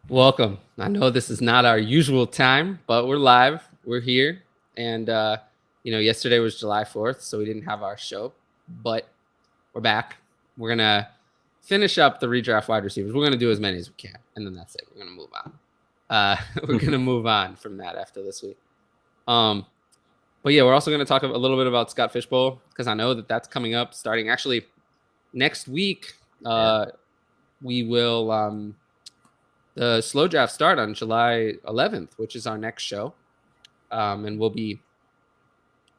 Welcome. I know this is not our usual time, but we're live. We're here. And, yesterday was July 4th, so we didn't have our show, but we're back. We're going to finish up the redraft wide receivers. We're going to do as many as we can, and then that's it. We're going to move on. We're going to move on from that after this week. But yeah, we're also going to talk a little bit about Scott Fishbowl because I know that that's coming up starting actually next week. We will... The slow draft start on July 11th, which is our next show, and we'll be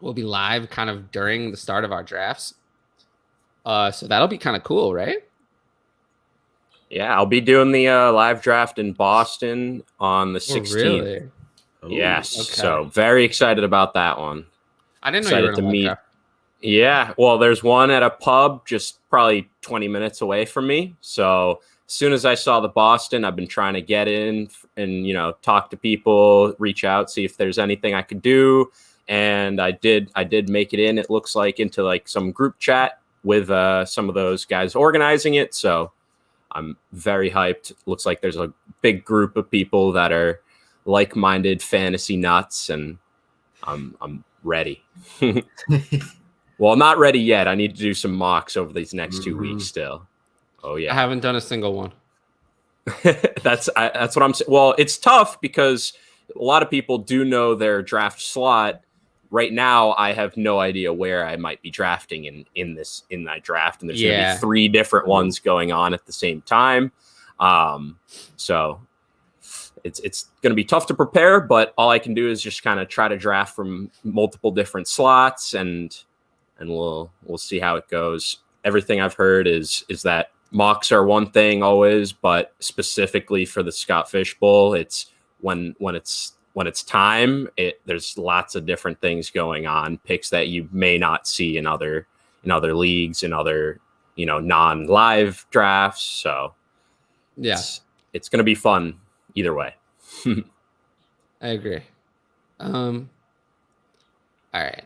live kind of during the start of our drafts. So that'll be kind of cool, right? Yeah, I'll be doing the live draft in Boston on the 16th. Really? Ooh, yes, okay. So very excited about that one. I didn't know you were in a live draft. Yeah, well, there's one at a pub just probably 20 minutes away from me, so as soon as I saw the Boston, I've been trying to get in and, talk to people, reach out, see if there's anything I could do. And I did make it in, it looks like, into like some group chat with some of those guys organizing it. So I'm very hyped. Looks like there's a big group of people that are like-minded fantasy nuts, and I'm ready. Well, I'm not ready yet. I need to do some mocks over these next 2 weeks still. Oh yeah, I haven't done a single one. That's what I'm saying. Well, it's tough because a lot of people do know their draft slot. Right now, I have no idea where I might be drafting in that draft, and there's going to be 3 different ones going on at the same time. So it's going to be tough to prepare, but all I can do is just kind of try to draft from multiple different slots, and we'll see how it goes. Everything I've heard is that mocks are one thing always, but specifically for the Scott Fishbowl, it's when it's time. There's lots of different things going on, picks that you may not see in other leagues, in other non-live drafts. So yeah, it's going to be fun either way. I agree. All right.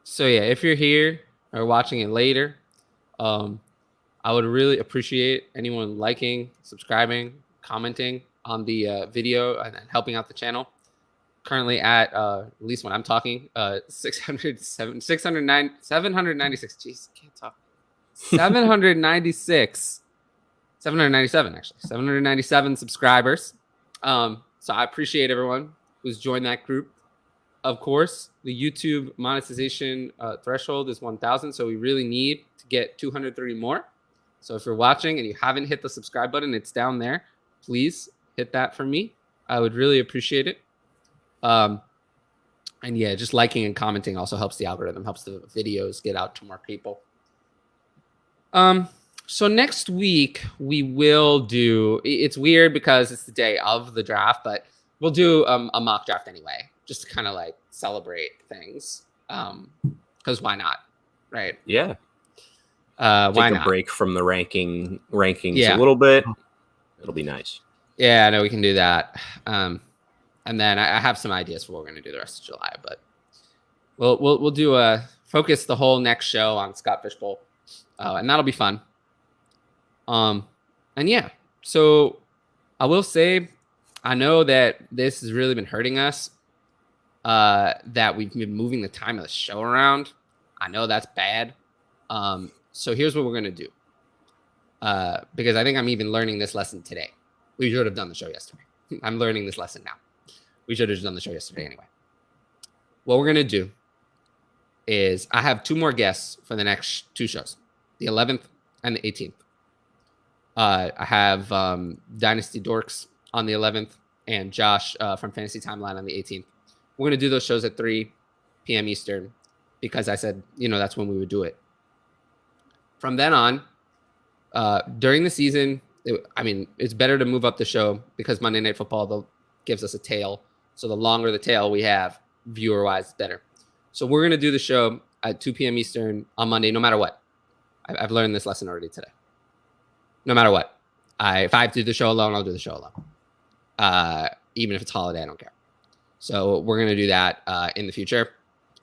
So yeah, if you're here or watching it later, I would really appreciate anyone liking, subscribing, commenting on the video, and helping out the channel. Currently at least when I'm talking, 796. Jeez, can't talk. 796. 797 actually. 797 subscribers. So I appreciate everyone who's joined that group. Of course, the YouTube monetization threshold is 1,000, so we really need to get 230 more. So if you're watching and you haven't hit the subscribe button, it's down there. Please hit that for me. I would really appreciate it. And yeah, just liking and commenting also helps the algorithm, helps the videos get out to more people. So next week we will do, it's weird because it's the day of the draft, but we'll do a mock draft anyway, just to kind of like celebrate things. Because why not? Right? Yeah. Why Take not? a break from the rankings a little bit. It'll be nice. Yeah, I know we can do that. And then I have some ideas for what we're going to do the rest of July, but we'll do focus the whole next show on Scott Fishbowl, and that'll be fun. And yeah, so I will say, I know that this has really been hurting us. That we've been moving the time of the show around. I know that's bad. So here's what we're going to do. Because I think I'm even learning this lesson today. We should have done the show yesterday. I'm learning this lesson now. We should have done the show yesterday anyway. What we're going to do is I have 2 more guests for the next 2 shows, the 11th and the 18th. I have Dynasty Dorks on the 11th and Josh from Fantasy Timeline on the 18th. We're going to do those shows at 3 p.m. Eastern because I said, that's when we would do it. From then on, during the season, it's better to move up the show because Monday Night Football gives us a tail. So the longer the tail we have, viewer-wise, better. So we're going to do the show at 2 p.m. Eastern on Monday, no matter what. I've learned this lesson already today. No matter what. If I have to do the show alone, I'll do the show alone. Even if it's holiday, I don't care. So we're going to do that in the future.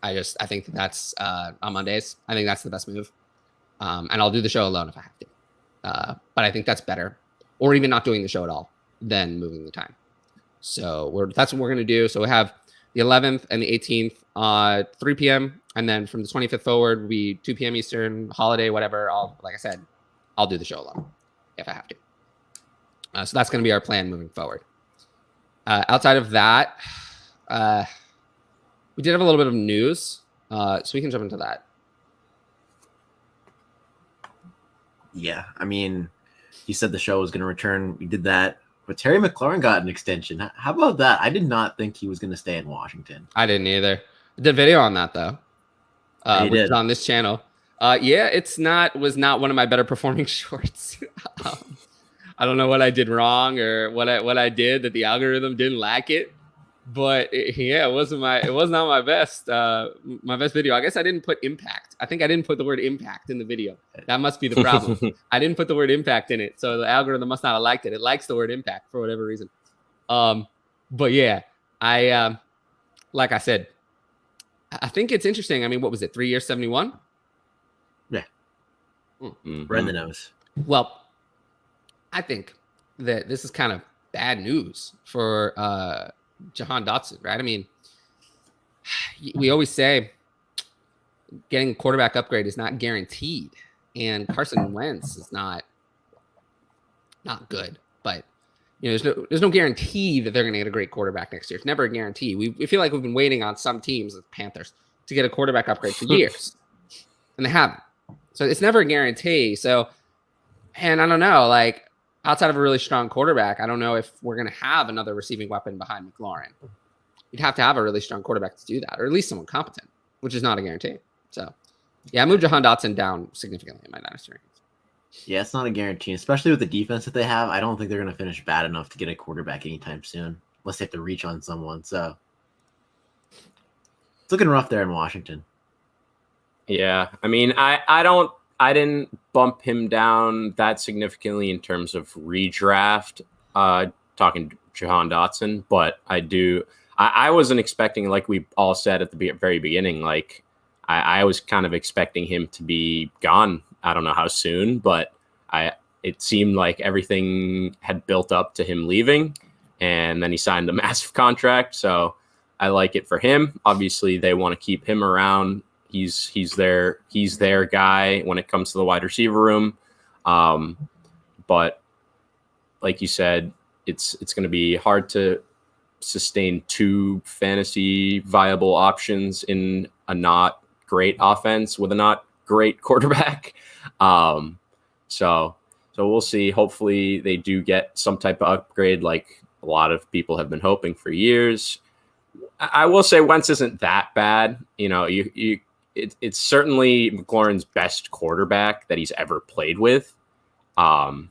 I think that's on Mondays. I think that's the best move. And I'll do the show alone if I have to. But I think that's better. Or even not doing the show at all. then moving the time. So that's what we're going to do. So we have the 11th and the 18th, 3 p.m. And then from the 25th forward, will be 2 p.m. Eastern, holiday, whatever. Like I said, I'll do the show alone if I have to. So that's going to be our plan moving forward. Outside of that, we did have a little bit of news, so we can jump into that. Yeah, I mean, he said the show was going to return. We did that. But Terry McLaurin got an extension. How about that? I did not think he was going to stay in Washington. I didn't either. I did a video on that, though. Which is on this channel. Yeah, was not one of my better performing shorts. I don't know what I did wrong or what I did that the algorithm didn't like it. But it was not my best video. I guess I didn't put impact. I think I didn't put the word impact in the video. That must be the problem. I didn't put the word impact in it, so the algorithm must not have liked it. It likes the word impact for whatever reason. But yeah, I like I said, I think it's interesting. I mean, what was it? 3 years, 71? Yeah. Mm-hmm. Right in the nose. Well, I think that this is kind of bad news for Jahan Dotson, right? I mean, we always say getting a quarterback upgrade is not guaranteed, and Carson Wentz is not good. But there's no guarantee that they're going to get a great quarterback next year. It's never a guarantee. We feel like we've been waiting on some teams, the Panthers, to get a quarterback upgrade for years, and they haven't. So it's never a guarantee. So, and I don't know, like outside of a really strong quarterback, I don't know if we're going to have another receiving weapon behind McLaurin. You'd have to have a really strong quarterback to do that, or at least someone competent, which is not a guarantee. So, yeah, I moved Jahan Dotson down significantly in my dynasty rankings. Yeah, it's not a guarantee, especially with the defense that they have. I don't think they're going to finish bad enough to get a quarterback anytime soon, unless they have to reach on someone. So, it's looking rough there in Washington. Yeah, I mean, I didn't bump him down that significantly in terms of redraft, talking Jahan Dotson, but I wasn't expecting, like we all said at the very beginning, like I was kind of expecting him to be gone. I don't know how soon, but it seemed like everything had built up to him leaving, and then he signed a massive contract. So I like it for him. Obviously, they want to keep him around. He's their guy when it comes to the wide receiver room. But like you said, it's going to be hard to sustain two fantasy viable options in a not great offense with a not great quarterback. So we'll see. Hopefully they do get some type of upgrade like a lot of people have been hoping for years. I will say Wentz isn't that bad. It's certainly McLaurin's best quarterback that he's ever played with. And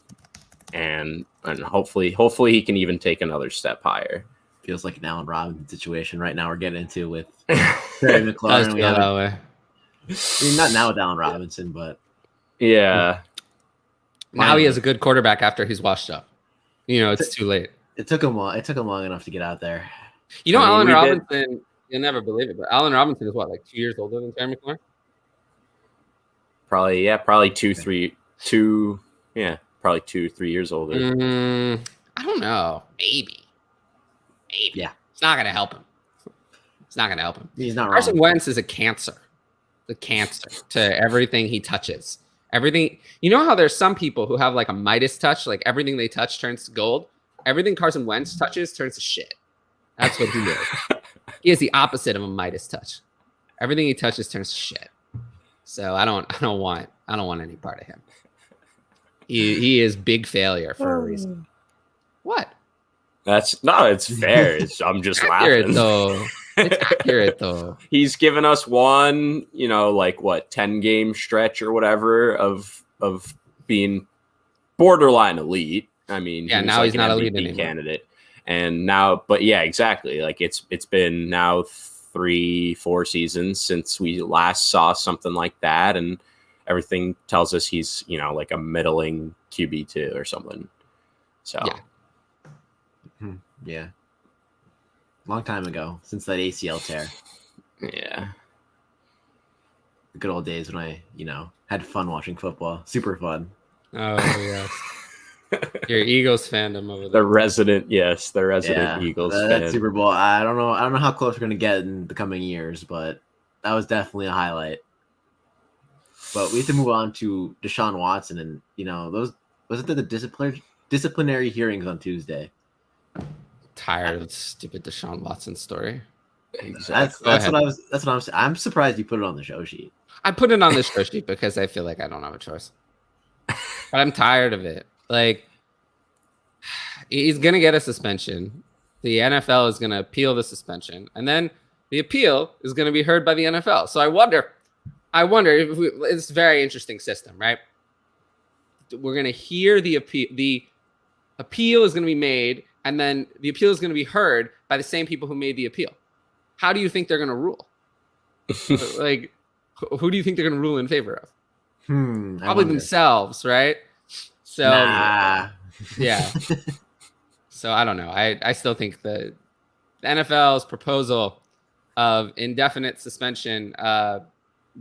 hopefully he can even take another step higher. Feels like an Allen Robinson situation right now we're getting into with Terry McLaurin. I mean, not now with Allen Robinson, but yeah. Now he has a good quarterback after he's washed up. It's too late. It took him long enough to get out there. Allen Robinson, you'll never believe it, but Allen Robinson is what, like 2 years older than Terry McLaurin? Probably 2-3 years older. I don't know. Maybe. Yeah. It's not going to help him. He's not wrong. Carson Wentz is a cancer. The cancer to everything he touches. Everything. You know how there's some people who have like a Midas touch, like everything they touch turns to gold? Everything Carson Wentz touches turns to shit. That's what he is. He is the opposite of a Midas touch. Everything he touches turns to shit. So I don't want any part of him. He is big failure for a reason. What? It's fair. I'm just laughing. It's accurate though. He's given us one, 10-game stretch or whatever of being borderline elite. I mean, yeah, now he's not elite MVP anymore. Candidate. And now, but yeah, exactly. Like it's been now 3-4 seasons since we last saw something like that, and everything tells us he's like a middling QB2 or something. So yeah, long time ago since that ACL tear. Yeah, the good old days when I had fun watching football. Super fun. Oh yes. Your Eagles fandom over there. The resident Eagles that fan. Super Bowl. I don't know how close we're gonna get in the coming years, but that was definitely a highlight. But we have to move on to Deshaun Watson, and wasn't there the disciplinary hearings on Tuesday? Tired of the stupid Deshaun Watson story. Exactly. That's what I'm saying. I'm surprised you put it on the show sheet. I put it on the show sheet because I feel like I don't have a choice. But I'm tired of it. Like, he's gonna get a suspension. The NFL is gonna appeal the suspension, and then the appeal is gonna be heard by the NFL. So I wonder if it's a very interesting system, right? We're gonna hear the appeal. The appeal is gonna be made, and then the appeal is gonna be heard by the same people who made the appeal. How do you think they're gonna rule? Like, who do you think they're gonna rule in favor of? Probably themselves, right? So yeah. So I don't know. I still think the NFL's proposal of indefinite suspension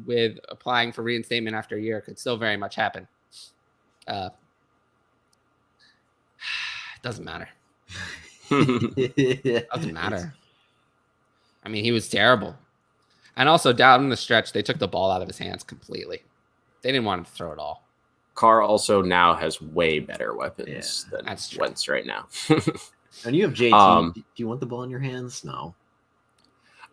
with applying for reinstatement after a year could still very much happen. It doesn't matter. Doesn't matter. I mean, he was terrible. And also down the stretch, they took the ball out of his hands completely. They didn't want him to throw it all. Carr also now has way better weapons than Wentz right now. And you have JT. Do you want the ball in your hands? No.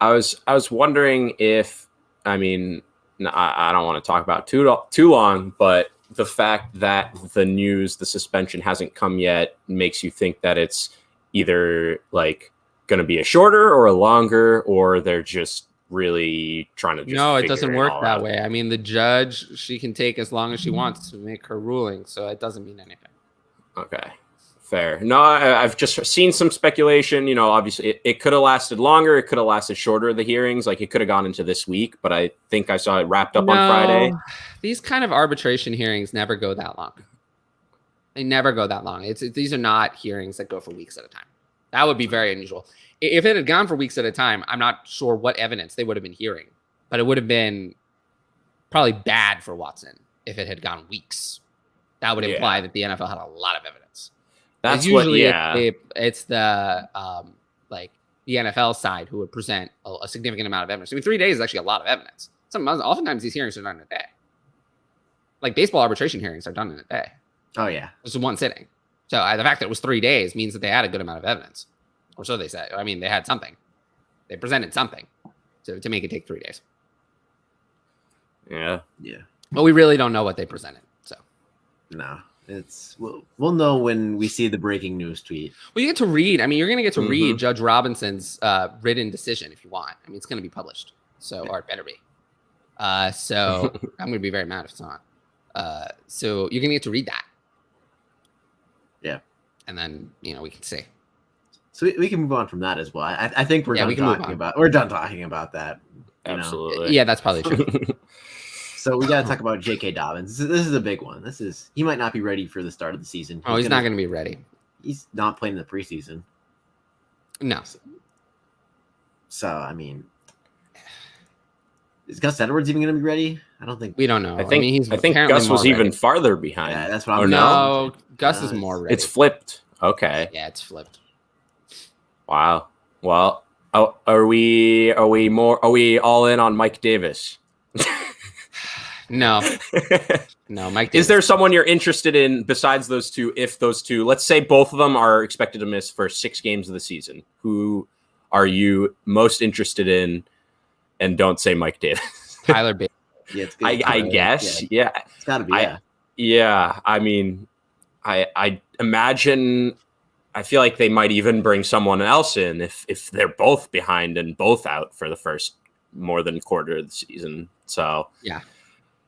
I was wondering if, I mean, I don't want to talk about too long, but the fact that the suspension hasn't come yet makes you think that it's either like going to be a shorter or a longer, or they're just really trying to just no, it doesn't work that out. way. I mean, the judge, she can take as long as she wants to make her ruling, so it doesn't mean anything. Okay, fair. No, I've just seen some speculation. Obviously, it could have lasted longer. It could have lasted shorter, the hearings. Like, it could have gone into this week, but I think I saw it wrapped up on Friday. These kind of arbitration hearings never go that long. They never go that long. These are not hearings that go for weeks at a time. That would be very unusual. If it had gone for weeks at a time, I'm not sure what evidence they would have been hearing, but it would have been probably bad for Watson if it had gone weeks. That would imply that the NFL had a lot of evidence. That's usually it's the the NFL side who would present a significant amount of evidence. I mean, 3 days is actually a lot of evidence. Oftentimes these hearings are done in a day. Like, baseball arbitration hearings are done in a day. Oh yeah, this is one sitting. So the fact that it was 3 days means that they had a good amount of evidence. Or so they said. I mean, they had something. They presented something to make it take 3 days. Yeah. But we really don't know what they presented. So no, we'll know when we see the breaking news tweet. Well, you get to read. I mean, you're going to get to read Judge Robinson's written decision if you want. I mean, it's going to be published, or it better be. So I'm going to be very mad if it's not. So you're going to get to read that. Yeah. And then, we can see. So we can move on from that as well. I think we're done talking about that. Absolutely. Yeah, that's probably true. So we got to talk about J.K. Dobbins. This is a big one. He might not be ready for the start of the season. He's not going to be ready. He's not playing the preseason. No. So I mean, is Gus Edwards even going to be ready? I don't think. We don't know. I think Gus was even farther behind. Yeah, that's what I'm. No, Gus is more ready. It's flipped. Okay. Yeah, it's flipped. Wow. Well, are we all in on Mike Davis? No, Mike Davis. Is there someone you're interested in besides those two? If those two, let's say both of them are expected to miss for 6 games of the season, who are you most interested in? And don't say Mike Davis. Tyler Bates. Yeah, I guess. Yeah. It's got to be. Yeah. I mean, I imagine. I feel like they might even bring someone else in if they're both behind and both out for the first more than quarter of the season. So yeah,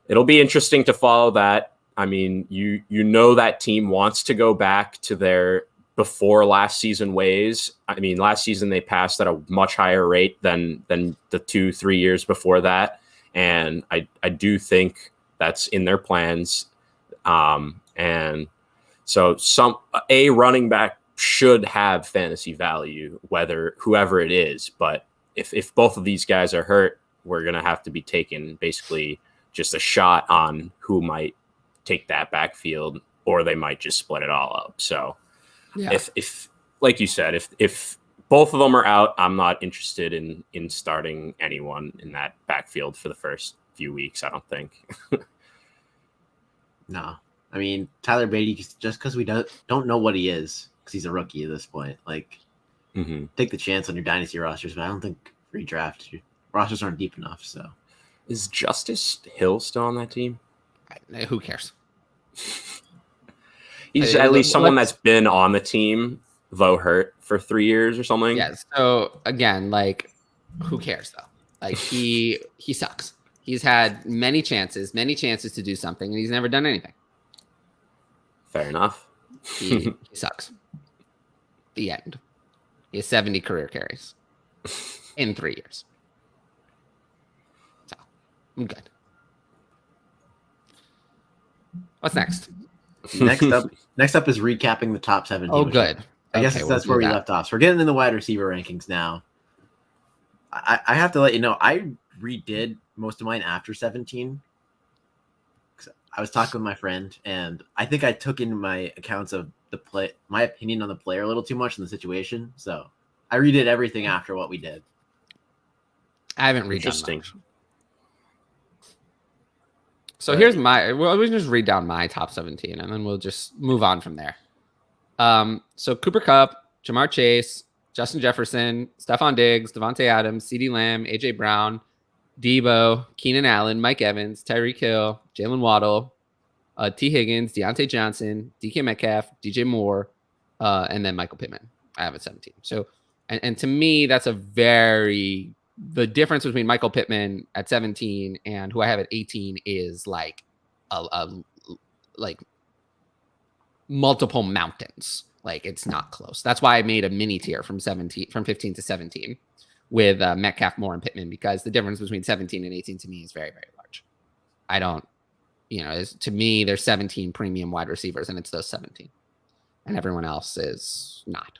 it'll be interesting to follow that. I mean, that team wants to go back to their before last season ways. I mean, last season they passed at a much higher rate than the 2-3 years before that. And I do think that's in their plans. And so a running back should have fantasy value, whoever it is. But if both of these guys are hurt, we're going to have to be taking basically just a shot on who might take that backfield or they might just split it all up. So Yeah. if like you said, if both of them are out, I'm not interested in starting anyone in that backfield for the first few weeks, I don't think. No. I mean, Tyler Beatty, just because we don't know what he is, because he's a rookie at this point, like, take the chance on your dynasty rosters, but I don't think redraft rosters aren't deep enough. So, is Justice Hill still on that team? Who cares? He's at least someone that's been on the team, though hurt for 3 years or something. Yeah. So again, like, who cares though? Like he sucks. He's had many chances to do something, and he's never done anything. Fair enough. He sucks. The end. He has 70 career carries in 3 years. So I'm good. What's next? Next up is recapping the top 17. Oh, good. I guess that's where we left off. So we're getting in the wide receiver rankings now. I have to let you know, I redid most of mine after 17. I was talking with my friend, and I think I took in my accounts of my opinion on the player a little too much in the situation. So I redid everything after what we did. I haven't redone Interesting. much. So here's we can just read down my top 17, and then we'll just move on from there. So Cooper Kupp, Jamar Chase, Justin Jefferson, Stephon Diggs, Devontae Adams, CeeDee Lamb, AJ Brown, Debo, Keenan Allen, Mike Evans, Tyreek Hill, Jalen Waddle, T. Higgins, Deontay Johnson, DK Metcalf, DJ Moore, and then Michael Pittman. I have at 17. So, and to me, that's the difference between Michael Pittman at 17 and who I have at 18 is like like multiple mountains. Like, it's not close. That's why I made a mini tier from 15 to 17 with Metcalf, Moore, and Pittman, because the difference between 17 and 18 to me is very, very large. I don't, to me, there's 17 premium wide receivers, and it's those 17. And everyone else is not.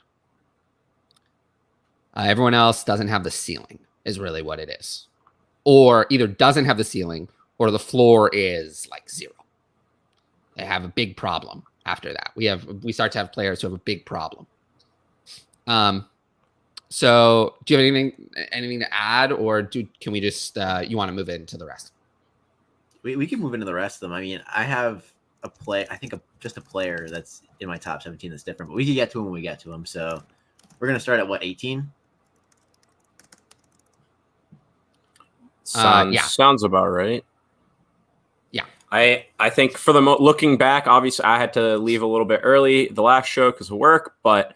Everyone else doesn't have the ceiling, is really what it is. Or either doesn't have the ceiling, or the floor is like 0. They have a big problem after that. We start to have players who have a big problem. So do you have anything to add, or can we just you want to move into the rest? We can move into the rest of them. I mean, I have just a player that's in my top 17 that's different, but we can get to him when we get to him. So we're going to start at 18? Sounds about right. Yeah. I think for looking back, obviously I had to leave a little bit early the last show because of work, but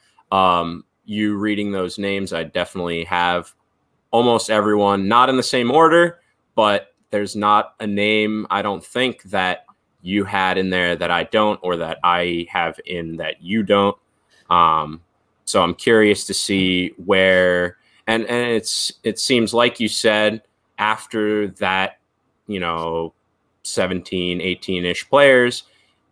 you reading those names, I definitely have almost everyone, not in the same order, but there's not a name I don't think that you had in there that I don't, or that I have in that you don't. So I'm curious to see where, and it seems like you said after that, 17, 18-ish players,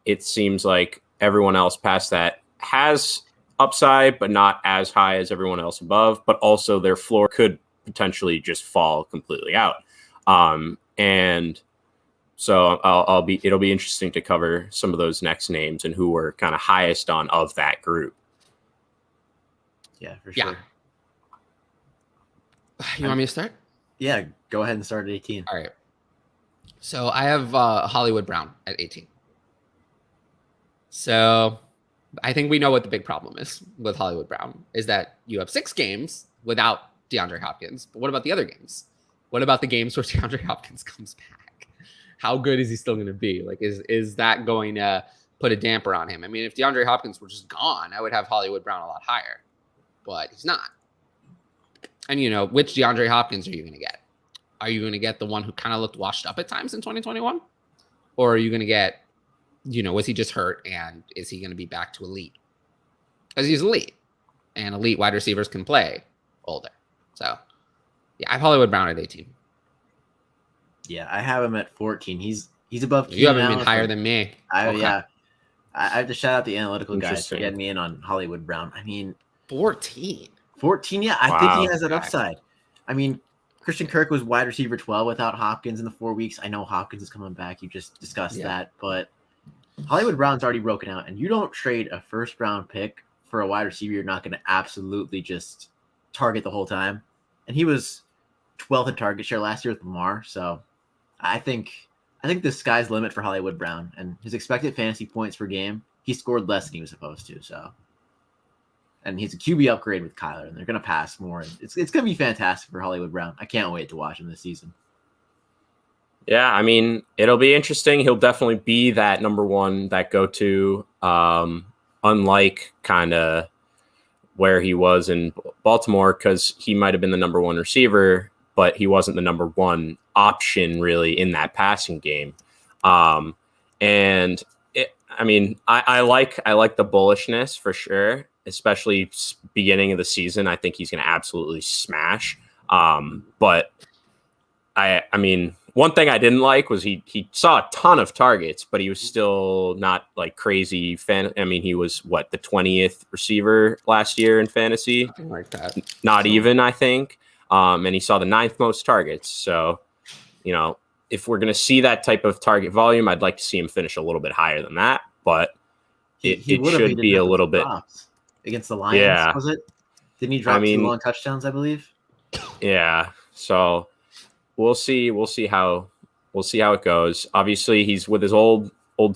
it seems like everyone else past that has upside, but not as high as everyone else above, but also their floor could potentially just fall completely out. And so it'll be interesting to cover some of those next names and who were kind of highest on of that group. Yeah, for sure. You want me to start? Yeah, go ahead and start at 18. All right. So I have Hollywood Brown at 18. So I think we know what the big problem is with Hollywood Brown, is that you have 6 games without DeAndre Hopkins. But what about the other games? What about the games where DeAndre Hopkins comes back? How good is he still going to be? Like, is that going to put a damper on him? I mean, if DeAndre Hopkins were just gone, I would have Hollywood Brown a lot higher. But he's not. And, which DeAndre Hopkins are you going to get? Are you going to get the one who kind of looked washed up at times in 2021? Or are you going to get, was he just hurt, and is he going to be back to elite? Because he's elite. And elite wide receivers can play older. So, yeah, I have Hollywood Brown at 18. Yeah, I have him at 14. He's above. You have him in higher than me. Yeah. I have to shout out the analytical guys for getting me in on Hollywood Brown. I mean, 14. 14, yeah. I think he has that upside. I mean, Christian Kirk was wide receiver 12 without Hopkins in the 4 weeks. I know Hopkins is coming back. You just discussed that, but Hollywood Brown's already broken out, and you don't trade a first round pick for a wide receiver you're not going to absolutely just target the whole time. And he was 12th in target share last year with Lamar, so I think the sky's the limit for Hollywood Brown, and his expected fantasy points per game, he scored less than he was supposed to. So, and he's a QB upgrade with Kyler, and they're going to pass more. It's going to be fantastic for Hollywood Brown. I can't wait to watch him this season. Yeah, I mean, it'll be interesting. He'll definitely be that number one, that go-to, unlike kind of where he was in Baltimore, because he might have been the number one receiver, but he wasn't the number one option really in that passing game. I like the bullishness for sure, especially beginning of the season. I think he's going to absolutely smash. But I mean, one thing I didn't like was he saw a ton of targets, but he was still not like crazy fan. I mean, he was the 20th receiver last year in fantasy, something like that. Not even, I think. And he saw the 9th most targets. So, if we're going to see that type of target volume, I'd like to see him finish a little bit higher than that. But it should be a little bit against the Lions. Yeah. Was it? Didn't he drop 2 long touchdowns, I believe? Yeah. So we'll see. We'll see how it goes. Obviously, he's with his old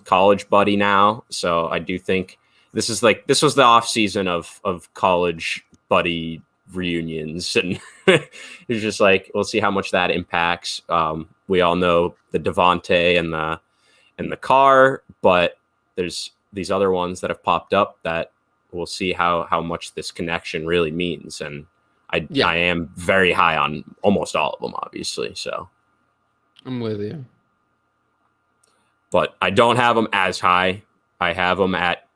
college buddy now. So I do think this was the off season of college buddy reunions, and it's just like, we'll see how much that impacts. We all know the Devontae and the Carr, but there's these other ones that have popped up that we'll see how much this connection really means. And I am very high on almost all of them, obviously. So I'm with you, but I don't have them as high. I have them at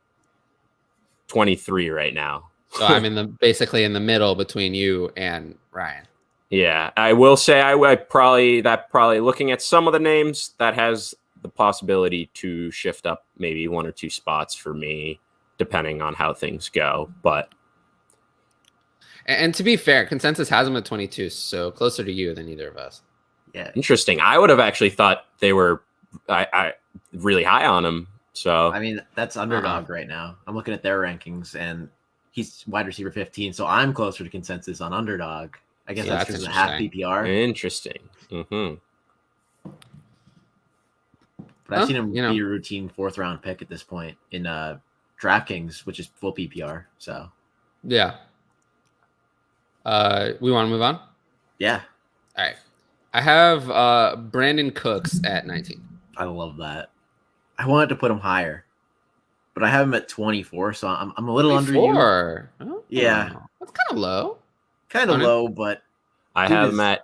23 right now. So I'm basically in the middle between you and Ryan. Yeah, I will say I probably looking at some of the names, that has the possibility to shift up maybe 1 or 2 spots for me, depending on how things go. But and to be fair, consensus has them at 22, so closer to you than either of us. Yeah, interesting. I would have actually thought they were I really high on him. So I mean, that's underdog right now. I'm looking at their rankings, and he's wide receiver 15, so I'm closer to consensus on underdog. I guess that's because of half PPR. Interesting. Mm-hmm. But I've seen him be a routine 4th round pick at this point in DraftKings, which is full PPR. So yeah. We want to move on? Yeah. All right. I have Brandon Cooks at 19. I love that. I wanted to put him higher, but I have him at 24, so I'm a little 24. Under you. Oh, yeah. That's kind of low. Kind of low, but I have him at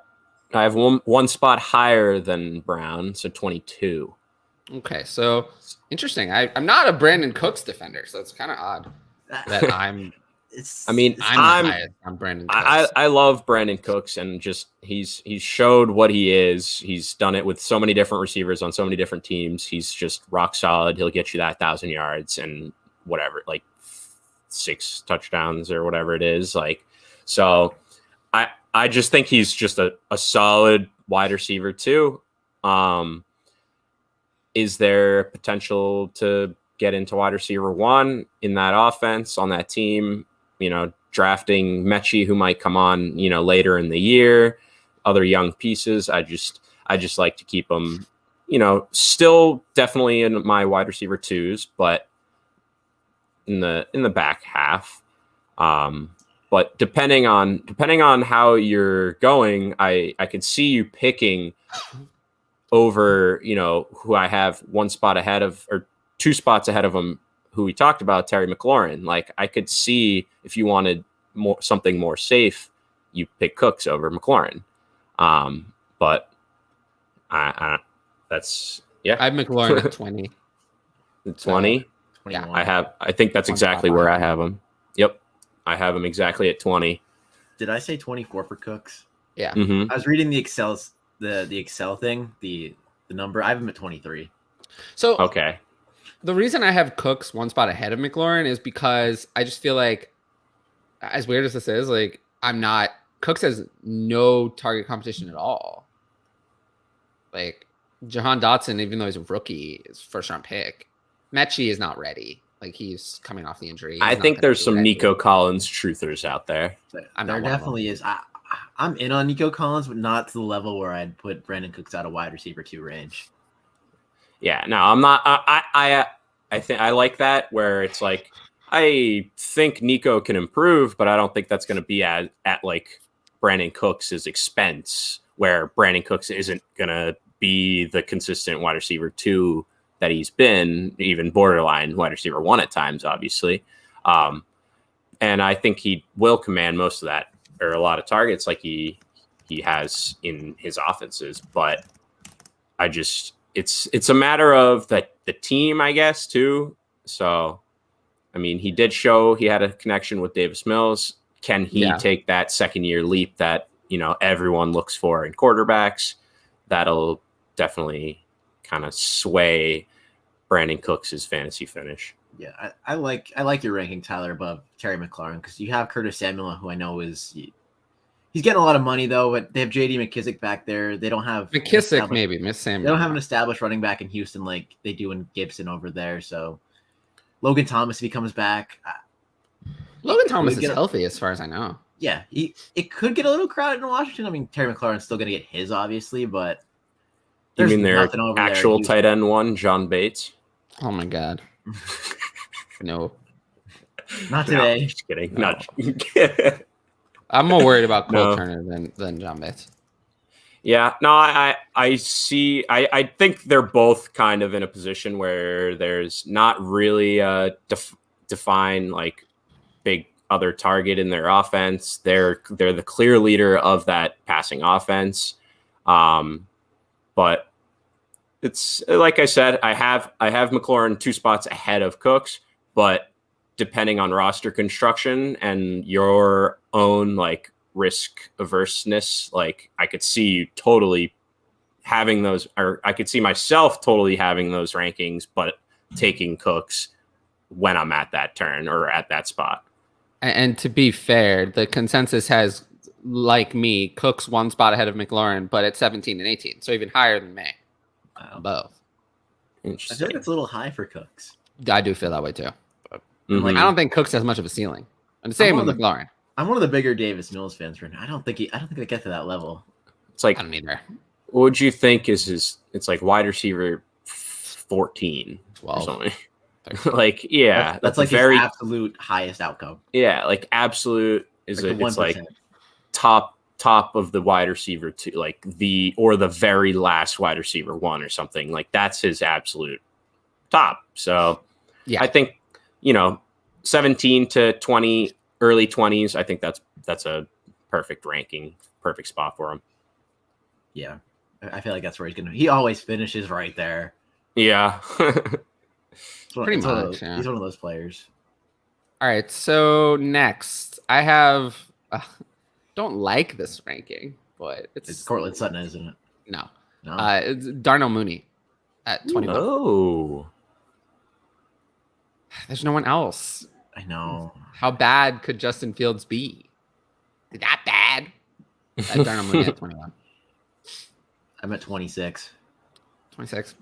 one spot higher than Brown, so 22. Okay, so interesting. I'm not a Brandon Cooks defender, so it's kind of odd that I'm the highest on Brandon Cooks. I love Brandon Cooks, and just he's showed what he is. He's done it with so many different receivers on so many different teams. He's just rock solid. He'll get you that 1,000 yards and whatever, like 6 touchdowns or whatever it is. Like, so I just think he's just a solid wide receiver too. Is there potential to get into wide receiver 1 in that offense on that team? Drafting Mechie, who might come on, later in the year, other young pieces. I just like to keep them, still definitely in my wide receiver 2s, but in the back half. But depending on how you're going, I could see you picking over, who I have 1 spot ahead of, or 2 spots ahead of him, who we talked about, Terry McLaurin. Like, I could see if you wanted something more safe, you pick Cooks over McLaurin. But that's, yeah. I have McLaurin at 20. 20? Yeah. I think that's exactly where I have him. Yep. I have him exactly at 20. Did I say 24 for Cooks? Yeah. Mm-hmm. I was reading the Excel thing, the number. I have him at 23. So okay. The reason I have Cooks 1 spot ahead of McLaurin is because I just feel like, as weird as this is, like, Cooks has no target competition at all. Like, Jahan Dotson, even though he's a rookie, is 1st round pick. Mechie is not ready. Like, he's coming off the injury. I think there's some Nico Collins truthers out there. There definitely is. I'm in on Nico Collins, but not to the level where I'd put Brandon Cooks out of wide receiver 2 range. Yeah, no, I'm not. I think I like that where it's like I think Nico can improve, but I don't think that's going to be at like Brandon Cooks' expense, where Brandon Cooks isn't going to be the consistent wide receiver 2 that he's been, even borderline wide receiver 1 at times, obviously. And I think he will command most of that, or a lot of targets like he has in his offenses. But I just, it's a matter of the team, I guess, too. So, I mean, he did show he had a connection with Davis Mills. Can he take that second-year leap that, everyone looks for in quarterbacks? That'll definitely kind of sway Brandon Cooks' fantasy finish. Yeah, I like your ranking, Tyler, above Terry McLaurin, because you have Curtis Samuel, who I know he's getting a lot of money though, but they have J.D. McKissick back there. They don't have McKissick, maybe Miss Samuel. They don't have an established running back in Houston like they do in Gibson over there. So Logan Thomas, if he comes back, Logan Thomas is healthy as far as I know. Yeah, it could get a little crowded in Washington. I mean, Terry McLaurin's still going to get his, obviously, but you mean their actual tight end one, John Bates? Oh my God. No. Not today. No, just kidding. No. Not. I'm more worried about Cole Turner than John Bates. Yeah, no, I see. I think they're both kind of in a position where there's not really a defined like big other target in their offense. They're the clear leader of that passing offense. But it's like I said, I have McLaurin 2 spots ahead of Cooks, but depending on roster construction and your own like risk averseness, like I could see you totally having those, or I could see myself totally having those rankings, but taking Cooks when I'm at that turn or at that spot. And to be fair, the consensus has, like me, Cooks 1 spot ahead of McLaurin, but at 17 and 18, so even higher than me. Both. I feel like it's a little high for Cooks. I do feel that way too. Mm-hmm. Like, I don't think Cooks has much of a ceiling. And the same with McLaurin. I'm one of the bigger Davis Mills fans right now. I don't think they get to that level. It's like, I don't either. What would you think is his? It's like wide receiver 14, 12, or something. Like, yeah, that's like very absolute highest outcome. Yeah, like absolute is like it's like top of the wide receiver 2, like the very last wide receiver 1 or something. Like that's his absolute top. So yeah, I think 17 to 20, early 20s. I think that's a perfect ranking, perfect spot for him. Yeah, I feel like that's where he always finishes right there. Yeah. Pretty much. He's one of those players. All right. So next, I have don't like this ranking, but it's Cortland Sutton, isn't it? No. It's Darnell Mooney at 21. Oh. There's no one else. I know. How bad could Justin Fields be? That bad? Darnell Mooney at 21. I'm at 26. 26.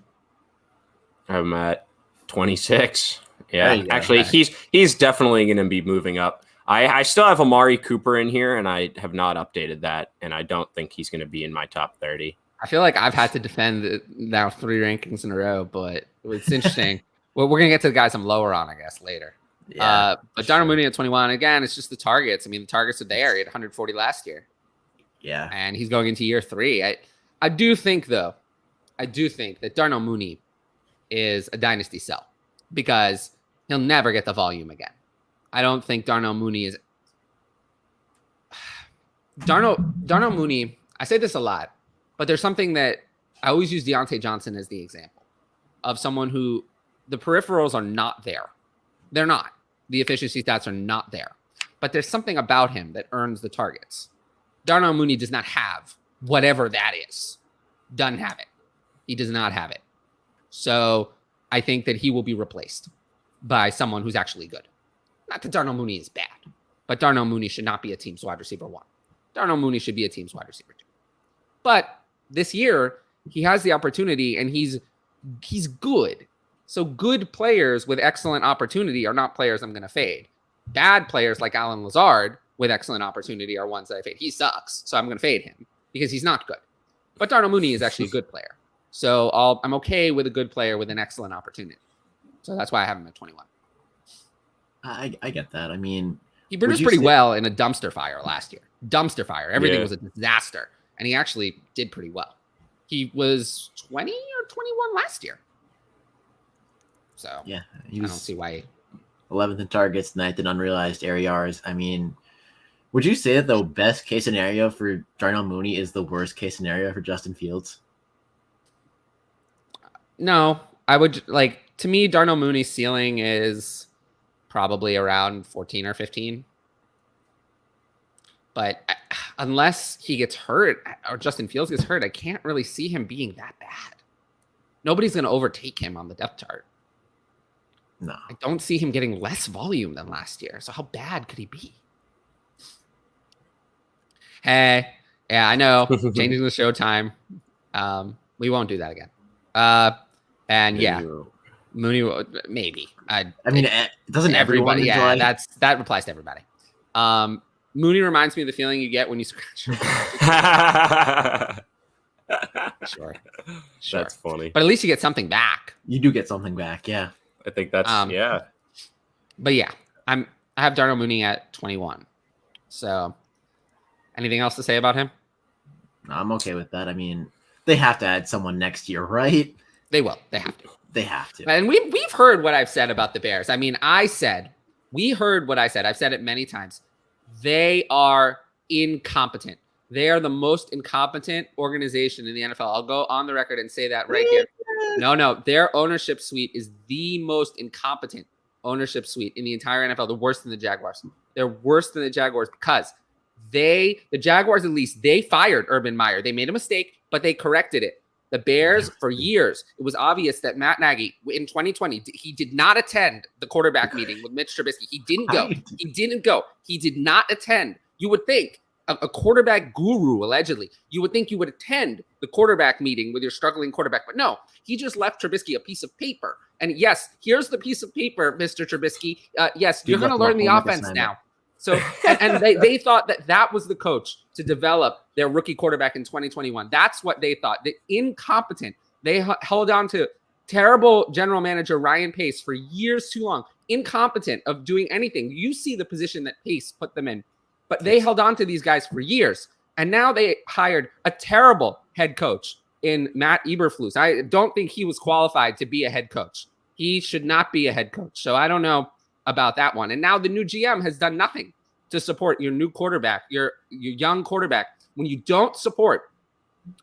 I'm at 26. Yeah, actually, he's definitely going to be moving up. I still have Amari Cooper in here, and I have not updated that, and I don't think he's going to be in my top 30. I feel like I've had to defend it now 3 rankings in a row, but it's interesting. Well, we're going to get to the guys I'm lower on, I guess, later. Yeah, but Darnell Mooney at 21, again, it's just the targets. I mean, the targets are there. He had 140 last year. Yeah. And he's going into year 3. I do think that Darnell Mooney is a dynasty sell because he'll never get the volume again. I don't think Darnell Mooney is Darnell Mooney. I say this a lot, but there's something that I always use Deontay Johnson as the example of someone who the peripherals are not there. They're not. The efficiency stats are not there, but there's something about him that earns the targets. Darnell Mooney does not have whatever that is. Doesn't have it. He does not have it. So I think that he will be replaced by someone who's actually good. Not that Darnell Mooney is bad, but Darnell Mooney should not be a team's wide receiver 1. Darnell Mooney should be a team's wide receiver 2. But this year, he has the opportunity, and he's good. So good players with excellent opportunity are not players I'm going to fade. Bad players like Alan Lazard with excellent opportunity are ones that I fade. He sucks, so I'm going to fade him because he's not good. But Darnell Mooney is actually a good player. So I'm okay with a good player with an excellent opportunity. So that's why I have him at 21. I get that. I mean, he produced pretty well in a dumpster fire last year. Dumpster fire. Everything was a disaster. And he actually did pretty well. He was 20 or 21 last year. So yeah, I don't see why. 11th in targets, 9th in unrealized air yards. I mean, would you say that the best case scenario for Darnell Mooney is the worst case scenario for Justin Fields? No, I would to me, Darnell Mooney's ceiling is probably around 14 or 15. But unless he gets hurt or Justin Fields gets hurt, I can't really see him being that bad. Nobody's going to overtake him on the depth chart. No. I don't see him getting less volume than last year. So how bad could he be? Hey, yeah, I know. Changing the show time. We won't do that again. And yeah, Mooney, maybe. Doesn't everybody? Yeah, that applies to everybody. Mooney reminds me of the feeling you get when you scratch. Sure. That's funny. But at least you get something back. You do get something back, yeah. I think that's yeah. But yeah, I have Darnell Mooney at 21. So, anything else to say about him? No, I'm okay with that. I mean, they have to add someone next year, right? They will. They have to. They have to. And we've heard what I've said about the Bears. I mean, we heard what I said. I've said it many times. They are incompetent. They are the most incompetent organization in the NFL. I'll go on the record and say that right here. No, their ownership suite is the most incompetent ownership suite in the entire NFL. They're worse than the Jaguars. They're worse than the Jaguars because the Jaguars, at least, they fired Urban Meyer. They made a mistake, but they corrected it. The Bears, for years, it was obvious that Matt Nagy, in 2020, he did not attend the quarterback meeting with Mitch Trubisky. He didn't go. He did not attend. You would think a quarterback guru, allegedly, you would think you would attend the quarterback meeting with your struggling quarterback. But no, he just left Trubisky a piece of paper. And yes, here's the piece of paper, Mr. Trubisky. Yes, you're going to learn the offense now. So, and they thought that was the coach to develop their rookie quarterback in 2021. That's what they thought. The incompetent. They held on to terrible general manager Ryan Pace for years too long. Incompetent of doing anything. You see the position that Pace put them in. But they held on to these guys for years. And now they hired a terrible head coach in Matt Eberflus. I don't think he was qualified to be a head coach. He should not be a head coach. So I don't know about that one. And now the new GM has done nothing to support your new quarterback, your young quarterback. When you don't support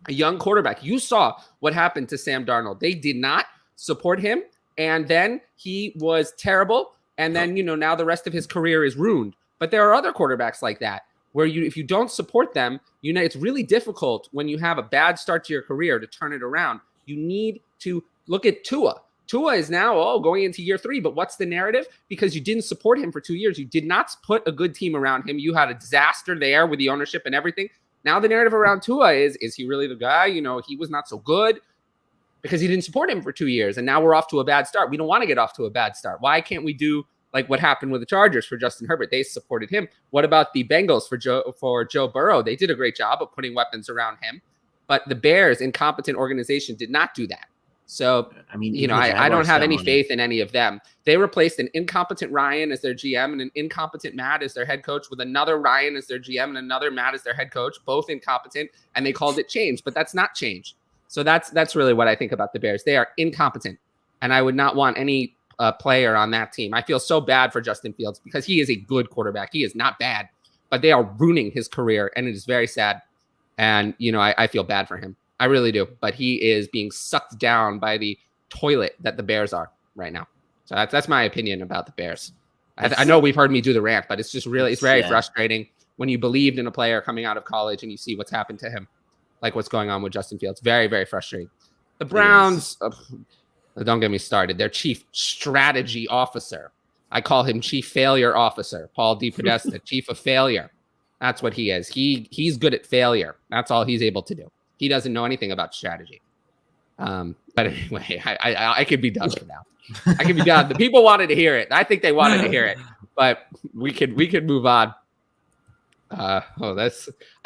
a young quarterback, you saw what happened to Sam Darnold. They did not support him. And then he was terrible. And then, now the rest of his career is ruined. But there are other quarterbacks like that where if you don't support them, it's really difficult when you have a bad start to your career to turn it around. You need to look at Tua. Tua is now going into year 3, but what's the narrative? Because you didn't support him for 2 years. You did not put a good team around him. You had a disaster there with the ownership and everything. Now the narrative around Tua is he really the guy? He was not so good because you didn't support him for 2 years. And now we're off to a bad start. We don't want to get off to a bad start. Why can't we do like what happened with the Chargers for Justin Herbert? They supported him. What about the Bengals for Joe Burrow? They did a great job of putting weapons around him. But the Bears, incompetent organization, did not do that. So, I mean, I don't have any faith in any of them. They replaced an incompetent Ryan as their GM and an incompetent Matt as their head coach with another Ryan as their GM and another Matt as their head coach, both incompetent, and they called it change, but that's not change. So that's really what I think about the Bears. They are incompetent, and I would not want any player on that team. I feel so bad for Justin Fields because he is a good quarterback. He is not bad, but they are ruining his career, and it is very sad. And, I feel bad for him. I really do. But he is being sucked down by the toilet that the Bears are right now. So that's my opinion about the Bears. I know we've heard me do the rant, but it's just really, it's very frustrating when you believed in a player coming out of college and you see what's happened to him, like what's going on with Justin Fields. Very, very frustrating. The Browns, don't get me started. Their chief strategy officer. I call him chief failure officer, Paul DePodesta, chief of failure. That's what he is. He's good at failure. That's all he's able to do. He doesn't know anything about strategy. But anyway, I could be done for now. I could be done. The people wanted to hear it. I think they wanted to hear it, but we could move on. I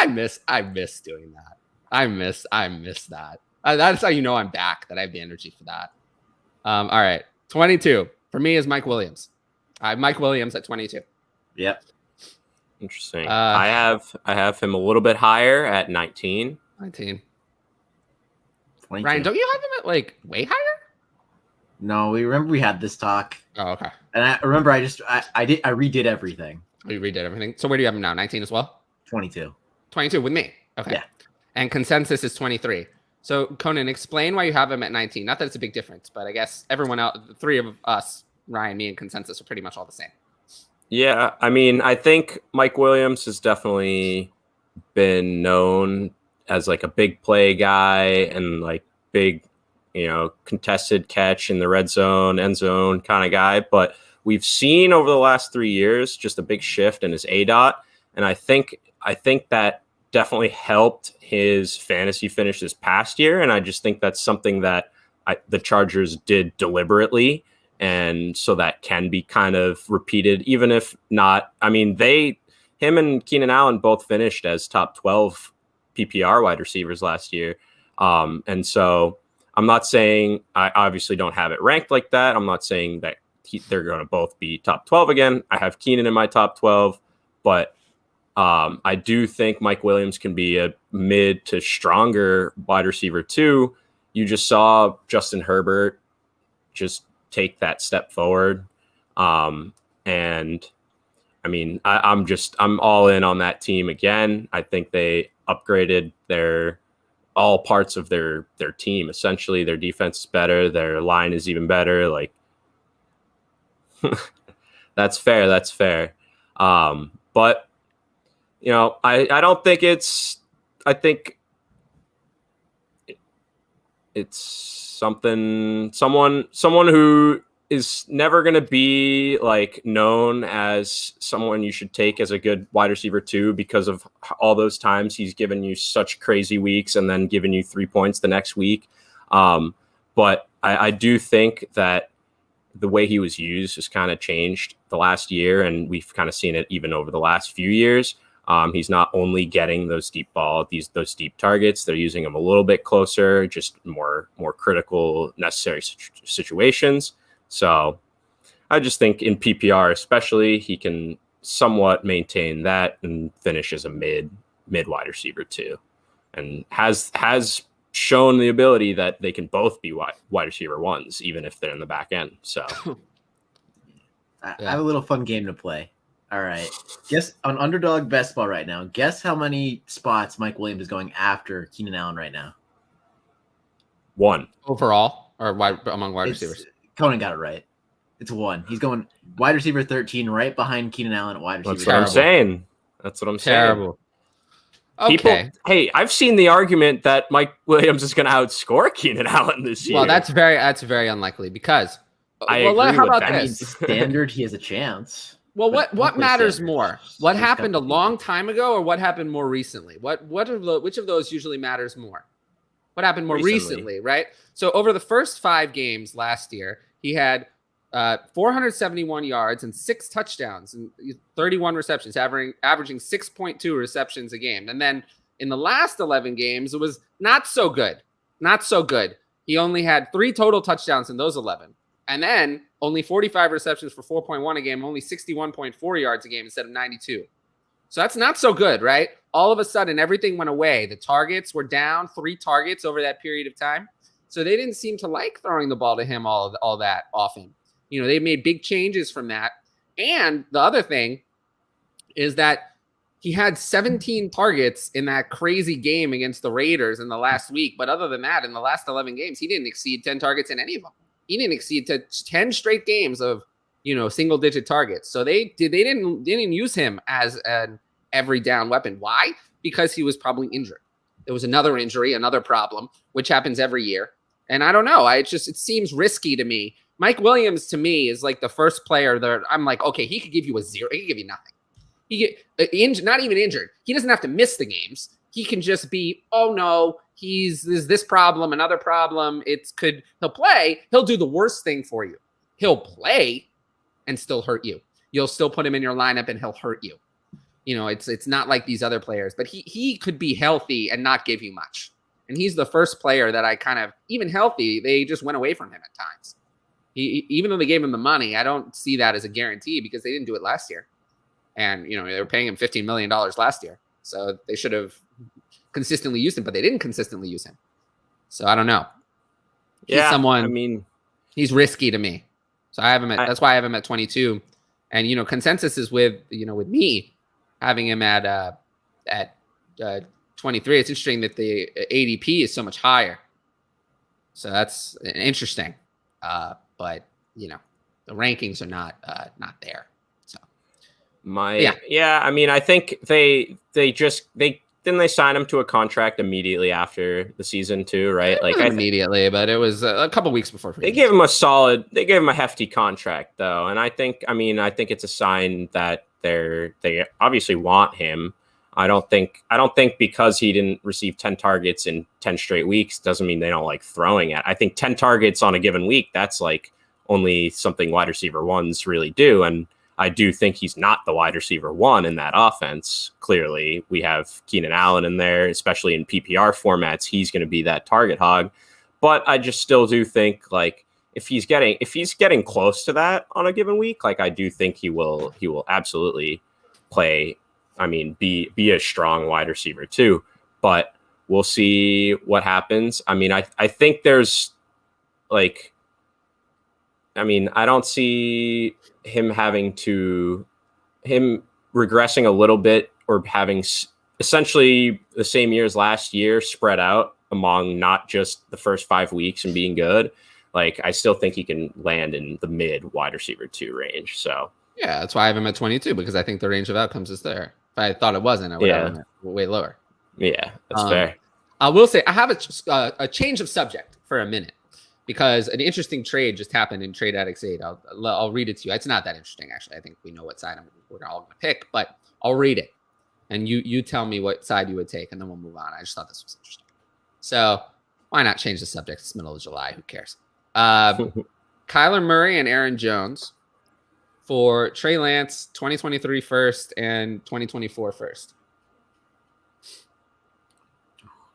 miss doing that. I miss that. That's how you know I'm back, that I have the energy for that. All right. 22 for me is Mike Williams. I have Mike Williams at 22. Yep. Interesting. I have him a little bit higher at 19. 19. 22. Ryan, don't you have him at like way higher? No, we had this talk. Oh, okay. And I remember I redid everything. We redid everything. So where do you have him now? 19 as well? 22. 22 with me. Okay. Yeah. And consensus is 23. So Conan, explain why you have him at 19. Not that it's a big difference, but I guess everyone else, the three of us, Ryan, me, and consensus are pretty much all the same. Yeah, I mean, I think Mike Williams has definitely been known as like a big play guy and like big, contested catch in the red zone, end zone kind of guy. But we've seen over the last 3 years just a big shift in his ADOT, and I think that definitely helped his fantasy finish this past year. And I just think that's something that the Chargers did deliberately. And so that can be kind of repeated, even if not. I mean, him and Keenan Allen both finished as top 12 PPR wide receivers last year. And so I'm not saying I obviously don't have it ranked like that. I'm not saying that they're going to both be top 12 again. I have Keenan in my top 12, but I do think Mike Williams can be a mid to stronger wide receiver too. You just saw Justin Herbert just take that step forward. And I mean, I'm all in on that team again. I think they upgraded all parts of their team. Essentially, their defense is better. Their line is even better. Like that's fair. But I don't think I think it's someone who is never going to be like known as someone you should take as a good wide receiver too, because of all those times he's given you such crazy weeks and then given you 3 points the next week. But I do think that the way he was used has kind of changed the last year, and we've kind of seen it even over the last few years. He's not only getting those deep those deep targets, they're using him a little bit closer, just more critical, necessary situations. So I just think in PPR especially, he can somewhat maintain that and finish as a mid wide receiver too, and has shown the ability that they can both be wide receiver ones, even if they're in the back end. So I have a little fun game to play. All right. Guess on Underdog Best Ball right now. Guess how many spots Mike Williams is going after Keenan Allen right now? 1 overall, or among wide receivers. Conan got it right. It's 1. He's going wide receiver 13, right behind Keenan Allen at wide receiver. That's what I'm saying. Terrible. Okay. Hey, I've seen the argument that Mike Williams is going to outscore Keenan Allen this year. Well, that's very unlikely because. I agree how about with that. this? Standard, he has a chance. Well, what matters more? What happened a long time ago, or what happened more recently? Which of those usually matters more? What happened more recently, right? So over the first 5 games last year, he had 471 yards and 6 touchdowns and 31 receptions, averaging 6.2 receptions a game. And then in the last 11 games, it was not so good. He only had 3 total touchdowns in those 11. And then only 45 receptions for 4.1 a game, only 61.4 yards a game instead of 92. So that's not so good, right? All of a sudden, everything went away. The targets were down, 3 targets over that period of time. So they didn't seem to like throwing the ball to him all that often. They made big changes from that. And the other thing is that he had 17 targets in that crazy game against the Raiders in the last week. But other than that, in the last 11 games, he didn't exceed 10 targets in any of them. He didn't exceed 10 straight games of, single digit targets. So they didn't use him as an every down weapon. Why? Because he was probably injured. There was another injury, another problem, which happens every year. And I don't know. It seems risky to me. Mike Williams to me is like the first player that I'm like, okay, he could give you a 0. He could give you nothing. He get not even injured. He doesn't have to miss the games. he can just be, oh no, there's this problem, another problem. He'll play. He'll do the worst thing for you. He'll play and still hurt you. You'll still put him in your lineup and he'll hurt you. It's not like these other players, but he could be healthy and not give you much. And he's the first player that I kind of, even healthy, they just went away from him at times. Even though they gave him the money, I don't see that as a guarantee because they didn't do it last year. And, they were paying him $15 million last year. So they should have consistently used him, but they didn't consistently use him. So I don't know. He's risky to me. So that's why I have him at 22. And, consensus is with me having him at 23. It's interesting that the ADP is so much higher. So that's interesting. But the rankings are not there. So I think they sign him to a contract immediately after the season too, right? Like immediately, but it was a couple weeks before. They gave him a hefty contract though, and I think it's a sign that they obviously want him. I don't think because he didn't receive 10 targets in 10 straight weeks doesn't mean they don't like throwing it. I think 10 targets on a given week, that's like only something wide receiver ones really do. And I do think he's not the wide receiver one in that offense. Clearly, we have Keenan Allen in there, especially in PPR formats. He's going to be that target hog. But I just still do think like if he's getting close to that on a given week, like I do think he will absolutely play. Be a strong wide receiver too, but we'll see what happens. I think there's like, I don't see him regressing a little bit or having essentially the same year as last year spread out among not just the first 5 weeks and being good. Like, I still think he can land in the mid wide receiver 2 range. So yeah, that's why I have him at 22 because I think the range of outcomes is there. If I thought it wasn't, I would have him way lower. Yeah, that's fair. I will say I have a change of subject for a minute because an interesting trade just happened in Trade Addicts 8. I'll read it to you. It's not that interesting, actually. I think we know what side we're all going to pick, but I'll read it. And you tell me what side you would take, and then we'll move on. I just thought this was interesting. So why not change the subject? It's middle of July. Who cares? Kyler Murray and Aaron Jones for Trey Lance, 2023 first and 2024 first.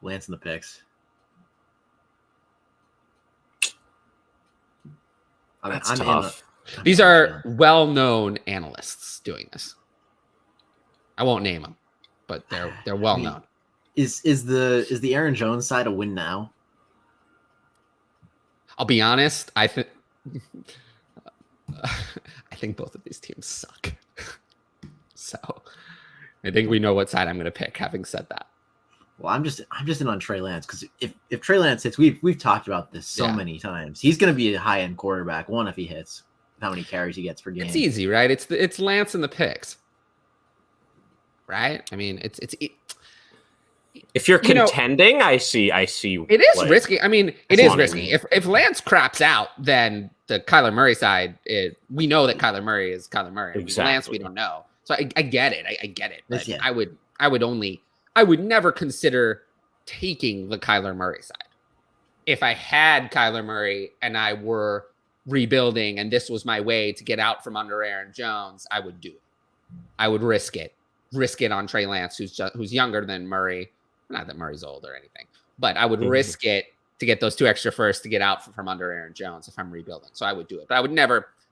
Lance in the picks. That's tough. These are well-known analysts doing this. I won't name them, but they're well-known. Is the Aaron Jones side a win now? I'll be honest. I think both of these teams suck. So I think we know what side I'm going to pick. Having said that, well, I'm just in on Trey Lance because if Trey Lance hits, we've talked about this so many times. He's going to be a high end quarterback. One if he hits, how many carries he gets per game. It's easy, right? It's Lance in the picks, right? If you're contending, I see. It is risky. It is risky. If Lance craps out, then the Kyler Murray side, we know that Kyler Murray is Kyler Murray. Exactly. Lance, we don't know. So I get it. I get it. But Yeah. I would never consider taking the Kyler Murray side. If I had Kyler Murray and I were rebuilding and this was my way to get out from under Aaron Jones, I would do it. I would risk it on Trey Lance, who's younger than Murray. Not that Murray's old or anything, but I would risk it to get those 2 extra firsts to get out from under Aaron Jones if I'm rebuilding. So I would do it, but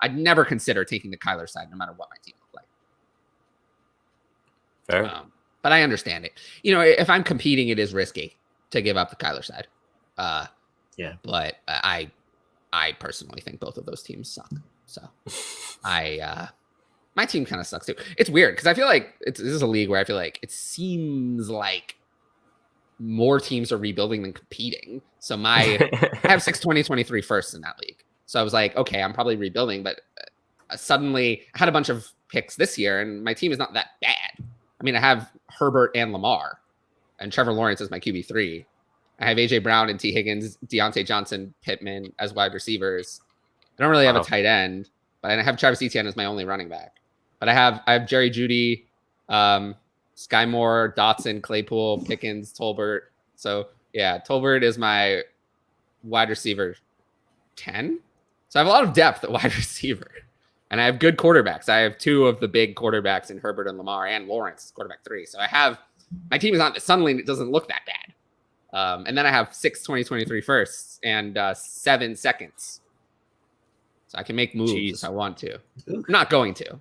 I'd never consider taking the Kyler side, no matter what my team looked like. Fair. But I understand it. If I'm competing, it is risky to give up the Kyler side. But I personally think both of those teams suck. So my team kind of sucks too. It's weird because I feel like this is a league where I feel like it seems like more teams are rebuilding than competing. So I have 6 2023 firsts in that league. So I was like, okay, I'm probably rebuilding, but suddenly I had a bunch of picks this year and my team is not that bad. I have Herbert and Lamar and Trevor Lawrence as my QB3. I have AJ Brown and T Higgins, Deontay Johnson, Pittman as wide receivers. I don't really have a tight end, but I have Travis Etienne as my only running back. But I have Jerry Judy, Sky Moore, Dotson, Claypool, Pickens, Tolbert. So yeah, Tolbert is my wide receiver 10. So I have a lot of depth at wide receiver. And I have good quarterbacks. I have 2 of the big quarterbacks in Herbert and Lamar, and Lawrence, quarterback 3. So my team is not, suddenly it doesn't look that bad. And then I have 6 2023 firsts and 7 seconds. So I can make moves if I want to. I'm not going to.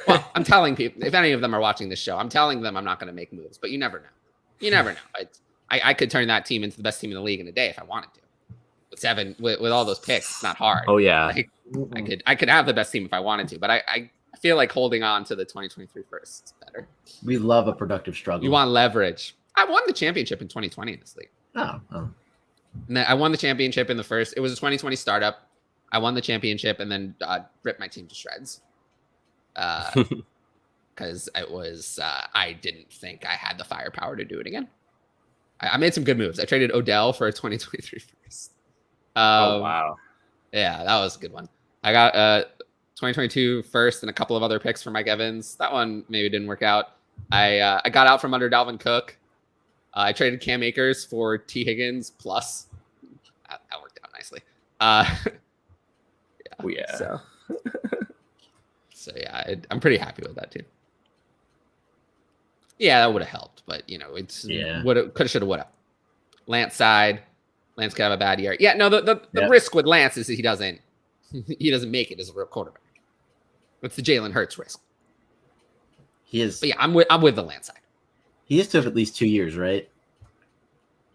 Well, I'm telling people, if any of them are watching this show, I'm telling them I'm not going to make moves, but you never know. You never know. I could turn that team into the best team in the league in a day if I wanted to. With all those picks, it's not hard. Oh yeah. I could have the best team if I wanted to, but I feel like holding on to the 2023 first is better. We love a productive struggle. You want leverage. I won the championship in 2020 in this league. Oh. And then I won the championship in the first. It was a 2020 startup. I won the championship and then ripped my team to shreds. Because it was I didn't think I had the firepower to do it again. I made some good moves. I traded Odell for a 2023 first. Oh wow. Yeah, that was a good one. I got 2022 first and a couple of other picks for Mike Evans. That one maybe didn't work out. I got out from under Dalvin Cook. I traded Cam Akers for T. Higgins plus. That worked out nicely. Yeah. So yeah, I'm pretty happy with that too. Yeah, that would have helped, but it's coulda, shoulda, woulda. Lance could have a bad year. Yeah, no, the risk with Lance is that he doesn't make it as a real quarterback. It's the Jalen Hurts risk. He is. But yeah, I'm with the Lance side. He is to have at least 2 years, right?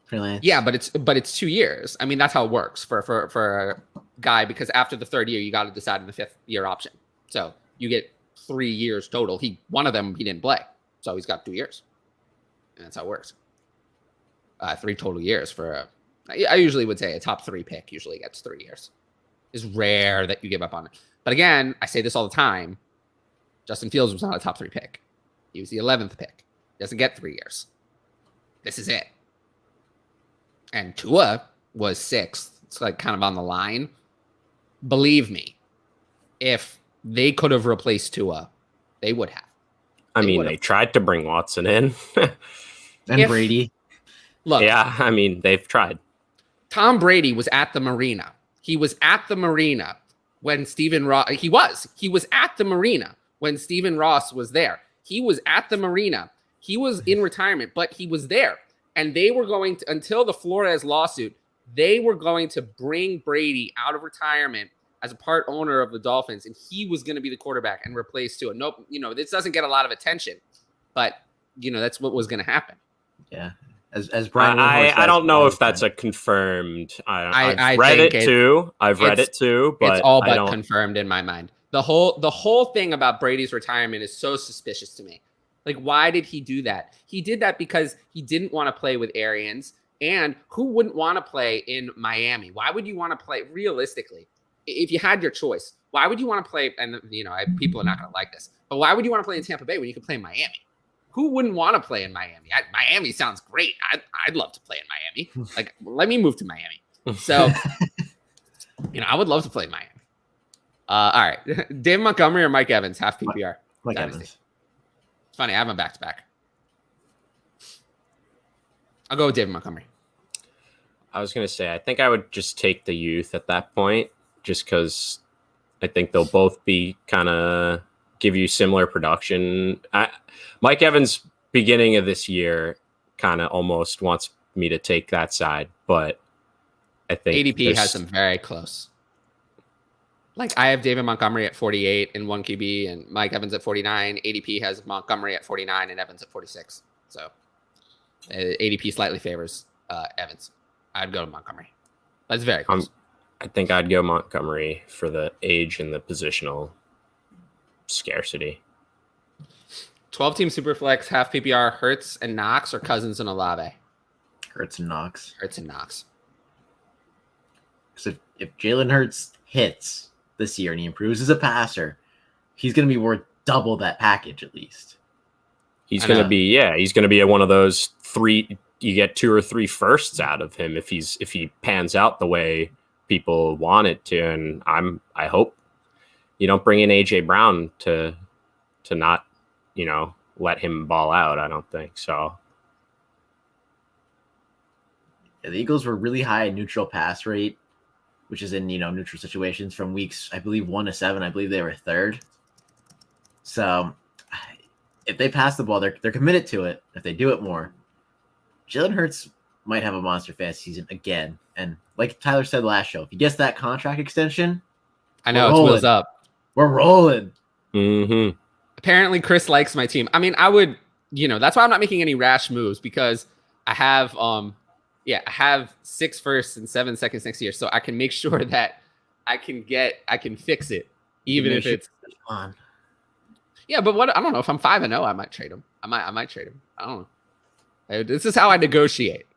For Lance. Yeah, but it's 2 years. I mean, that's how it works for a guy, because after the 3rd year, you got to decide in the 5th year option. So you get 3 years total. One of them he didn't play, so he's got 2 years, and that's how it works. 3 total years for I usually would say a top 3 pick usually gets 3 years. It's rare that you give up on it. But again, I say this all the time. Justin Fields was not a top 3 pick. He was the 11th pick. He doesn't get 3 years. This is it. And Tua was 6th. It's like kind of on the line. Believe me, if they could have replaced Tua, they would have. They tried to bring Watson in. And Brady. Look. Yeah, they've tried. Tom Brady was at the marina. He was at the marina when Stephen Ross. He was at the marina when Stephen Ross was there. He was at the marina. He was in retirement, but he was there. And they were going to, until the Flores lawsuit, they were going to bring Brady out of retirement as a part owner of the Dolphins, and he was going to be the quarterback and replace Tua. Nope, this doesn't get a lot of attention, but that's what was going to happen. Yeah. As Brian, I don't know if that's a confirmed. I've read it too, but it's all but confirmed in my mind. The whole thing about Brady's retirement is so suspicious to me. Like, why did he do that? He did that because he didn't want to play with Arians, and who wouldn't want to play in Miami? Why would you want to play realistically? If you had your choice, why would you want to play? And people are not going to like this, but why would you want to play in Tampa Bay when you could play in Miami? Who wouldn't want to play in Miami? Miami sounds great. I'd love to play in Miami. Like, let me move to Miami. So, I would love to play in Miami. All right. David Montgomery or Mike Evans, half PPR? Mike Evans. It's funny. I have him back-to-back. I'll go with David Montgomery. I was going to say, I think I would just take the youth at that point, just because I think they'll both be kind of give you similar production. Mike Evans, beginning of this year, kind of almost wants me to take that side, but I think ADP has them very close. Like, I have David Montgomery at 48 in 1 QB and Mike Evans at 49. ADP has Montgomery at 49 and Evans at 46. So ADP slightly favors Evans. I'd go to Montgomery. That's very close. I think I'd go Montgomery for the age and the positional scarcity. 12-team Superflex, half PPR, Hurts and Knox, or Cousins and Olave? Hurts and Knox. Hurts and Knox. So if Jalen Hurts hits this year and he improves as a passer, he's going to be worth double that package at least. He's going to be, he's going to be one of those 3. You get 2 or 3 firsts out of him if he pans out the way people want it to, and I hope you don't bring in AJ Brown to not let him ball out. I don't think so. Yeah, the Eagles were really high in neutral pass rate, which is in, neutral situations from weeks, I believe 1 to 7. I believe they were third. So if they pass the ball, they're committed to it. If they do it more, Jalen Hurts might have a monster fantasy season again. And like Tyler said last show, if he gets that contract extension, I know it's wheels up. We're rolling. Mm-hmm. Apparently, Chris likes my team. I mean, I would, that's why I'm not making any rash moves, because I have, I have 6 firsts and 7 seconds next year, so I can make sure that I can fix it, even if it's on. Yeah, but what, I don't know, if I'm 5-0, I might trade him. I might trade him. I don't know. This is how I negotiate.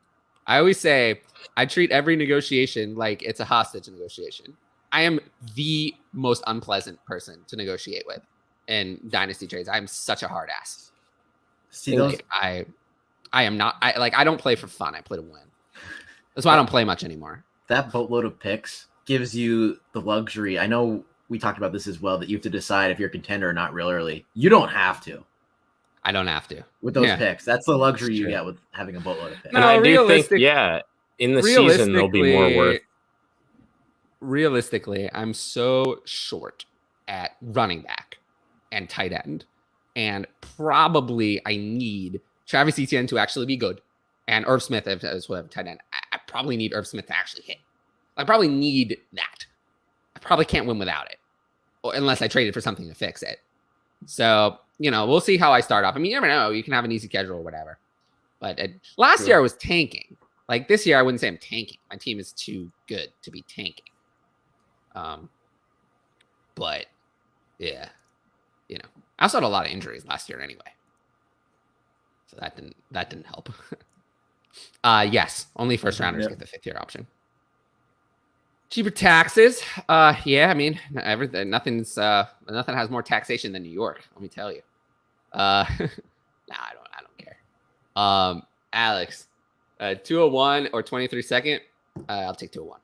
I always say I treat every negotiation like it's a hostage negotiation. I am the most unpleasant person to negotiate with in dynasty trades. I'm such a hard ass. See, those... I am not. I don't play for fun. I play to win. That's why I don't play much anymore. That boatload of picks gives you the luxury. I know we talked about this as well, that you have to decide if you're a contender or not real early. You don't have to. I don't have to with those picks. That's the luxury you get with having a boatload of picks. And I do think, in the season there'll be more worth. Realistically, I'm so short at running back and tight end, and probably I need Travis Etienne to actually be good, and Irv Smith as well, tight end. I probably need Irv Smith to actually hit. I probably need that. I probably can't win without it, unless I traded for something to fix it. So, we'll see how I start off. I mean, you never know. You can have an easy schedule or whatever. But last year I was tanking. Like this year, I wouldn't say I'm tanking. My team is too good to be tanking. But yeah, I also had a lot of injuries last year anyway. So that didn't help. Yes, only first rounders get the 5th year option. Cheaper taxes. Yeah, I mean, nothing has more taxation than New York, let me tell you. I don't care. Alex, 201 or 23 second? I'll take 201.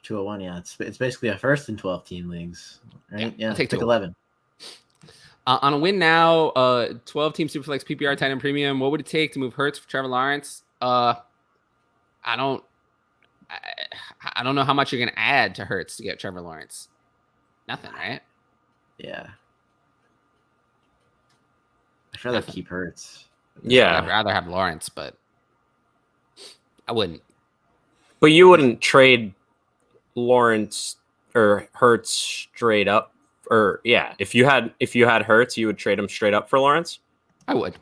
201, yeah. It's basically a first in 12 team leagues, right? Yeah, I'll take 11. On a win now, 12 team Superflex PPR tight end premium, what would it take to move Hurts for Trevor Lawrence? I don't know how much you're going to add to Hurts to get Trevor Lawrence. Nothing, right? Yeah. I'd rather keep Hurts. Yeah. I'd rather have Lawrence, but I wouldn't. But you wouldn't trade Lawrence or Hurts straight up, or if you had Hurts, you would trade him straight up for Lawrence? I would.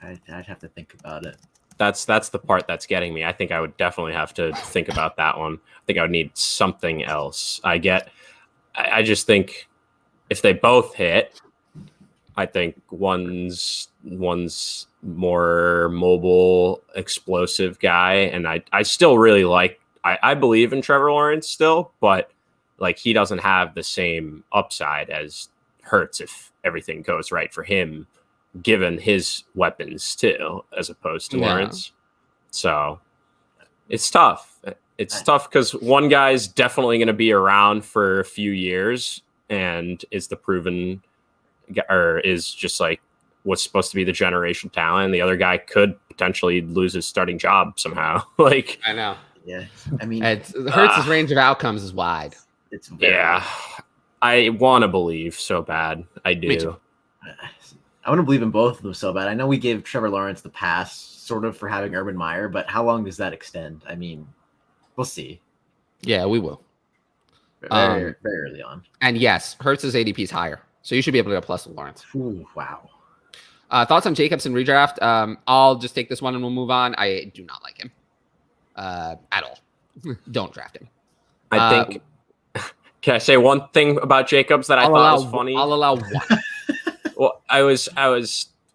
I'd have to think about it. That's the part that's getting me. I think I would definitely have to think about that one. I think I would need something else. I just think if they both hit, I think one's more mobile, explosive guy, and I still really like. I believe in Trevor Lawrence still, but like he doesn't have the same upside as Hurts if everything goes right for him, given his weapons too, as opposed to Lawrence. So it's tough. It's tough because one guy's definitely going to be around for a few years and is the proven, or is just like what's supposed to be the generation talent. The other guy could potentially lose his starting job somehow. Like I know. Yeah, I mean, Hurts' range of outcomes is wide. It's I want to believe so bad. I do. Me too. I want to believe in both of them so bad. I know we gave Trevor Lawrence the pass sort of for having Urban Meyer, but how long does that extend? I mean, we'll see. Yeah, we will. Very early on. And yes, Hurts' ADP is higher, so you should be able to go plus with Lawrence. Ooh, wow. Thoughts on Jacobs and redraft? I'll just take this one and we'll move on. I do not like him at all. Don't draft him. I think. Can I say one thing about Jacobs that I thought was funny? I'll allow one. Well,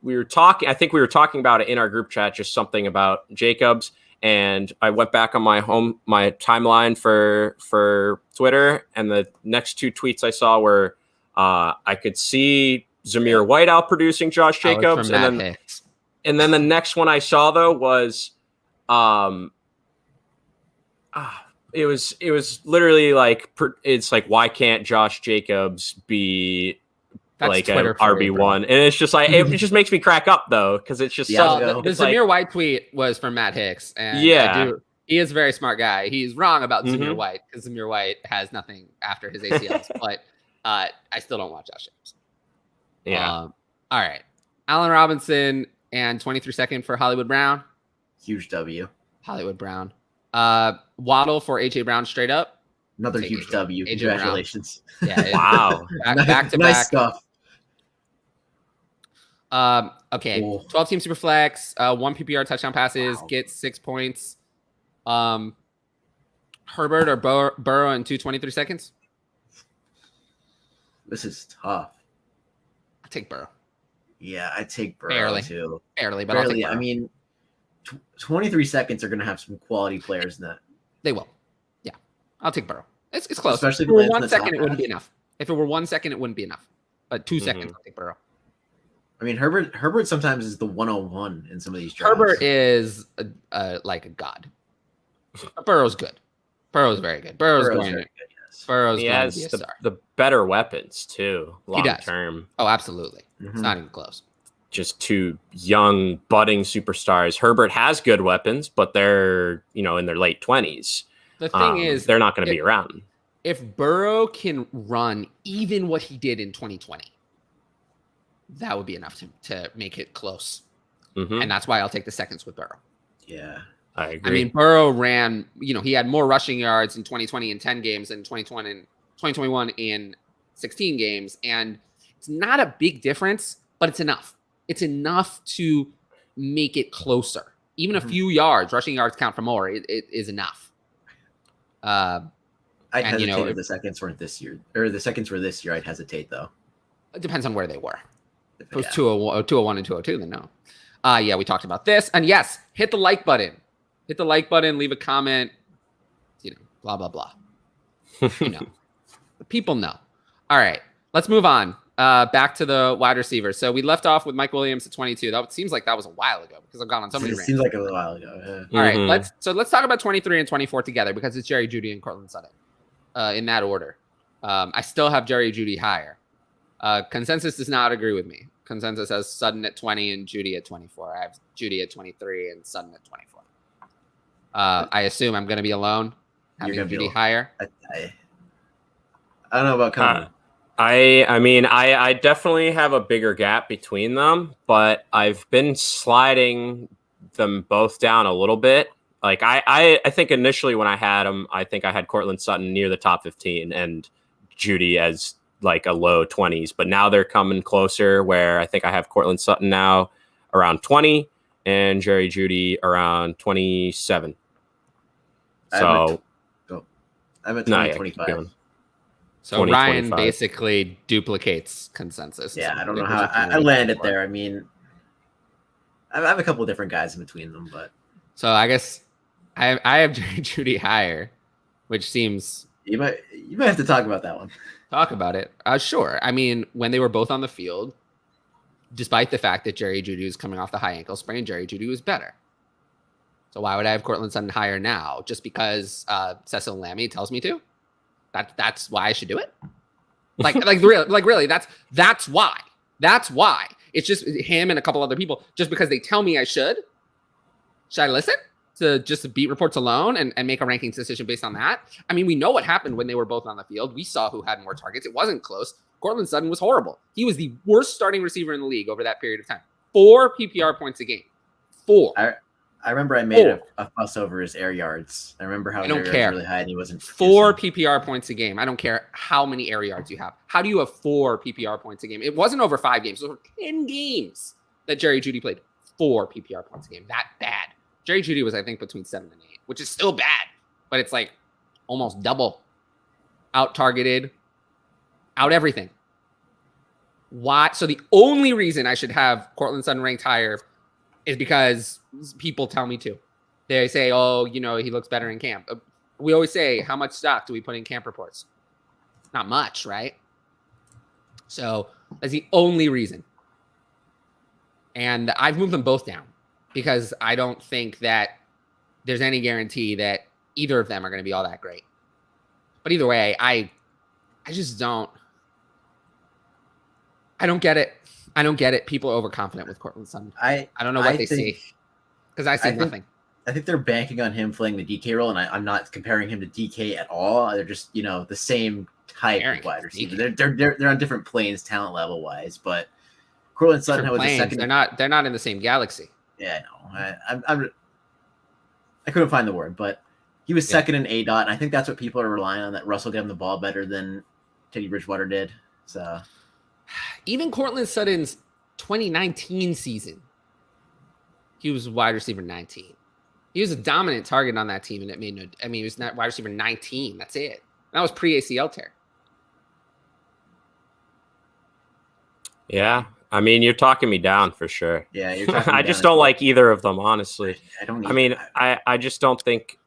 we were talking about it in our group chat, just something about Jacobs. And I went back on my timeline for Twitter. And the next 2 tweets I saw were, I could see Zamir White out producing Josh Jacobs. And then the next one I saw though was, it was literally like, it's like, why can't Josh Jacobs be That's like Twitter a for you, bro. RB1, and it's just like it just makes me crack up though because it's just Yeah, the Zamir White tweet was from Matt Hicks, and he is a very smart guy. He's wrong about Zamir White because Zamir White has nothing after his ACLs, but I still don't watch Josh Jacobs. Yeah. All right. Allen Robinson and 23-second for Hollywood Brown. Huge W. Hollywood Brown. Waddle for AJ Brown straight up. Another huge W. AJ Congratulations. Yeah. Wow. Back to nice back stuff. Okay. Cool. 12 team super flex, 1 PPR touchdown passes, get 6 points. Herbert or Burrow in 2:23 seconds. This is tough. I take Burrow. Yeah, I take Burrow too. Barely, but I'll take Burrow. I mean, 23 seconds are going to have some quality players in that. They will. Yeah, I'll take Burrow. It's close. Especially if it were 1 second, it wouldn't be enough. If it were 1 second, it wouldn't be enough. But 2 seconds, I'll take Burrow. I mean, Herbert sometimes is the 101 in some of these drafts. Herbert is like a god. Burrow's good. Burrow's very good. Burrow's going to be a star. The better weapons too, long term. Oh, absolutely. It's not even close. Just 2 young budding superstars. Herbert has good weapons, but they're in their late 20s. The thing is, they're not going to be around. If Burrow can run even what he did in 2020, that would be enough to make it close. And that's why I'll take the seconds with Burrow. Yeah, I agree. I mean, Burrow ran, he had more rushing yards in 2020 in 10 games than 2021 in 16 games. And it's not a big difference, but it's enough. It's enough to make it closer. Even a few yards, rushing yards count for more. It is enough. I'd hesitate if the seconds weren't this year, or the seconds were this year. I'd hesitate though. It depends on where they were. If it was 201 and 202, then no. Yeah, we talked about this. And yes, hit the like button. Hit the like button, leave a comment, blah, blah, blah. The people know. All right, let's move on. Back to the wide receivers. So we left off with Mike Williams at 22. That seems like that was a while ago because I've gone on so many rants. Seems like a little while ago. Yeah. All right, let's talk about 23 and 24 together because it's Jerry Judy and Cortland Sutton in that order. I still have Jerry Judy higher. Consensus does not agree with me. Consensus has Sutton at 20 and Judy at 24. I have Judy at 23 and Sutton at 24. I assume I'm going to be alone having Judy higher. I don't know about Conan. I mean, I definitely have a bigger gap between them, but I've been sliding them both down a little bit. Like I think initially when I had them, I think I had Cortland Sutton near the top 15 and Judy as like a low 20s, but now they're coming closer where I think I have Cortland Sutton now around 20 and Jerry Judy around 27. So I'm at 25. So Ryan basically duplicates consensus. Yeah, I don't know how I landed there. I mean, I have a couple of different guys in between them, but so I guess I have Jerry Judy higher, which seems you might have to talk about that one. Talk about it. Sure. I mean, when they were both on the field, despite the fact that Jerry Judy was coming off the high ankle sprain, Jerry Judy was better. So why would I have Cortland Sutton higher now? Just because Cecil Lammey tells me to? That's why I should do it. Really, that's why. That's why. It's just him and a couple other people. Just because they tell me I should. Should I listen to just the beat reports alone and make a rankings decision based on that? I mean, we know what happened when they were both on the field. We saw who had more targets. It wasn't close. Cortland Sutton was horrible. He was the worst starting receiver in the league over that period of time. 4 PPR points a game. 4. I remember I made a fuss over his air yards. I remember how his air yards were really high and he wasn't. 4 PPR points a game. I don't care how many air yards you have. How do you have 4 PPR points a game? It wasn't over 5 games. It was over 10 games that Jerry Judy played. 4 PPR points a game. That bad. Jerry Judy was, I think, between 7 and 8, which is still bad. But it's like almost double. Out-targeted. Out everything. Why? So the only reason I should have Cortland Sutton ranked higher is because people tell me to. They say, oh, he looks better in camp. We always say, how much stock do we put in camp reports? Not much, right? So that's the only reason. And I've moved them both down because I don't think that there's any guarantee that either of them are going to be all that great. But either way, I just don't. I don't get it. People are overconfident with Courtland Sutton. I don't know what they see because I see nothing. I think they're banking on him playing the DK role, and I'm not comparing him to DK at all. They're just the same type of wide receiver. They're on different planes, talent level wise. But Courtland Sutton was the second. They're not in the same galaxy. Yeah, I know. I couldn't find the word, but he was second in ADOT, and I think that's what people are relying on. That Russell get him the ball better than Teddy Bridgewater did. So even Courtland Sutton's 2019 season, he was wide receiver 19. He was a dominant target on that team, and it made no. I mean, he was not wide receiver 19. That's it. That was pre-ACL tear. Yeah, I mean, you're talking me down for sure. Yeah, you're talking. I just don't like either of them, honestly. I just don't think.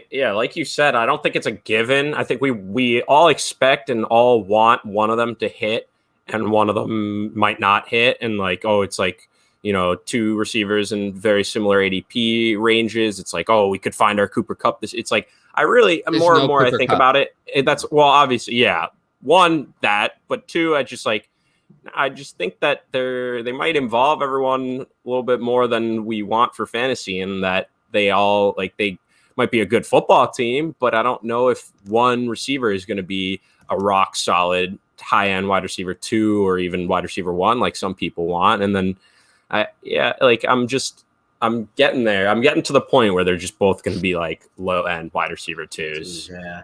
Yeah, like you said, I don't think it's a given. I think we all expect and all want one of them to hit, and one of them might not hit, and it's like. Two receivers in very similar ADP ranges. It's like, we could find our Cooper Kupp. It's like, There's more and more Cooper I think Kupp. About it. That's obviously, yeah. One, that, but two, I just think that they might involve everyone a little bit more than we want for fantasy, and that they all they might be a good football team, but I don't know if one receiver is going to be a rock solid high-end wide receiver 2 or even wide receiver 1, like some people want. And then I'm getting there. I'm getting to the point where they're just both going to be low end wide receiver 2s. Yeah.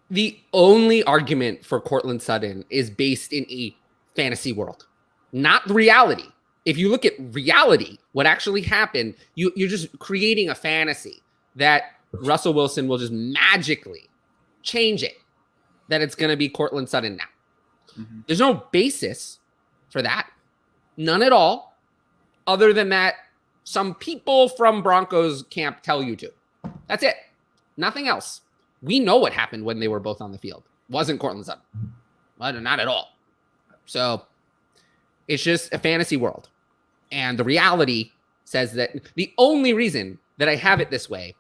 The only argument for Courtland Sutton is based in a fantasy world, not reality. If you look at reality, what actually happened, you're just creating a fantasy that Russell Wilson will just magically change it, that it's going to be Courtland Sutton now. Mm-hmm. There's no basis for that. None at all. Other than that, some people from Broncos camp tell you to. That's it. Nothing else. We know what happened when they were both on the field. Wasn't Courtland Sutton. Not at all. So it's just a fantasy world. And the reality says that the only reason that I have it this way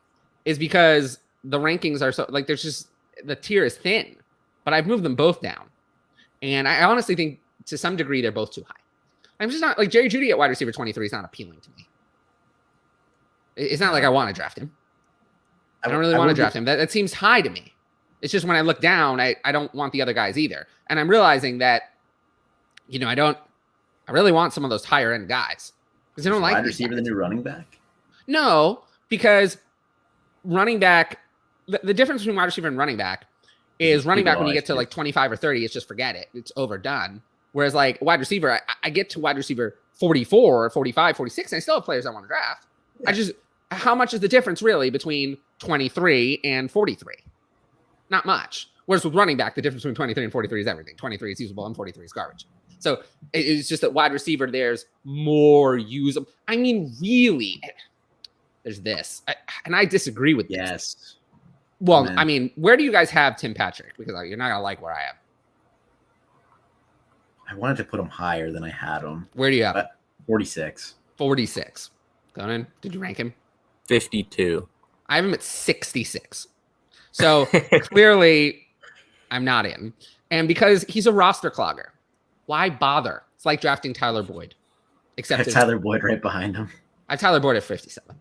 is because the rankings are so there's just the tier is thin, but I've moved them both down. And I honestly think to some degree they're both too high. I'm just not Jerry Judy at wide receiver 23 is not appealing to me. It's not like I want to draft him. I don't really want to draft him. That seems high to me. It's just when I look down, I don't want the other guys either. And I'm realizing that, I really want some of those higher end guys because I don't like wide receiver the new running back. No, because running back, the difference between wide receiver and running back is running back when you get to 25 or 30, it's just forget it. It's overdone. Whereas wide receiver, I get to wide receiver 44 or 45, 46, and I still have players I want to draft. Yeah. How much is the difference really between 23 and 43? Not much. Whereas with running back, the difference between 23 and 43 is everything. 23 is usable and 43 is garbage. So it's just that wide receiver, there's more usable. I mean, really, there's this. And I disagree with this. Yes. Well, I mean, where do you guys have Tim Patrick? Because you're not going to like where I am. I wanted to put him higher than I had him. Where do you have him? 46. 46. Conan, did you rank him? 52. I have him at 66. So clearly I'm not in. And because he's a roster clogger, why bother? It's like drafting Tyler Boyd. Except Tyler Boyd right behind him. I have Tyler Boyd at 57. So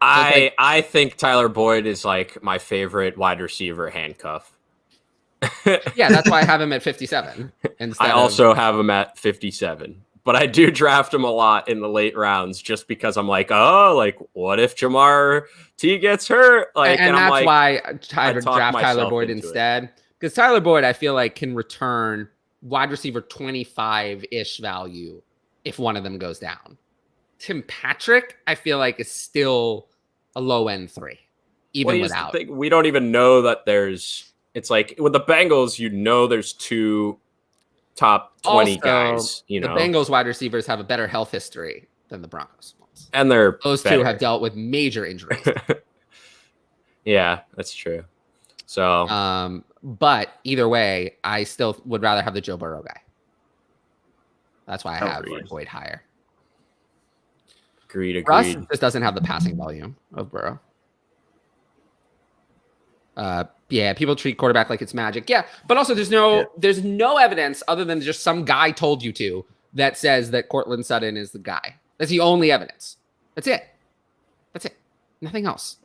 I think Tyler Boyd is my favorite wide receiver handcuff. Yeah, that's why I have him at 57. I also have him at 57. But I do draft him a lot in the late rounds just because I'm what if Jamar T gets hurt? And that's why I draft Tyler Boyd instead. Because Tyler Boyd, I feel can return wide receiver 25-ish value if one of them goes down. Tim Patrick, I feel is still a low-end 3, even without. We don't even know that there's... It's with the Bengals, there's 2 top 20 also, guys. The Bengals wide receivers have a better health history than the Broncos ones. And those two have dealt with major injuries. Yeah, that's true. So, but either way, I still would rather have the Joe Burrow guy. That's why I have Boyd higher. Agreed. Russ just doesn't have the passing volume of Burrow. Yeah, people treat quarterback like it's magic. Yeah, but also there's no evidence other than just some guy told you to that says that Courtland Sutton is the guy. That's the only evidence. That's it. Nothing else.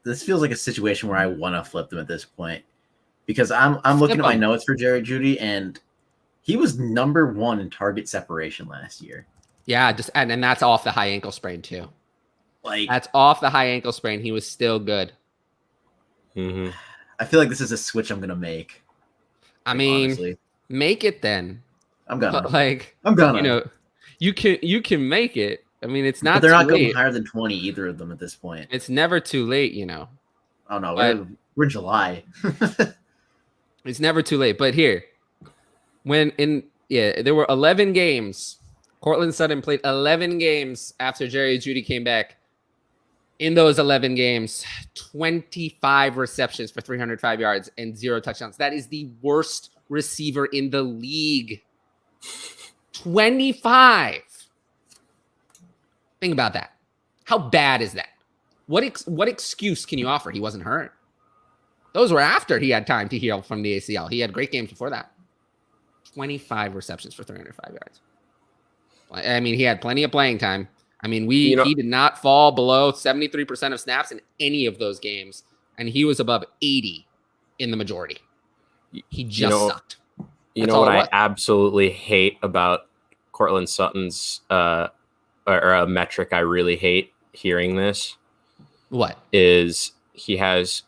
This feels like a situation where I want to flip them at this point because I'm looking at my notes for Jerry Judy, and he was number 1 in target separation last year. Yeah, and that's off the high ankle sprain too. Like that's off the high ankle sprain. He was still good. Mm-hmm. I feel like this is a switch I'm gonna make. I mean, honestly. Make it then. I'm gonna. I'm gonna. You can make it. I mean, it's not. But they're not late. going higher than 20 either of them at this point. It's never too late, Oh no, we're July. It's never too late. But here, there were 11 games. Courtland Sutton played 11 games after Jerry Judy came back. In those 11 games, 25 receptions for 305 yards and 0 touchdowns. That is the worst receiver in the league. 25. Think about that. How bad is that? What excuse can you offer? He wasn't hurt. Those were after he had time to heal from the ACL. He had great games before that. 25 receptions for 305 yards. I mean, he had plenty of playing time. I mean, he did not fall below 73% of snaps in any of those games, and he was above 80 in the majority. He just sucked. You know what I absolutely hate about Courtland Sutton's or a metric I really hate hearing this? What? Is he has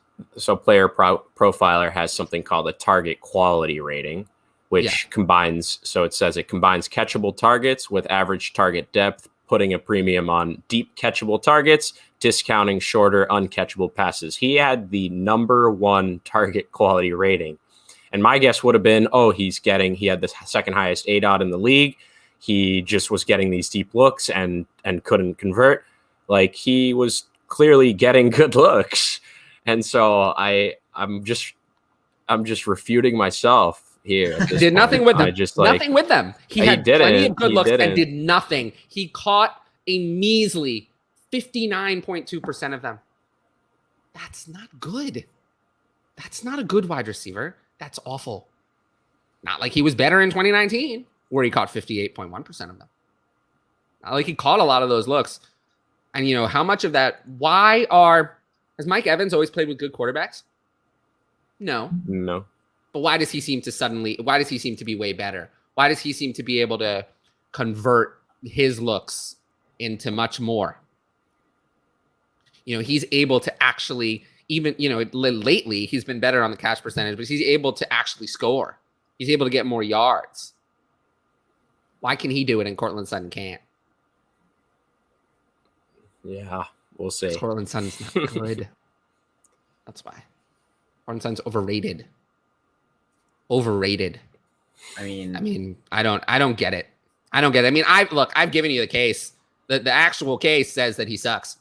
Player Profiler has something called a target quality rating, which combines catchable targets with average target depth, putting a premium on deep catchable targets, discounting shorter uncatchable passes. He had the number 1 target quality rating. And my guess would have been, he had the second highest ADOT in the league. He just was getting these deep looks and couldn't convert. Like, he was clearly getting good looks. And so I'm just refuting myself here. Did nothing with them. Nothing with them. He had plenty of good looks and did nothing. He caught a measly 59.2% of them. That's not good. That's not a good wide receiver. That's awful. Not like he was better in 2019, where he caught 58.1% of them. Not like he caught a lot of those looks. And how much of that? Has Mike Evans always played with good quarterbacks? No. But why does he seem to be way better? Why does he seem to be able to convert his looks into much more? He's able to actually, even, lately he's been better on the catch percentage, but he's able to actually score. He's able to get more yards. Why can he do it and Courtland Sutton can't? Yeah, we'll see. Courtland Sutton's not good. That's why. Courtland Sutton's overrated. I mean, I don't get it. I mean, I've given you the case. The actual case says that he sucks.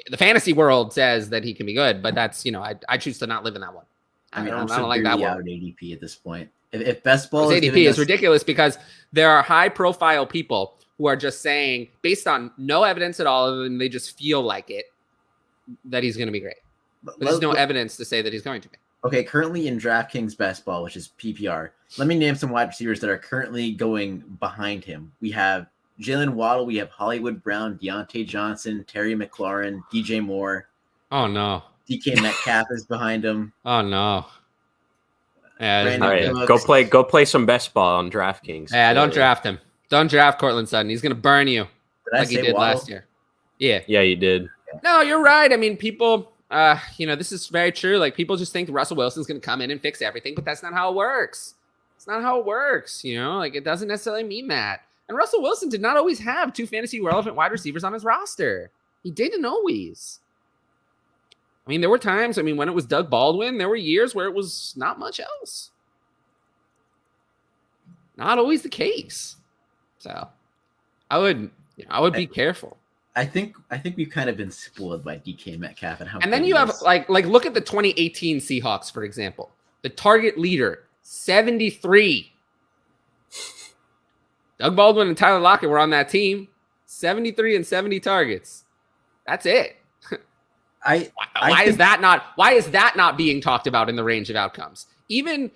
The fantasy world says that he can be good, but that's, I choose to not live in that one. I don't like that one. Out at ADP at this point. If best ball ADP is ridiculous because there are high profile people who are just saying, based on no evidence at all, other than they just feel like it, that he's going to be great. But there's no evidence to say that he's going to be. Okay, currently in DraftKings Best Ball, which is PPR, let me name some wide receivers that are currently going behind him. We have Jalen Waddle, we have Hollywood Brown, Deontay Johnson, Terry McLaurin, DJ Moore. Oh, no. DK Metcalf is behind him. Oh, no. Yeah, all right, go play some Best Ball on DraftKings. Yeah, don't draft him. Don't draft Courtland Sutton. He's going to burn you like he did last year. Yeah. Yeah, you did. No, you're right. I mean, people... this is very true. Like, people just think Russell Wilson's going to come in and fix everything, but that's not how it works. It's not how it works. Like, it doesn't necessarily mean that. And Russell Wilson did not always have 2 fantasy relevant wide receivers on his roster. He didn't always. I mean, there were times, when it was Doug Baldwin, there were years where it was not much else. Not always the case. So I would be careful. I think we've kind of been spoiled by DK Metcalf and how. And then you have like look at the 2018 Seahawks, for example. The target leader, 73. Doug Baldwin and Tyler Lockett were on that team. 73 and 70 targets. That's it. Why is that not being talked about in the range of outcomes? Even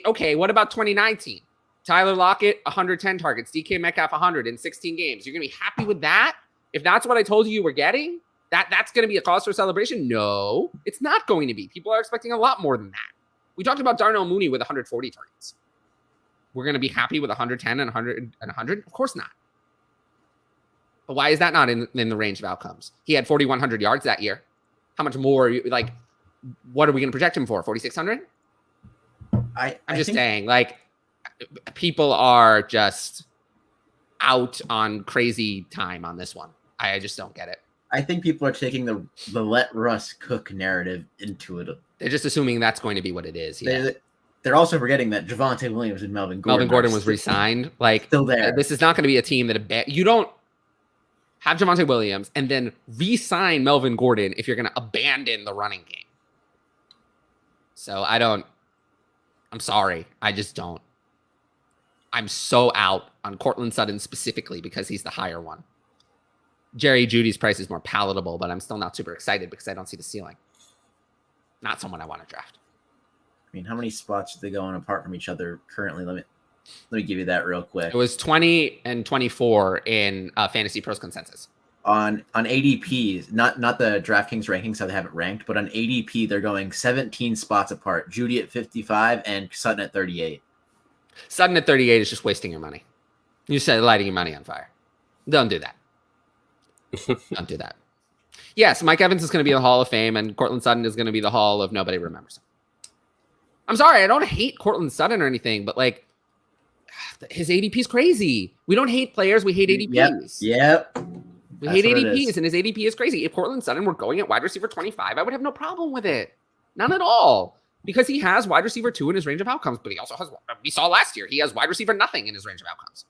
okay, what about 2019? Tyler Lockett, 110 targets, DK Metcalf, 100 in 16 games. You're gonna be happy with that? If that's what I told you were getting, that's gonna be a cause for celebration? No, it's not going to be. People are expecting a lot more than that. We talked about Darnell Mooney with 140 targets. We're gonna be happy with 110 and 100 and 100? Of course not. But why is that not in the range of outcomes? He had 4,100 yards that year. How much more? Like, what are we going to project him for? 4,600? I'm just saying, like, people are just out on crazy time on this one. I just don't get it. I think people are taking the let Russ cook narrative into it. They're just assuming that's going to be what it is. Yeah. They're also forgetting that Javonte Williams and Melvin Gordon was re-signed. Like, still there. This is not going to be a team that you don't have Javonte Williams and then re-sign Melvin Gordon if you're going to abandon the running game. So I'm sorry. I just don't. I'm so out on Courtland Sutton specifically because he's the higher one. Jerry Judy's price is more palatable, but I'm still not super excited because I don't see the ceiling. Not someone I want to draft. I mean, how many spots do they go on apart from each other currently? Let me give you that real quick. It was 20 and 24 in Fantasy Pros consensus. On ADP, not the DraftKings rankings, how they have it ranked, but on ADP, they're going 17 spots apart. Judy at 55 and Sutton at 38. Sutton at 38 is just wasting your money. You said lighting your money on fire. Don't do that. Don't do that. Yes, Mike Evans is going to be the Hall of Fame, and Courtland Sutton is going to be the Hall of nobody remembers him. I'm sorry, I don't hate Courtland Sutton or anything, but like, his ADP is crazy. We don't hate players. We hate ADPs. Yep. We hate ADPs, and his ADP is crazy. If Courtland Sutton were going at wide receiver 25, I would have no problem with it. None at all. Because he has wide receiver 2 in his range of outcomes, but he also has, we saw last year, he has wide receiver nothing in his range of outcomes.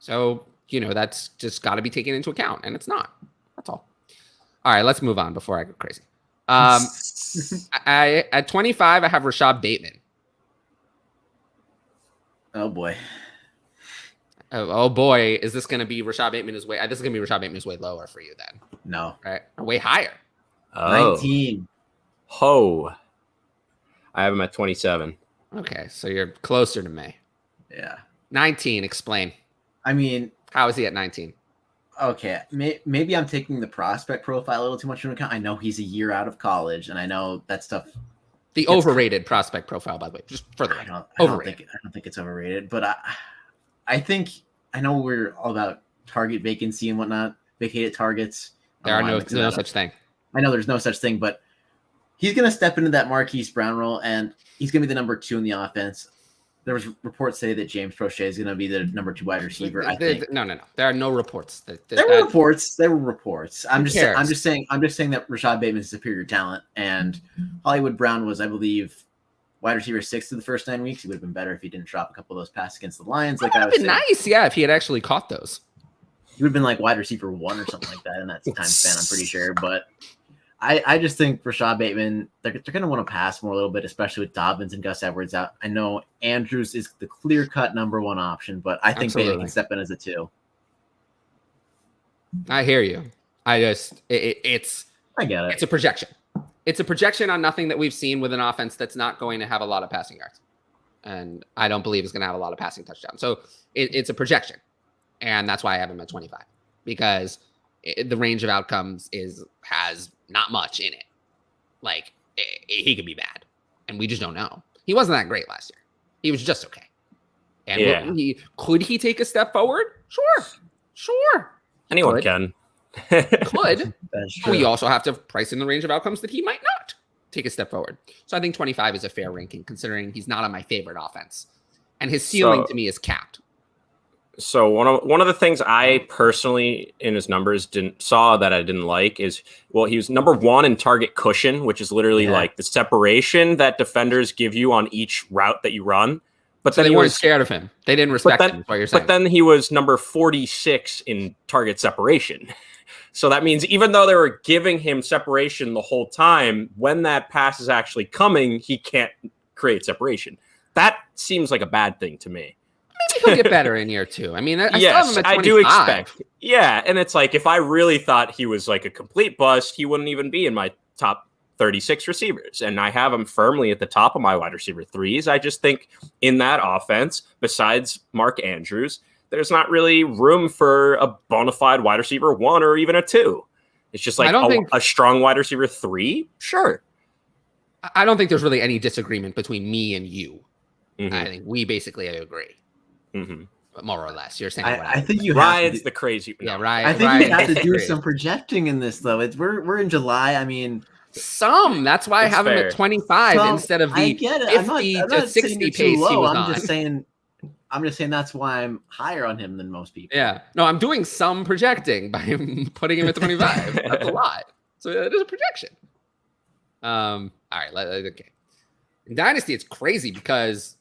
So, that's just got to be taken into account, and it's not. That's all. All right, let's move on before I go crazy. At 25, I have Rashad Bateman. Oh boy. Oh boy, is this going to be Rashad Bateman is way? This is going to be Rashad Bateman's way lower for you then. No, right? Or way higher. 19. Ho. I have him at 27. Okay, so you're closer to me. Yeah. 19. Explain. I mean, how is he at 19? Okay, maybe I'm taking the prospect profile a little too much into account. I know he's a year out of college, and I know that stuff. The overrated prospect profile, by the way, just further. I don't think it's overrated, but I think I know we're all about target vacancy and whatnot, vacated targets. There are no such thing. I know there's no such thing, but he's going to step into that Marquise Brown role, and he's going to be the number 2 in the offense. There was reports say that James Prochet is going to be the number 2 wide receiver. I think no. There are no reports. There were reports. I'm just saying that Rashad Bateman is superior talent, and Hollywood Brown was, I believe, wide receiver 6 in the first 9 weeks. He would have been better if he didn't drop a couple of those passes against the Lions. Like, that would have been nice, yeah, if he had actually caught those. He would have been like wide receiver 1 or something like that in that time span. I'm pretty sure, but. I just think Rashad Bateman, they're going to want to pass more a little bit, especially with Dobbins and Gus Edwards out. I know Andrews is the clear-cut number 1 option, but I think Bateman can step in as a 2. I hear you. I get it. It's a projection. It's a projection on nothing that we've seen with an offense that's not going to have a lot of passing yards. And I don't believe it's going to have a lot of passing touchdowns. So it's a projection. And that's why I have him at 25. Because the range of outcomes has not much in it. Like, he could be bad, and we just don't know. He wasn't that great last year. He was just okay. And could he take a step forward? Sure. Anyone can. Could. We also have to price in the range of outcomes that he might not take a step forward. So I think 25 is a fair ranking, considering he's not on my favorite offense, and his ceiling to me is capped. So one of the things I personally in his numbers saw that I didn't like is, well, he was number 1 in target cushion, which is literally like the separation that defenders give you on each route that you run. But so they weren't scared of him. They didn't respect him. Is what you're saying. But then he was number 46 in target separation. So that means even though they were giving him separation the whole time, when that pass is actually coming, he can't create separation. That seems like a bad thing to me. Maybe he'll get better in year 2. I mean, I still have him at 25. I do expect. Yeah, and it's like if I really thought he was like a complete bust, he wouldn't even be in my top 36 receivers. And I have him firmly at the top of my wide receiver threes. I just think in that offense, besides Mark Andrews, there's not really room for a bona fide wide receiver 1 or even a 2. It's just like a strong wide receiver 3. Sure. I don't think there's really any disagreement between me and you. I think we basically agree. More or less. You're saying I think you Ryan's the crazy. Yeah, Ryan. I think you have to do some projecting in this, though. We're in July. I mean, that's why I have him at 25 instead of the 50 to 60 pace he was on. I'm just saying that's why I'm higher on him than most people. Yeah. No, I'm doing some projecting by putting him at 25. That's a lot. So it is a projection. All right. Okay. In Dynasty, it's crazy because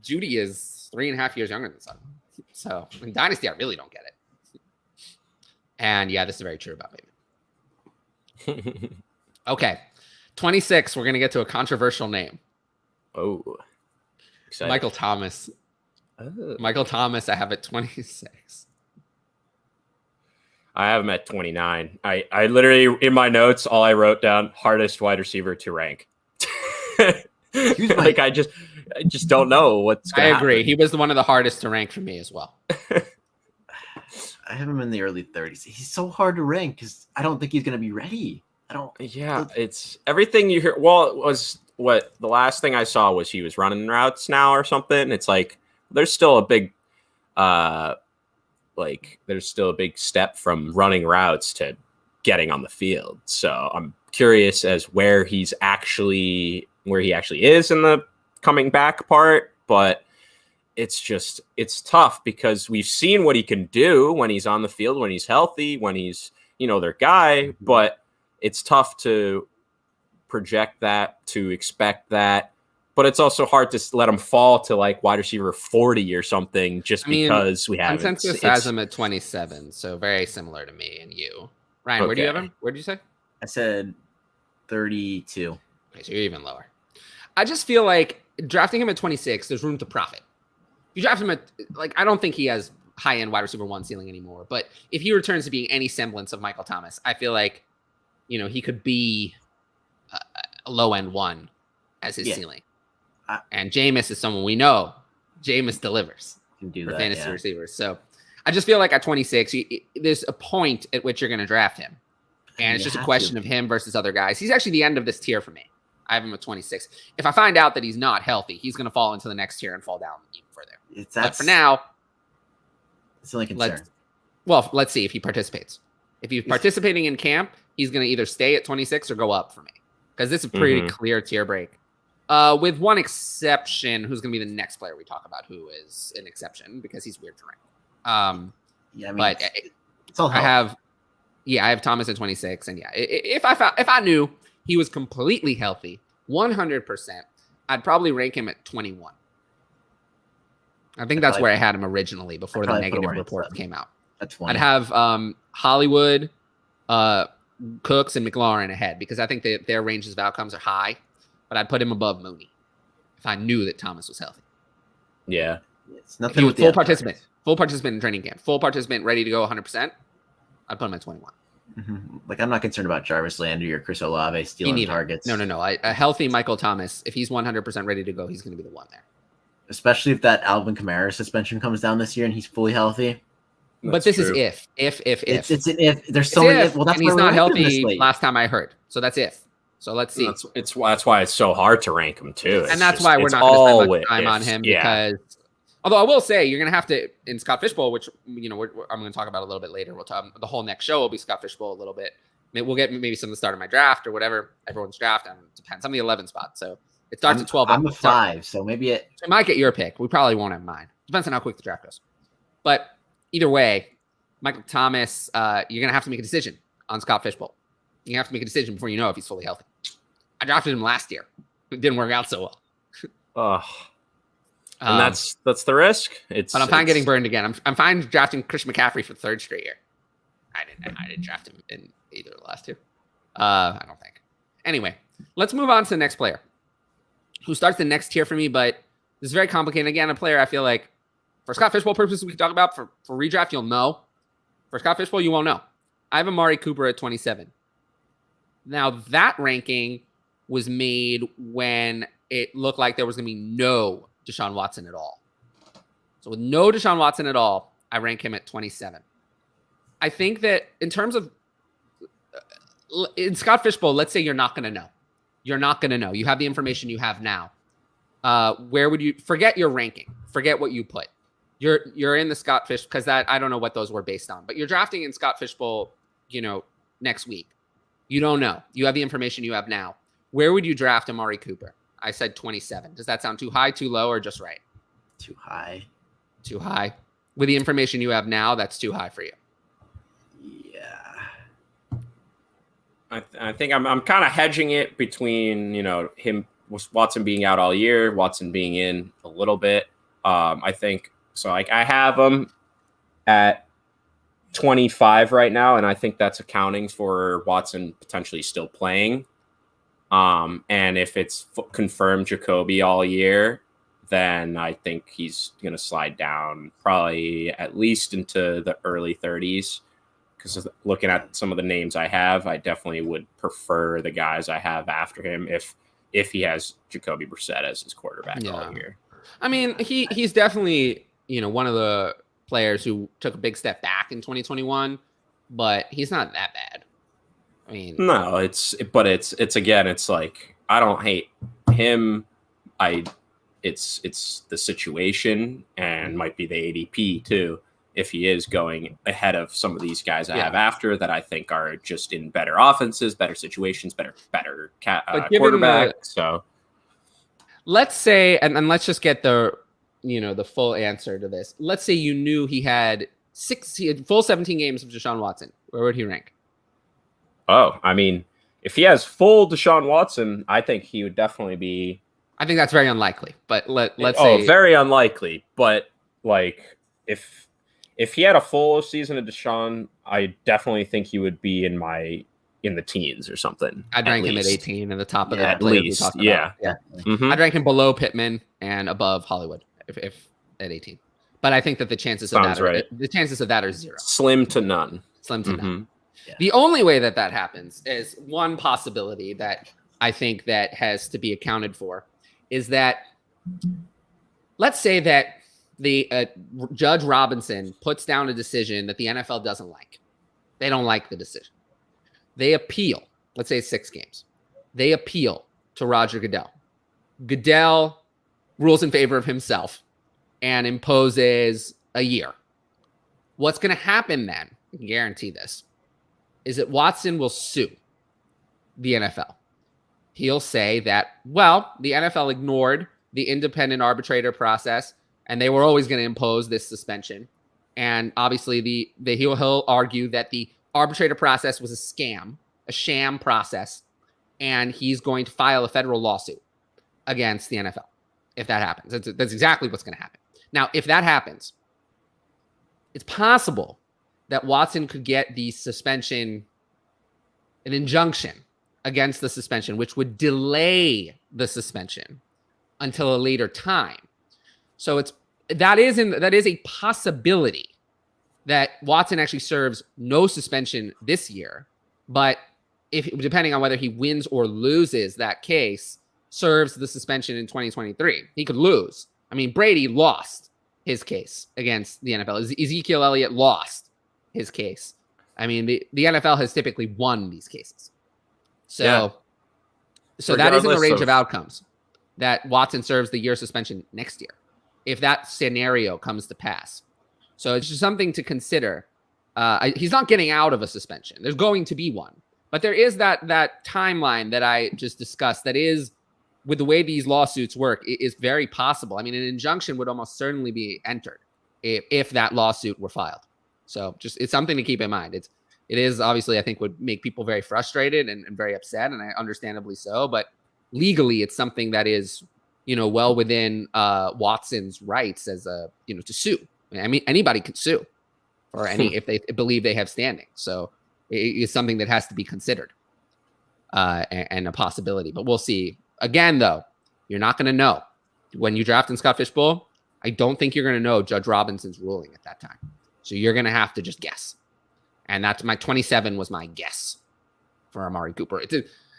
Judy is 3.5 years younger than Son. So in Dynasty, I really don't get it. And yeah, this is very true about Bateman. Okay. 26, we're going to get to a controversial name. Oh. Exciting. Michael Thomas. Michael Thomas, I have at 26. I have him at 29. I literally, in my notes, all I wrote down, hardest wide receiver to rank. Like, I just don't know what's going to happen. I agree. He was one of the hardest to rank for me as well. I have him in the early 30s. He's so hard to rank because I don't think he's going to be ready. It's everything you hear. Well, it was what the last thing I saw was he was running routes now or something. It's like there's still a big, there's still a big step from running routes to getting on the field. So I'm curious as where he actually is in the coming back part, but it's tough because we've seen what he can do when he's on the field, when he's healthy, when he's, their guy, but it's tough to project that, to expect that, but it's also hard to let him fall to like wide receiver 40 or something because we have consensus has him at 27. So very similar to me and you. Ryan, Okay. Where do you have him? Where did you say? I said 32. Okay, so you're even lower. I just feel like drafting him at 26, there's room to profit. You draft him at, I don't think he has high-end wide receiver 1 ceiling anymore, but if he returns to being any semblance of Michael Thomas, I feel like, he could be a low-end 1 as his ceiling. And Jameis is someone we know. Jameis delivers for fantasy receivers. So I just feel like at 26, there's a point at which you're going to draft him. And it's just a question of him versus other guys. He's actually the end of this tier for me. I have him at 26. If I find out that he's not healthy, he's going to fall into the next tier and fall down even further. But for now, it's only concern. Let's see if he participates. If he's participating in camp, he's going to either stay at 26 or go up for me. Because this is a pretty clear tier break. With one exception, who's going to be the next player we talk about, who is an exception because he's weird to rank. But it's all health. I have Thomas at 26. And if I knew he was completely healthy, 100%, I'd probably rank him at 21. I think that's where I had him originally before the negative reports came out. That's 20. I'd have Hollywood, Cooks, and McLaurin ahead because I think their ranges of outcomes are high, but I'd put him above Mooney if I knew that Thomas was healthy. Yeah. It's nothing with full participant in training camp, full participant, ready to go 100%. I'd put him at 21. Like, I'm not concerned about Jarvis Landry or Chris Olave stealing targets. No. A healthy Michael Thomas, if he's 100% ready to go, he's going to be the one there. Especially if that Alvin Kamara suspension comes down this year and he's fully healthy. But this is if. It's an if. There's so many. Well, that's and he's not healthy last time I heard. So that's if. So let's see. That's why it's so hard to rank him too. And that's why we're not going to spend much time on him because. Although I will say you're going to have to in Scott Fishbowl, which I'm going to talk about a little bit later. We'll talk the whole next show will be Scott Fishbowl a little bit. We'll get maybe some of the start of my draft or whatever. Everyone's draft and it depends. I'm the 11 spot, so it starts at 12. I'm a 5, so maybe it might get your pick. We probably won't have mine. Depends on how quick the draft goes. But either way, Michael Thomas, you're going to have to make a decision on Scott Fishbowl. You have to make a decision before you know if he's fully healthy. I drafted him last year. It didn't work out so well. And that's the risk. But I'm fine getting burned again. I'm fine drafting Christian McCaffrey for the 3rd straight year. I didn't draft him in either of the last 2. I don't think. Anyway, let's move on to the next player who starts the next tier for me, but this is very complicated. Again, a player I feel like for Scott Fishbowl purposes we can talk about. For redraft, you'll know. For Scott Fishbowl, you won't know. I have Amari Cooper at 27. Now, that ranking was made when it looked like there was going to be no Deshaun Watson at all. So with no Deshaun Watson at all, I rank him at 27. I think that in terms of in Scott Fishbowl, let's say you're not going to know. You're not going to know. You have the information you have now. Where would you forget your ranking? Forget what you put. You're in the Scott Fish because that I don't know what those were based on, but you're drafting in Scott Fishbowl, next week. You don't know. You have the information you have now. Where would you draft Amari Cooper? I said 27. Does that sound too high, too low, or just right? Too high. Too high. With the information you have now, that's too high for you. Yeah. I think I'm kind of hedging it between, him, Watson being out all year, Watson being in a little bit. I think so. I have him at 25 right now, and I think that's accounting for Watson potentially still playing. And if it's confirmed Jacoby all year, then I think he's going to slide down probably at least into the early 30s. Because looking at some of the names I have, I definitely would prefer the guys I have after him if he has Jacoby Brissett as his quarterback all year. I mean, he's definitely, one of the players who took a big step back in 2021, but he's not that bad. I mean, no, it's again, it's like, I don't hate him. It's the situation and might be the ADP too. If he is going ahead of some of these guys I have after that, I think are just in better offenses, better situations, better quarterback. So let's say, and let's just get the full answer to this. Let's say you knew he had full 17 games of Deshaun Watson. Where would he rank? Oh, I mean, if he has full Deshaun Watson, I think he would definitely be. I think that's very unlikely, but let's say very unlikely. But like if he had a full season of Deshaun, I definitely think he would be in the teens or something. I'd rank him at 18 in the top of at least. Yeah. Mm-hmm. I'd rank him below Pittman and above Hollywood if at 18. But I think that the chances of that are zero. Slim to none. None. Yeah. The only way that happens is one possibility that I think that has to be accounted for is that let's say that the Judge Robinson puts down a decision that the NFL doesn't like. They don't like the decision. They appeal. Let's say 6 games. They appeal to Roger Goodell. Goodell rules in favor of himself and imposes a year. What's going to happen then, I can guarantee this, is that Watson will sue the NFL. He'll say that, well, the NFL ignored the independent arbitrator process, and they were always going to impose this suspension. And obviously, he'll argue that the arbitrator process was a scam, a sham process, and he's going to file a federal lawsuit against the NFL if that happens. That's exactly what's going to happen. Now, if that happens, it's possible that Watson could get the suspension, an injunction against the suspension, which would delay the suspension until a later time. So that is a possibility that Watson actually serves no suspension this year, but depending on whether he wins or loses that case, serves the suspension in 2023. He could lose. I mean, Brady lost his case against the NFL. Ezekiel Elliott lost his case. I mean, the NFL has typically won these cases. So that is in the range of outcomes that Watson serves the year suspension next year, if that scenario comes to pass. So it's just something to consider. He's not getting out of a suspension. There's going to be one. But there is that timeline that I just discussed that is, with the way these lawsuits work, it is very possible. I mean, an injunction would almost certainly be entered if that lawsuit were filed. So it's something to keep in mind. It is obviously, I think, would make people very frustrated and very upset, and understandably so. But legally, it's something that is, well within Watson's rights as to sue. I mean, anybody can sue for if they believe they have standing. So it is something that has to be considered and a possibility. But we'll see. Again, though, you're not going to know when you draft in Scott Fishbowl. I don't think you're going to know Judge Robinson's ruling at that time. So you're going to have to just guess. And that's my 27 was my guess for Amari Cooper. It's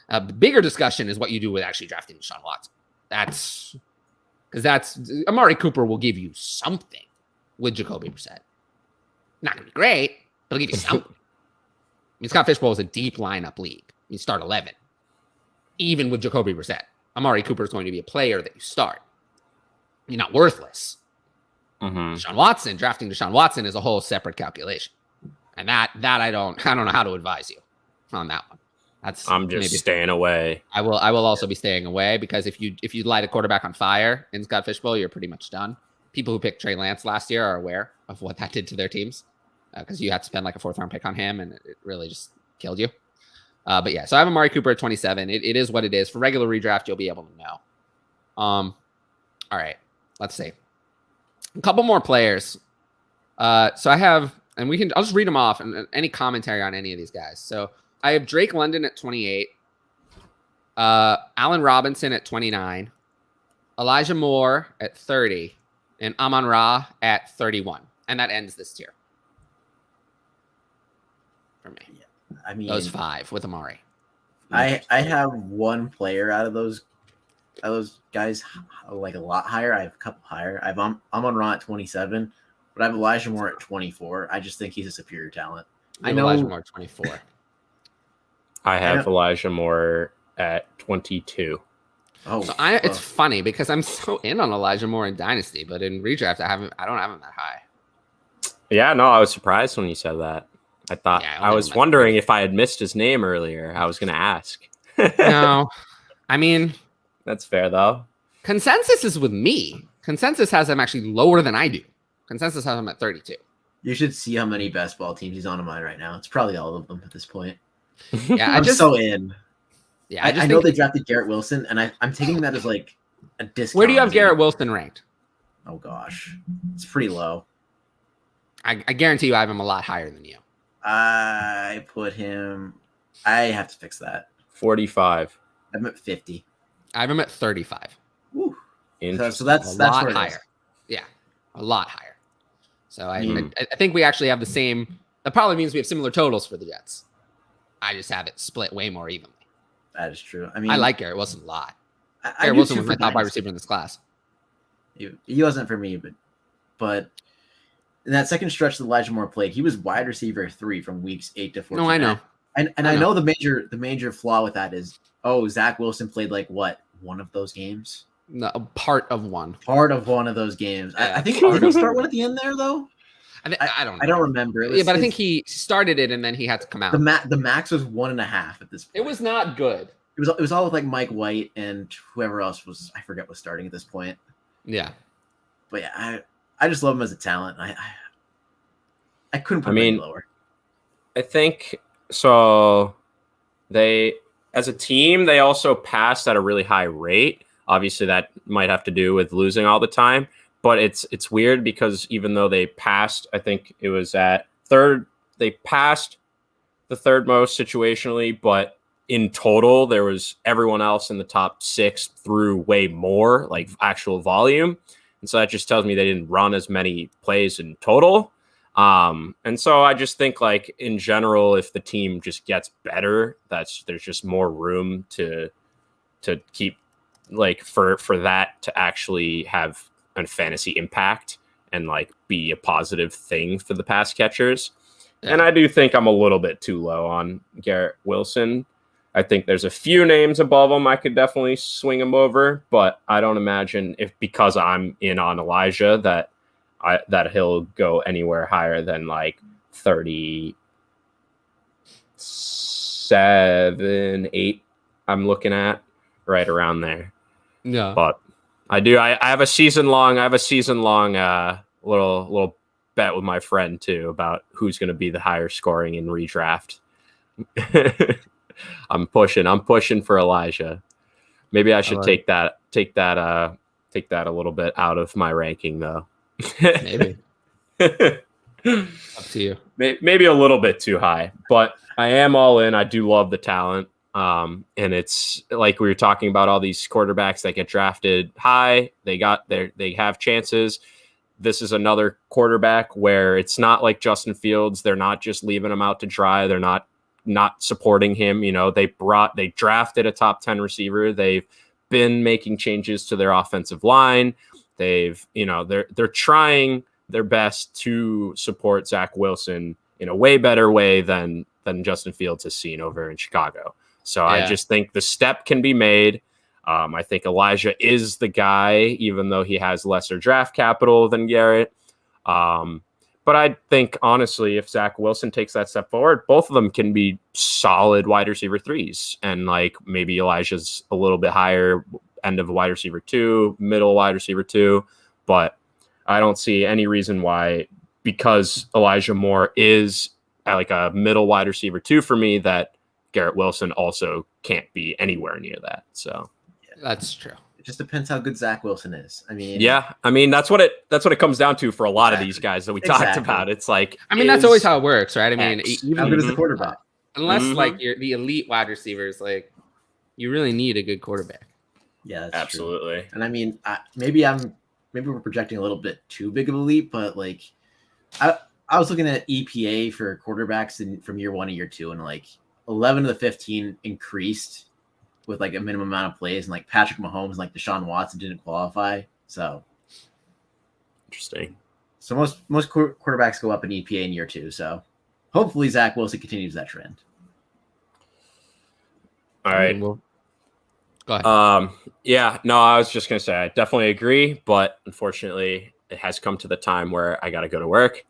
a bigger discussion is what you do with actually drafting Deshaun Watson. That's Amari Cooper will give you something with Jacoby Brissett. Not going to be great, but it'll give you something. I mean, Scott Fishbowl is a deep lineup league. You start 11. Even with Jacoby Brissett, Amari Cooper is going to be a player that you start. You're not worthless. Drafting Deshaun Watson is a whole separate calculation. And that I don't know how to advise you on that one. I'm just staying away. I will also be staying away because if you light a quarterback on fire in Scott Fishbowl, you're pretty much done. People who picked Trey Lance last year are aware of what that did to their teams because you had to spend like a 4th round pick on him and it really just killed you. But yeah, so I have Amari Cooper at 27. It is what it is. For regular redraft, you'll be able to know. All right, let's see. A couple more players. So I have, and I'll just read them off and any commentary on any of these guys. So I have Drake London at 28, Allen Robinson at 29, Elijah Moore at 30, and Amon-Ra at 31. And that ends this tier for me. Yeah, I mean, those 5 with Amari. I have one player out of those guys like a lot higher. I have a couple higher. I have Amon-Ra at 27, but I have Elijah Moore at 24. I just think he's a superior talent. I know Elijah Moore 24. I have Elijah Moore at 22. Oh, so it's funny because I'm so in on Elijah Moore in Dynasty, but in redraft I don't have him that high. Yeah, no, I was surprised when you said that. I thought I was wondering if I had missed his name earlier. I was going to ask. No, I mean that's fair though. Consensus is with me. Consensus has him actually lower than I do. Consensus has him at 32. You should see how many best ball teams he's on mine right now. It's probably all of them at this point. Yeah, I'm so in. Yeah, I know they drafted Garrett Wilson, and I'm taking that as like a discount. Where do you have Garrett Wilson ranked? Oh gosh, it's pretty low. I guarantee you I have him a lot higher than you. I put him. I have to fix that. 45. I'm at 50. I have him at 35. Woo. So that's a lot where higher. Yeah, a lot higher. So I think we actually have the same. That probably means we have similar totals for the Jets. I just have it split way more evenly. That is true. I mean, I like Garrett Wilson a lot. Garrett Wilson was my top wide receiver in this class. He wasn't for me, but in that second stretch that Elijah Moore played, he was wide receiver 3 from weeks 8 to 14. No, I know. And I know the major flaw with that is, Zach Wilson played like what, one of those games? No, part of one. Part of one of those games. Yeah. I think Arnold start one at the end there though. I don't know. I don't remember. But I think he started it and then he had to come out. The max was 1.5 at this point. It was not good. It was all with like Mike White and whoever else was, I forget, was starting at this point. Yeah. But yeah, I just love him as a talent. I couldn't put him any lower. I think so. They, as a team, they also passed at a really high rate. Obviously, that might have to do with losing all the time. But it's weird because even though they passed, I think it was at third. They passed the third most situationally, but in total, there was everyone else in the top 6 threw way more, like actual volume. And so that just tells me they didn't run as many plays in total. And so I just think, like, in general, if the team just gets better, there's just more room to keep, like, for that to actually have a fantasy impact and like be a positive thing for the pass catchers. Yeah. And I do think I'm a little bit too low on Garrett Wilson. I think there's a few names above him I could definitely swing him over, but I don't imagine because I'm in on Elijah that he'll go anywhere higher than like 37, 8. I'm looking at right around there. Yeah, but I have a season long little bet with my friend too about who's going to be the higher scoring in redraft. I'm pushing for Elijah. Maybe I should take that a little bit out of my ranking though. Maybe. Up to you. Maybe a little bit too high, but I am all in. I do love the talent. And it's like we were talking about all these quarterbacks that get drafted high. They have chances. this is another quarterback where it's not like Justin Fields. They're not just leaving him out to dry. They're not supporting him. They drafted a top 10 receiver. They've been making changes to their offensive line. They're trying their best to support Zach Wilson in a way better way than Justin Fields has seen over in Chicago. So I just think the step can be made. I think Elijah is the guy, even though he has lesser draft capital than Garrett. But I think, honestly, if Zach Wilson takes that step forward, both of them can be solid wide receiver 3s. And maybe Elijah's a little bit higher end of a wide receiver 2, middle wide receiver 2. But I don't see any reason why, because Elijah Moore is like a middle wide receiver 2 for me, that Garrett Wilson also can't be anywhere near that. So that's true. It just depends how good Zach Wilson is. That's what it comes down to for a lot of these guys that we talked about. It's like, that's always how it works, right? Even how good is the quarterback? Unless you're the elite wide receivers, you really need a good quarterback. Yeah, that's absolutely. True. And maybe we're projecting a little bit too big of a leap, but I was looking at EPA for quarterbacks from year 1 to year 2, and 11 of the 15 increased with a minimum amount of plays, and Patrick Mahomes and Deshaun Watson didn't qualify. So interesting. So most quarterbacks go up in EPA in year 2. So hopefully Zach Wilson continues that trend. All right. Go ahead. I was just gonna say I definitely agree, but unfortunately it has come to the time where I gotta go to work.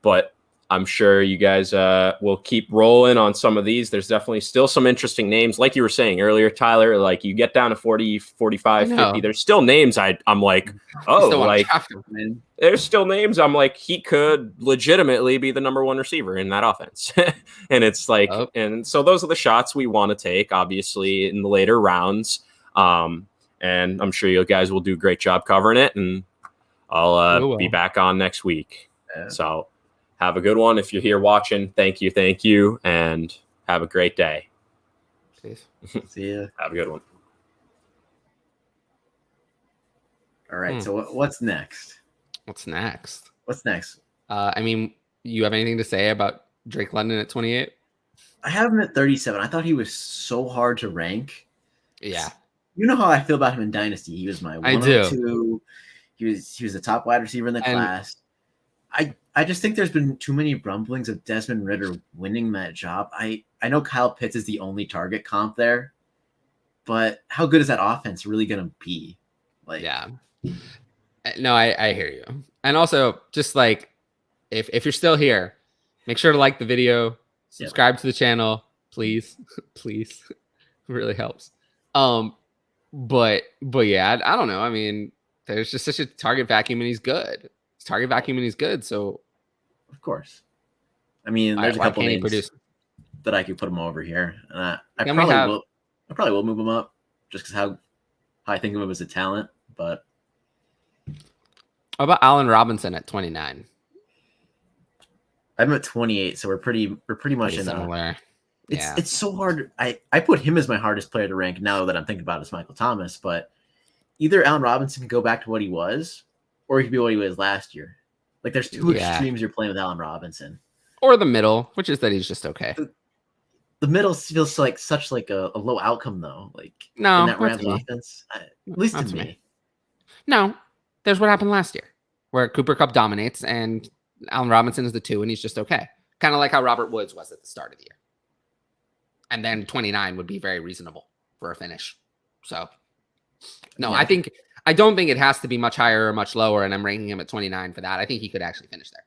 But I'm sure you guys will keep rolling on some of these. There's definitely still some interesting names. Like you were saying earlier, Tyler, you get down to 40, 45, 50. There's still names I'm like, there's still names I'm like, he could legitimately be the number 1 receiver in that offense. And it's and so those are the shots we want to take, obviously, in the later rounds. And I'm sure you guys will do a great job covering it. And I'll be back on next week. Yeah. So have a good one. If you're here watching, thank you, and have a great day. Peace. See ya. Have a good one. All right. So what's next? What's next? You have anything to say about Drake London at 28? I have him at 37. I thought he was so hard to rank. Yeah. You know how I feel about him in Dynasty. He was my 102. He was the top wide receiver in the class. I just think there's been too many rumblings of Desmond Ridder winning that job. I know Kyle Pitts is the only target comp there, but how good is that offense really going to be? No, I hear you. And also, just if you're still here, make sure to like the video, subscribe to the channel, please. Please. It really helps. But yeah, I don't know. There's just such a target vacuum, and he's good. So of course. There's a couple names that I could put him over here. I probably will move him up just because how I think of him as a talent. But how about Allen Robinson at 29? I'm at 28, so we're pretty much in similar. It's so hard. I put him as my hardest player to rank now that I'm thinking about it as Michael Thomas, but either Allen Robinson can go back to what he was, or he could be what he was last year. There's two extremes you're playing with Allen Robinson. Or the middle, which is that he's just okay. The middle feels like such a low outcome though. No, in that Rams offense, at least to me. No, there's what happened last year, where Cooper Kupp dominates and Allen Robinson is the 2, and he's just okay. Kind of like how Robert Woods was at the start of the year. And then 29 would be very reasonable for a finish. So, no, I don't think it has to be much higher or much lower, and I'm ranking him at 29 for that. I think he could actually finish there.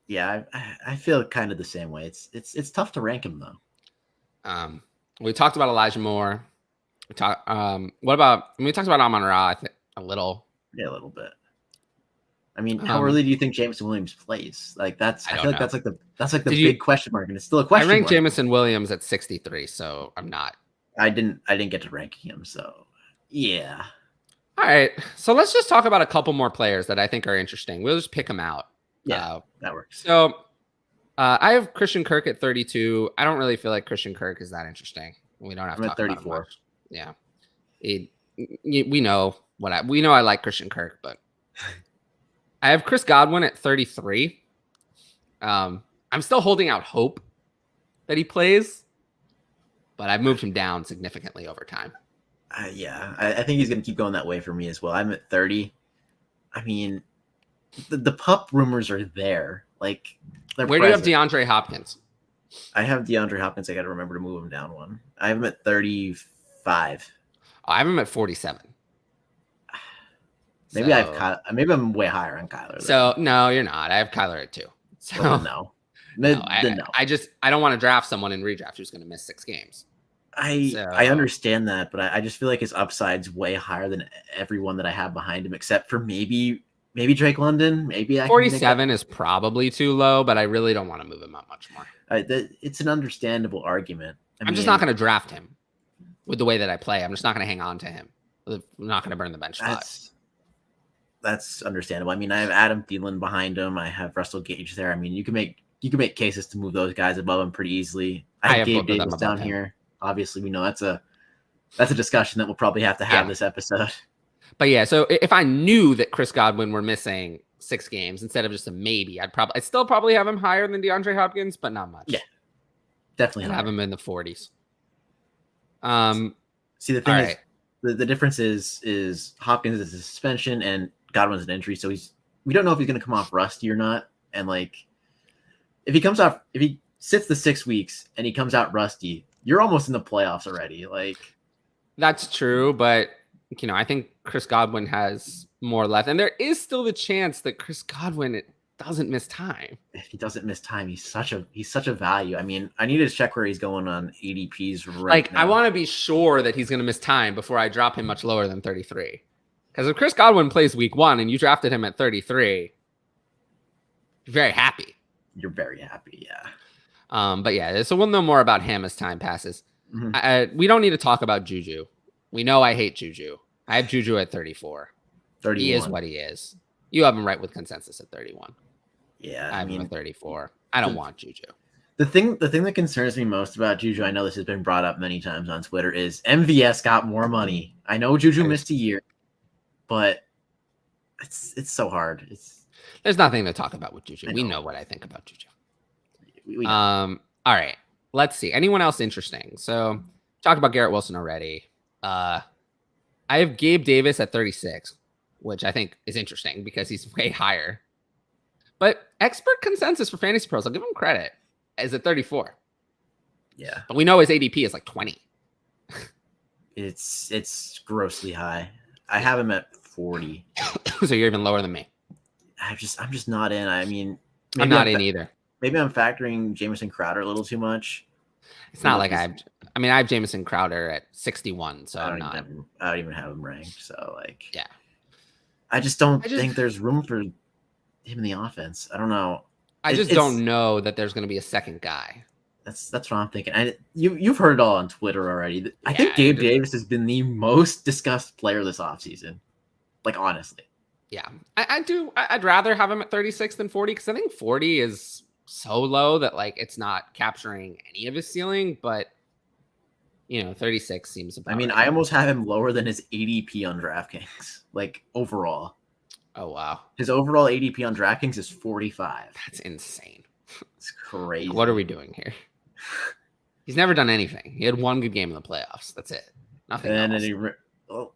Yeah, I feel kind of the same way. It's tough to rank him though. We talked about Elijah Moore. We talked about Amon-Ra, I think a little. Yeah, a little bit. How early do you think Jameson Williams plays? I feel like that's the big question mark, and it's still a question. I ranked Jameson Williams at 63, so I'm not. I didn't get to rank him, so yeah. All right, so let's just talk about a couple more players that I think are interesting. We'll just pick them out. Yeah, that works. So I have Christian Kirk at 32. I don't really feel like Christian Kirk is that interesting. We don't have to talk 34. About him much. Yeah, we know we know I like Christian Kirk, but I have Chris Godwin at 33. I'm still holding out hope that he plays, but I've moved him down significantly over time. I think he's going to keep going that way for me as well. I'm at 30. I mean, the pup rumors are there. Like, where do you have DeAndre Hopkins? I have DeAndre Hopkins. I got to remember to move him down one. I have him at 35. Oh, I have him at 47. Maybe maybe I'm way higher on Kyler. So no, you're not. I have Kyler at 2. So no. I don't want to draft someone in redraft who's going to miss 6 games. I understand that, but I just feel like his upside's way higher than everyone that I have behind him, except for maybe Drake London. Maybe 47 is probably too low, but I really don't want to move him up much more. It's an understandable argument. I'm just not going to draft him with the way that I play. I'm just not going to hang on to him. I'm not going to burn the bench spot. That's understandable. I mean, I have Adam Thielen behind him. I have Russell Gage there. I mean, you can make cases to move those guys above him pretty easily. I have Gabe Davis down here. Obviously, we know that's a discussion that we'll probably have to have this episode. But yeah, so if I knew that Chris Godwin were missing 6 games instead of just a maybe, I'd still probably have him higher than DeAndre Hopkins, but not much. Yeah, definitely have him in the 40s. See, the thing is, the difference is Hopkins is a suspension and Godwin's an injury, so we don't know if he's going to come off rusty or not. And like, if he sits the 6 weeks and he comes out rusty, you're almost in the playoffs already. Like, that's true, but I think Chris Godwin has more left, and there is still the chance that Chris Godwin doesn't miss time. If he doesn't miss time, he's such a value. I mean, I need to check where he's going on ADPs right now. I want to be sure that he's going to miss time before I drop him much lower than 33. Because if Chris Godwin plays week 1 and you drafted him at 33, you're very happy. You're very happy, yeah. But yeah, so we'll know more about him as time passes. Mm-hmm. We don't need to talk about Juju. We know I hate Juju. I have Juju at 34. 31. He is what he is. You have him right with consensus at 31. Yeah, I have him at 34. I don't want Juju. The thing that concerns me most about Juju, I know this has been brought up many times on Twitter, is MVS got more money. I know Juju missed a year, but it's so hard. There's nothing to talk about with Juju. We know what I think about Juju. All right. Let's see. Anyone else interesting? So talked about Garrett Wilson already. I have Gabe Davis at 36, which I think is interesting because he's way higher. But expert consensus for Fantasy Pros, I'll give him credit, is at 34. Yeah. But we know his ADP is like 20. It's grossly high. I have him at 40. So you're even lower than me. I'm just not in. I mean, I'm not in either. Maybe I'm factoring Jamison Crowder a little too much. It's not like I have Jamison Crowder at 61, so I don't even have him ranked. So like, yeah, I just don't think there's room for him in the offense. I don't know. I just don't know that there's going to be a second guy. That's what I'm thinking. And you've heard it all on Twitter already. I think Gabe Davis has been the most discussed player this offseason. Like, honestly. Yeah, I do. I'd rather have him at 36 than 40 because I think 40 is so low that like it's not capturing any of his ceiling. But 36 seems about. I mean, right. I almost have him lower than his ADP on DraftKings. Like overall. Oh wow, his overall ADP on DraftKings is 45. That's insane. It's crazy. Like, what are we doing here? He's never done anything. He had one good game in the playoffs. That's it. Nothing else.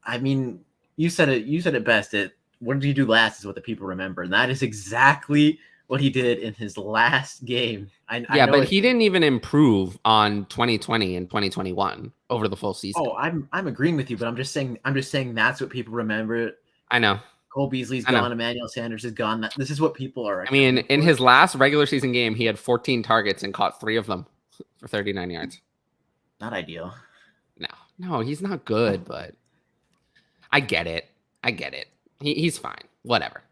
I mean, you said it best. What did he do last is what the people remember. And that is exactly what he did in his last game. But he didn't even improve on 2020 and 2021 over the full season. Oh, I'm agreeing with you, but I'm just saying that's what people remember. I know. Cole Beasley's gone. Emmanuel Sanders is gone. This is what people are. I mean, in his last regular season game, he had 14 targets and caught 3 of them for 39 yards. Not ideal. No, he's not good, but I get it. He's fine. Whatever.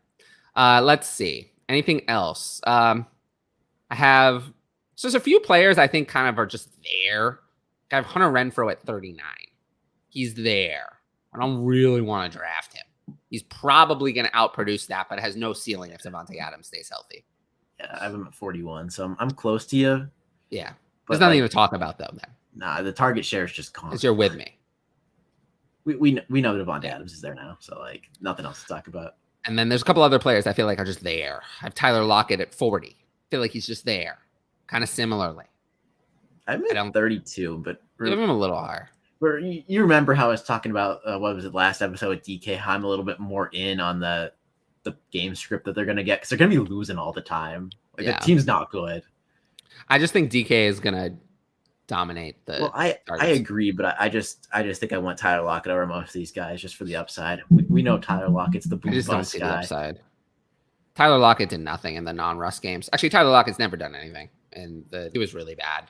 Let's see. Anything else? I have just a few players I think kind of are just there. I have Hunter Renfro at 39. He's there. I don't really want to draft him. He's probably going to outproduce that, but it has no ceiling if Devontae Adams stays healthy. Yeah, I have him at 41, so I'm close to you. Yeah. There's nothing to talk about, though, then. Nah, the target share is just gone. Because you're with me. we know Devontae Adams is there now, so like nothing else to talk about. And then there's a couple other players I feel like are just there. I have Tyler Lockett at 40. I feel like he's just there, kind of similarly. I'm at 32, but give him a little higher. You remember how I was talking about what was it last episode with DK? How I'm a little bit more in on the game script that they're gonna get because they're gonna be losing all the time. Like the team's not good. I just think DK is gonna dominate the. Well, I agree, but I just think I want Tyler Lockett over most of these guys just for the upside. We know Tyler Lockett's the boom bust guy. The upside. Tyler Lockett did nothing in the non-Russ games. Actually, Tyler Lockett's never done anything, and it was really bad.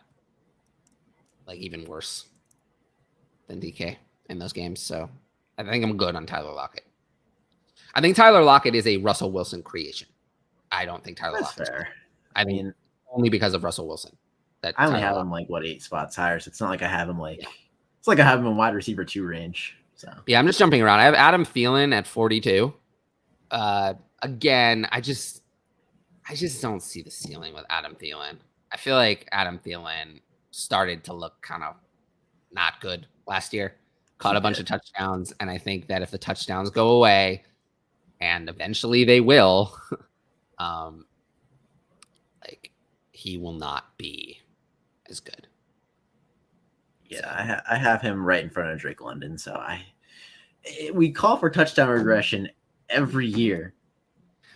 Like even worse than DK in those games. So I think I'm good on Tyler Lockett. I think Tyler Lockett is a Russell Wilson creation. I don't think Tyler Lockett's fair. I mean, only because of Russell Wilson. I only have him like 8 spots higher, so it's not like I have him it's like I have him in wide receiver 2 range. So yeah, I'm just jumping around. I have Adam Thielen at 42. Again, I just don't see the ceiling with Adam Thielen. I feel like Adam Thielen started to look kind of not good last year. Caught a bunch of touchdowns, and I think that if the touchdowns go away, and eventually they will, like he will not be as good. Yeah, I have him right in front of Drake London. So we call for touchdown regression every year,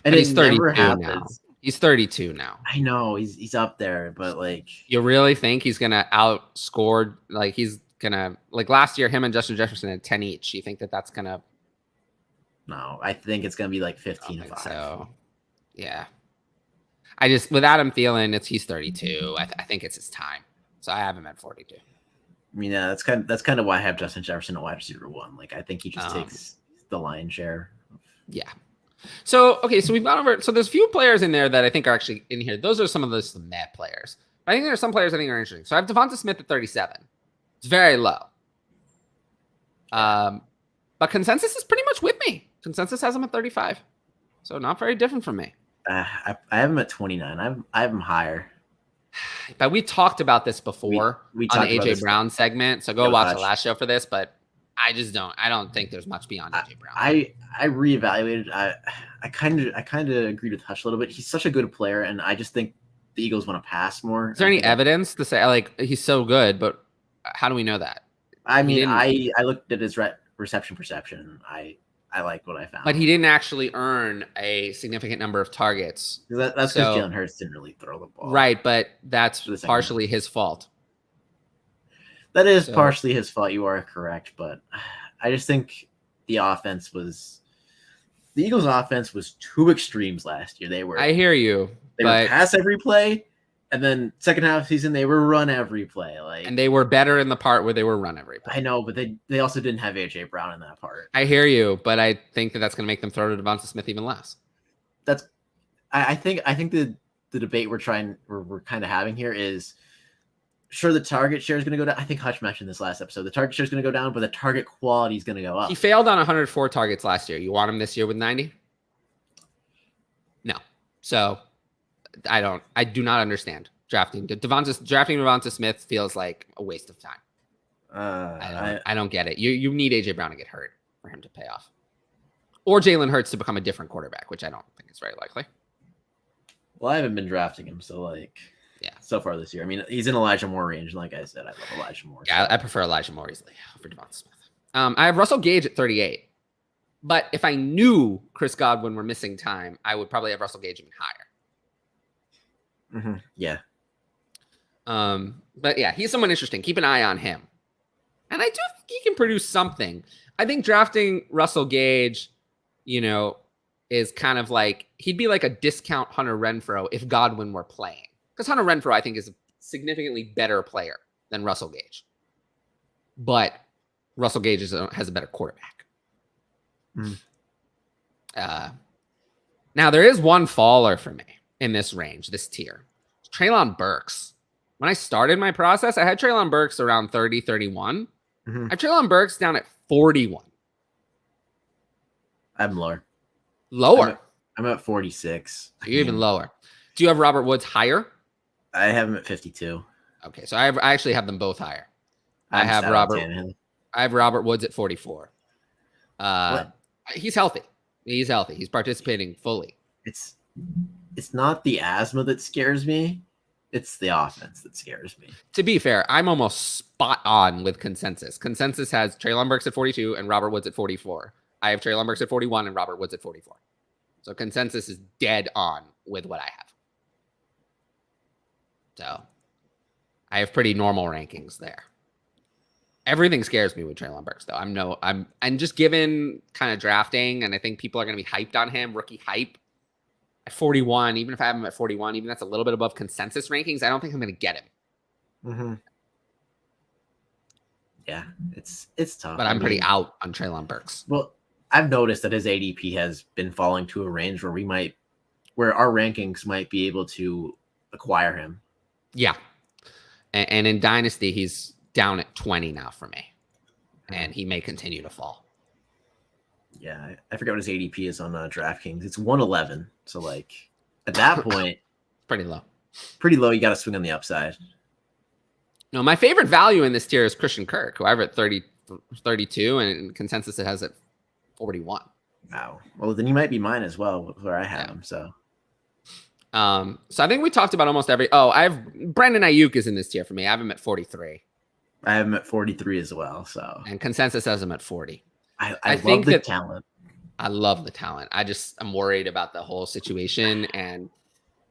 and he's 32 never happens. Now. He's 32 now. I know he's up there, but like, you really think he's gonna outscore? Like he's gonna last year, him and Justin Jefferson had 10 each. You think that's gonna? No, I think it's gonna be like 15-5. So, yeah. I just with Adam Thielen, he's 32. I think it's his time. So I have him at 42. I mean, yeah, that's kind of why I have Justin Jefferson at wide receiver 1. Like I think he just takes the lion's share. Yeah. So okay, so we've gone over. So there's a few players in there that I think are actually in here. Those are some of the meh players. I think there are some players I think are interesting. So I have Devonta Smith at 37. It's very low. But consensus is pretty much with me. Consensus has him at 35. So not very different from me. I have him at 29. I have him higher. But we talked about this before we on the AJ Brown segment. So go watch the last show for this. But I don't think there's much beyond AJ Brown. I reevaluated. I kind of agreed with Hutch a little bit. He's such a good player, and I just think the Eagles want to pass more. Is there any evidence to say like he's so good? But how do we know that? I mean, I looked at his reception perception. I like what I found. But he didn't actually earn a significant number of targets. That's because Jalen Hurts didn't really throw the ball. Right, but that's partially his fault. That is partially his fault. You are correct, but I just think the Eagles' offense was two extremes last year. I hear you. They would pass every play, and then second half of the season they were run every play. And they were better in the part where they were run every play. I know, but they also didn't have AJ Brown in that part. I hear you, but I think that's going to make them throw to Devonta Smith even less. I think the debate we're kind of having here is, sure, the target share is going to go down. I think Hutch mentioned this last episode. The target share is going to go down, but the target quality is going to go up. He failed on 104 targets last year. You want him this year with 90? No. So I do not understand drafting Devonta Smith feels like a waste of time. I don't get it. You need AJ Brown to get hurt for him to pay off, or Jalen Hurts to become a different quarterback, which I don't think is very likely. Well, I haven't been drafting him, so so far this year. I mean, he's in Elijah Moore range. Like I said, I love Elijah Moore. Yeah, I prefer Elijah Moore easily over Devonta Smith. I have Russell Gage at 38. But if I knew Chris Godwin were missing time, I would probably have Russell Gage even higher. Mm-hmm. Yeah. But yeah, he's someone interesting. Keep an eye on him. And I do think he can produce something. I think drafting Russell Gage, is kind of like, he'd be like a discount Hunter Renfro if Godwin were playing. Because Hunter Renfro, I think, is a significantly better player than Russell Gage. But Russell Gage has a better quarterback. Mm. Now, there is one faller for me in this range, this tier. Treylon Burks. When I started my process, I had Treylon Burks around 30, 31. Mm-hmm. I have Treylon Burks down at 41. I'm lower. Lower? I'm at 46. You're even lower. Do you have Robert Woods higher? I have him at 52. Okay, so I actually have them both higher. I have Robert. I have Robert Woods at 44. What? He's healthy. He's healthy. He's participating fully. It's not the asthma that scares me. It's the offense that scares me. To be fair, I'm almost spot on with consensus. Consensus has Treylon Burks at 42 and Robert Woods at 44. I have Treylon Burks at 41 and Robert Woods at 44. So consensus is dead on with what I have. So I have pretty normal rankings there. Everything scares me with Treylon Burks, though. I'm just given kind of drafting, and I think people are going to be hyped on him, rookie hype. At 41, even if I have him at 41, even that's a little bit above consensus rankings, I don't think I'm going to get him. Mm-hmm. Yeah, it's tough. But I'm pretty out on Treylon Burks. Well, I've noticed that his ADP has been falling to a range where our rankings might be able to acquire him. Yeah. And in Dynasty, he's down at 20 now for me. And he may continue to fall. Yeah, I forget what his ADP is on DraftKings. It's 111. So, like, at that point, pretty low. Pretty low. You got to swing on the upside. No, my favorite value in this tier is Christian Kirk, who I have at 32, and consensus it has at 41. Wow. Well, then you might be mine as well, where I have him. So I think we talked about almost every. Oh, I have Brandon Ayuk is in this tier for me. I have him at 43. I have him at 43 as well. So and consensus has him at 40. I think the talent. I love the talent. I'm worried about the whole situation, and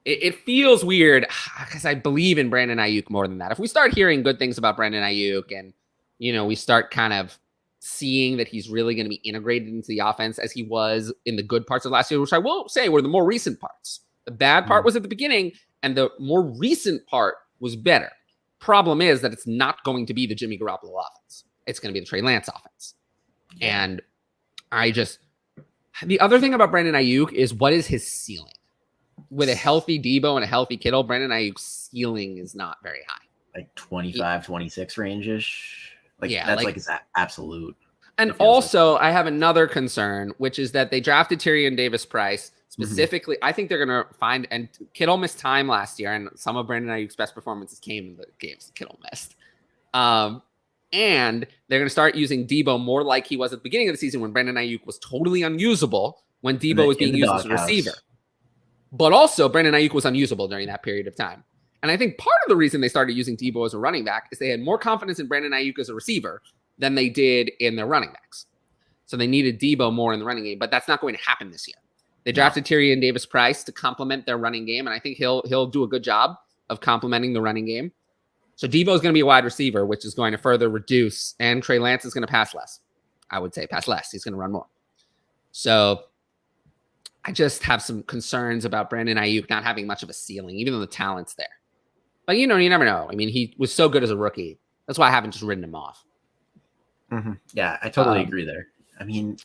it feels weird because I believe in Brandon Ayuk more than that. If we start hearing good things about Brandon Ayuk, and we start kind of seeing that he's really going to be integrated into the offense as he was in the good parts of last year, which I will say were the more recent parts. The bad part was at the beginning, and the more recent part was better. Problem is that it's not going to be the Jimmy Garoppolo offense. It's going to be the Trey Lance offense. And the other thing about Brandon Ayuk is, what is his ceiling? With a healthy Debo and a healthy Kittle, Brandon Ayuk's ceiling is not very high. Like 25, 26 range-ish. Like, yeah, that's like his absolute. And also, I have another concern, which is that they drafted Tyrion Davis-Price. Specifically, I think they're going to find, and Kittle missed time last year, and some of Brandon Ayuk's best performances came in the games Kittle missed. And they're going to start using Debo more like he was at the beginning of the season when Brandon Ayuk was totally unusable when Debo was being used as a receiver. But also, Brandon Ayuk was unusable during that period of time. And I think part of the reason they started using Debo as a running back is they had more confidence in Brandon Ayuk as a receiver than they did in their running backs. So they needed Debo more in the running game, but that's not going to happen this year. They drafted Tyrion Davis-Price to complement their running game, and I think he'll do a good job of complementing the running game. So Debo is going to be a wide receiver, which is going to further reduce, and Trey Lance is going to pass less. I would say pass less. He's going to run more. So I just have some concerns about Brandon Ayuk not having much of a ceiling, even though the talent's there. But, you never know. I mean, he was so good as a rookie. That's why I haven't just written him off. Mm-hmm. Yeah, I totally agree there. I mean,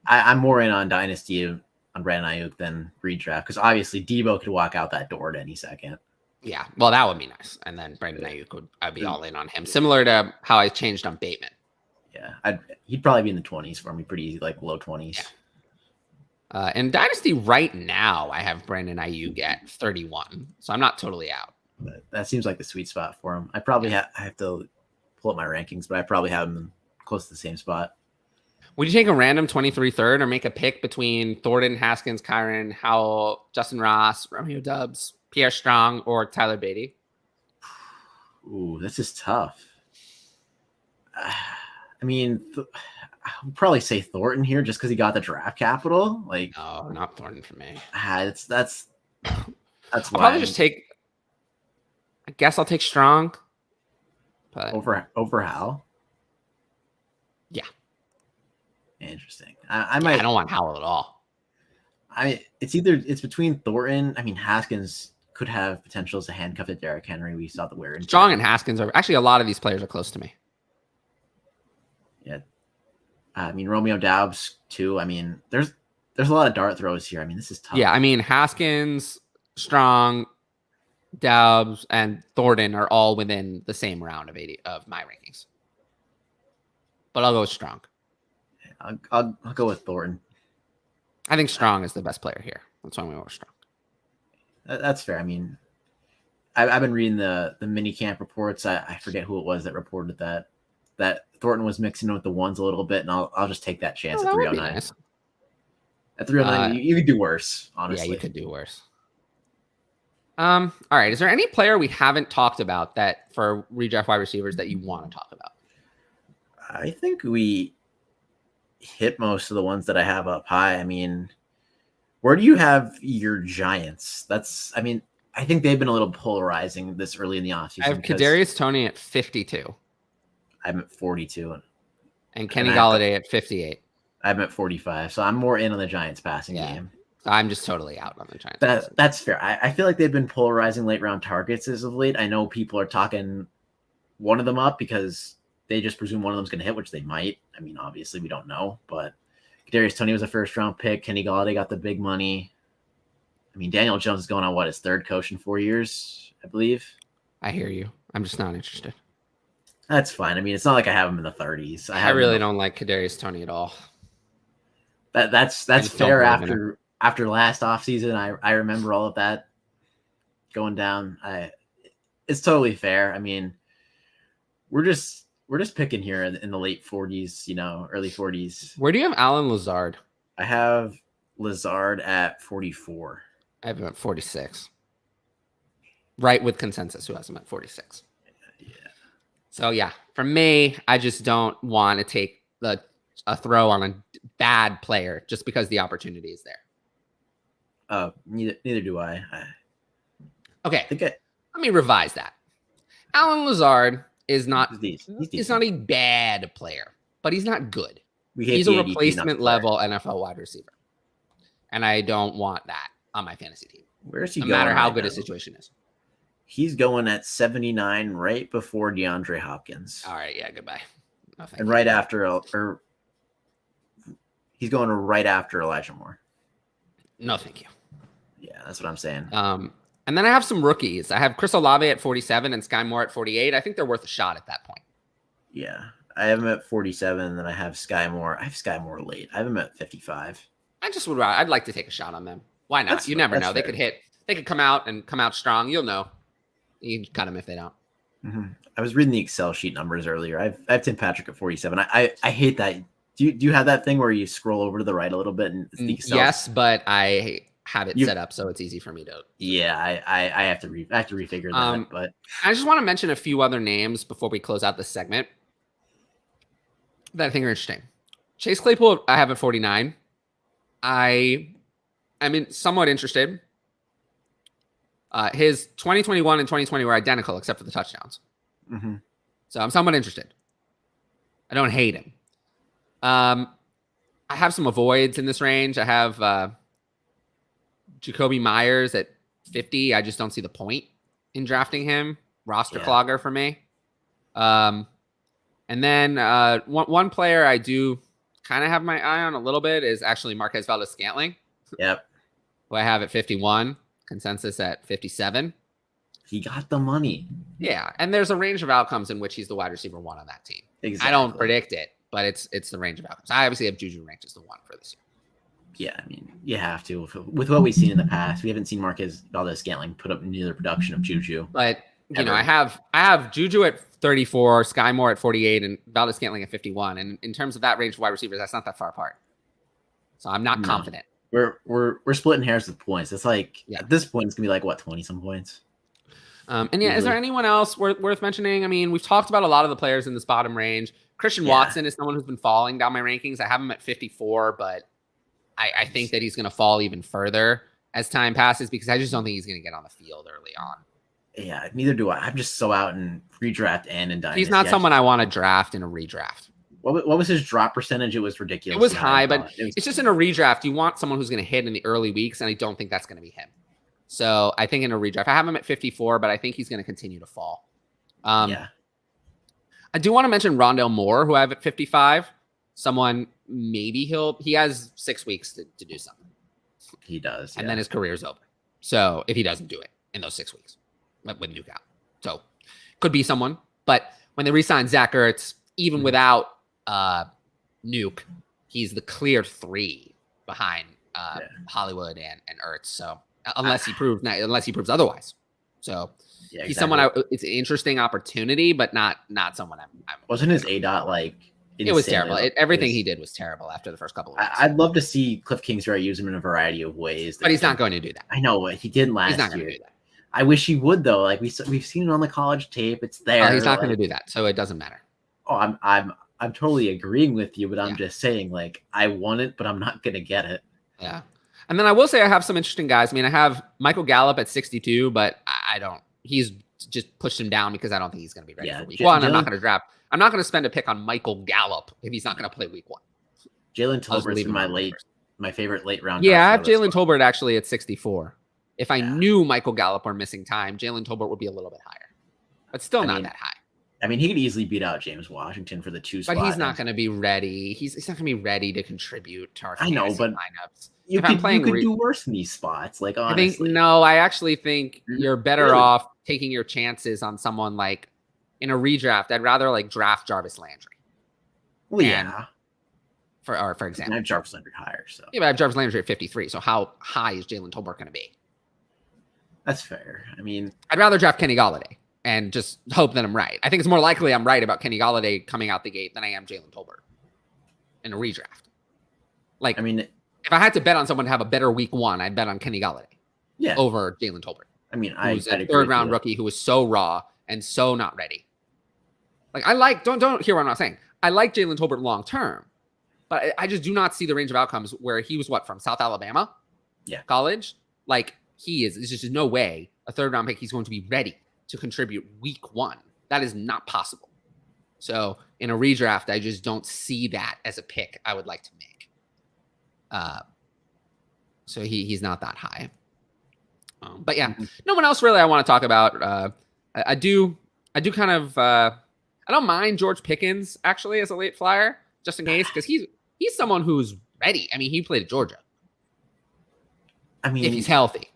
I'm more in on Dynasty on Brandon Ayuk than Redraft, because obviously Debo could walk out that door at any second. Yeah, well, that would be nice. And then Brandon Ayuk I'd be all in on him, similar to how I changed on Bateman. Yeah, he'd probably be in the 20s for me, pretty easy, like low 20s. Yeah. In Dynasty right now, I have Brandon Ayuk at 31, so I'm not totally out. But that seems like the sweet spot for him. I probably I have to pull up my rankings, but I probably have him close to the same spot. Would you take a random 23 third or make a pick between Thornton, Haskins, Kyron, Howell, Justin Ross, Romeo Doubs, Pierre Strong, or Tyler Beatty? Ooh, this is tough. I mean, I'll probably say Thornton here just because he got the draft capital. Like, no, not Thornton for me. That's why. I'll probably just take. I guess I'll take Strong. But over Howell. Yeah. Interesting. I might. I don't want Howell at all. It's between Thornton. I mean, Haskins could have potential as a handcuff at Derrick Henry. We saw the wear. Strong and Haskins are actually a lot of these players are close to me. Yeah. I mean, Romeo Doubs too. I mean, there's a lot of dart throws here. I mean, this is tough. Yeah, I mean, Haskins, Strong, Doubs, and Thornton are all within the same round of 80 of my rankings. But I'll go with Strong. I'll go with Thornton. I think Strong is the best player here. That's why we go with Strong. That's fair. I mean, I've been reading the mini camp reports. I forget who it was that reported that that Thornton was mixing in with the ones a little bit, and I'll just take that chance Oh, at that would be 309. nice. At 309, you could do worse, honestly. Yeah, you could do worse. All right. Is there any player we haven't talked about that for redraft wide receivers that you want to talk about? I think we hit most of the ones that I have up high. I mean, where do you have your Giants? I think they've been a little polarizing this early in the offseason. I have Kadarius Toney at 52. I'm at 42. And Kenny Golladay at 58. I'm at 45. So I'm more in on the Giants passing game. I'm just totally out on the Giants. That's fair. I feel like they've been polarizing late round targets as of late. I know people are talking one of them up because they just presume one of them's going to hit, which they might. I mean, obviously we don't know, but Kadarius Toney was a first round pick. Kenny Golladay got the big money. I mean, Daniel Jones is going on his third coach in 4 years, I believe. I hear you. I'm just not interested. That's fine. I mean, it's not like I have him in the 30s. I really don't like Kadarius Toney at all. That's fair after last offseason. I remember all of that going down. It's totally fair. I mean, we're just picking here in the late 40s, early 40s. Where do you have Alan Lazard? I have Lazard at 44. I have him at 46. Right with consensus, who has him at 46. Yeah. So yeah, for me, I just don't want to take a throw on a bad player just because the opportunity is there. Neither do I. Okay. Let me revise that. Alan Lazard is not he's not a bad player, but he's not good. He's a replacement level NFL wide receiver. And I don't want that on my fantasy team. Where is he going? No matter how good his situation is. He's going at 79 right before DeAndre Hopkins. All right, yeah, goodbye. No, and right after he's going right after Elijah Moore. No, thank you. Yeah, that's what I'm saying. And then I have some rookies. I have Chris Olave at 47 and Sky Moore at 48. I think they're worth a shot at that point. Yeah. I have him at 47, and then I have Sky Moore. I have Sky Moore late. I have him at 55. I'd like to take a shot on them. Why not? You never know. Fair. They could come out strong. You'll know. You cut them if they don't. Mm-hmm. I was reading the Excel sheet numbers earlier. I have Tim Patrick at 47. I hate that. Do you have that thing where you scroll over to the right a little bit? And yes, but I have it set up so it's easy for me to. Yeah, I have to refigure that. But I just want to mention a few other names before we close out this segment that I think are interesting. Chase Claypool, I have at 49. I'm somewhat interested. His 2021 and 2020 were identical except for the touchdowns. Mm-hmm. So I'm somewhat interested. I don't hate him. I have some avoids in this range. I have Jacoby Myers at 50. I just don't see the point in drafting him. Roster clogger for me. And then one player I do kind of have my eye on a little bit is actually Marquez Valdes-Scantling. Yep. Who I have at 51. Consensus at 57. He got the money. Yeah, and there's a range of outcomes in which he's the wide receiver one on that team. Exactly. I don't predict it, but it's the range of outcomes. I obviously have Juju ranked as the one for this year. Yeah, I mean, you have to. With what we've seen in the past, we haven't seen Marquez Valdes-Scantling put up near the production of Juju. But I have Juju at 34, Sky Moore at 48, and Valdes-Scantling at 51. And in terms of that range of wide receivers, that's not that far apart. So I'm not confident. We're splitting hairs with points. It's like at this point, it's gonna be like 20-some points. Is there anyone else worth mentioning? I mean, we've talked about a lot of the players in this bottom range. Christian Watson is someone who's been falling down my rankings. I have him at 54, but I think that he's going to fall even further as time passes because I just don't think he's going to get on the field early on. Yeah, neither do I. I'm just so out in redraft and in Dynasty. He's not someone I want to draft in a redraft. What was his drop percentage? It was ridiculous. It was high, but it's just in a redraft. You want someone who's going to hit in the early weeks, and I don't think that's going to be him. So I think in a redraft, I have him at 54, but I think he's going to continue to fall. I do want to mention Rondale Moore, who I have at 55. Someone maybe he has 6 weeks to do something. He does, and then his career's over. So if he doesn't do it in those 6 weeks with Nyuk out, so could be someone. But when they re-sign Zach Ertz, even without Nyuk, he's the clear 3 behind Hollywood and Ertz. So unless he proves otherwise. So Yeah, he's exactly. someone it's an interesting opportunity, but not someone I'm Wasn't his ADOT like it was terrible. insanely- Everything he did was terrible after the first couple of weeks. I'd love to see Cliff Kingsbury use him in a variety of ways. But he's not going to do that. I know he didn't last He's not going year. to do that. I wish he would though. Like we've seen it on the college tape. It's there. He's not going to do that, so it doesn't matter. Oh, I'm totally agreeing with you, but I'm Yeah. just saying, like, I want it, but I'm not gonna get it. Yeah. And then I will say I have some interesting guys. I mean, I have Michael Gallup at 62, but I don't. He's just pushed him down because I don't think he's going to be ready for week one. I'm not going to draft. I'm not going to spend a pick on Michael Gallup if he's not going to play week one. Jalen I'll just Tolbert's leave been him my favorite late round. Yeah, I draft have player Jalen Tolbert actually at 64. If I Yeah. knew Michael Gallup were missing time, Jalen Tolbert would be a little bit higher, but still not that high. I mean, he could easily beat out James Washington for the 2 spot. But he's not going to be ready. He's not going to be ready to contribute to our I know, fantasy but lineups. You could do worse in these spots. Like, honestly. I actually think you're better Really? off taking your chances on someone like in a redraft. I'd rather like draft Jarvis Landry. Well, yeah. For example. I have Jarvis Landry higher. So Yeah, but I have Jarvis Landry at 53. So how high is Jalen Tolbert going to be? that's fair. I mean, I'd rather draft Kenny Galladay and just hope that I'm right. I think it's more likely I'm right about Kenny Galladay coming out the gate than I am Jalen Tolbert in a redraft. Like, I mean, if I had to bet on someone to have a better week one, I'd bet on Kenny Galladay over Jalen Tolbert. I mean, who's a third round rookie who was so raw and so not ready. Like don't hear what I'm not saying. I like Jalen Tolbert long term, but I just do not see the range of outcomes where he was from South Alabama, college. Like there's just no way a third round pick he's going to be ready to contribute week one. That is not possible. So in a redraft, I just don't see that as a pick I would like to make. So he's not that high. But yeah, no one else really I want to talk about. I do kind of I don't mind George Pickens actually as a late flyer just in case because he's someone who's ready. I mean, he played at Georgia. I mean, if he's healthy.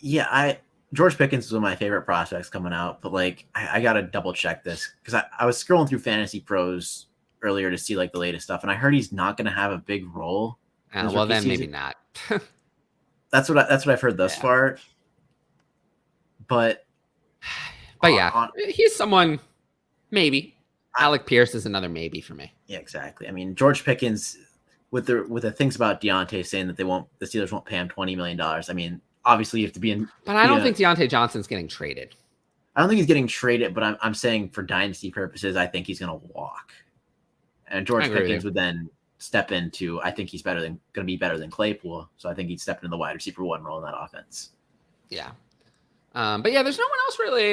Yeah, George Pickens is one of my favorite prospects coming out, but like I gotta double check this because I was scrolling through Fantasy Pros earlier to see like the latest stuff, and I heard he's not gonna have a big role. Well, then maybe not. That's what I've heard thus far. But yeah, he's someone maybe. Alec Pierce is another maybe for me. Yeah, exactly. I mean, George Pickens with the things about Deontay saying that the Steelers won't pay him $20 million. I mean, obviously you have to be in. But I don't think Deontay Johnson's getting traded. I don't think he's getting traded, but I'm saying for dynasty purposes, I think he's going to walk, and George Pickens would then step into. I think he's going to be better than Claypool, so I think he'd step into the wide receiver one role in that offense. Yeah. But yeah, there's no one else really.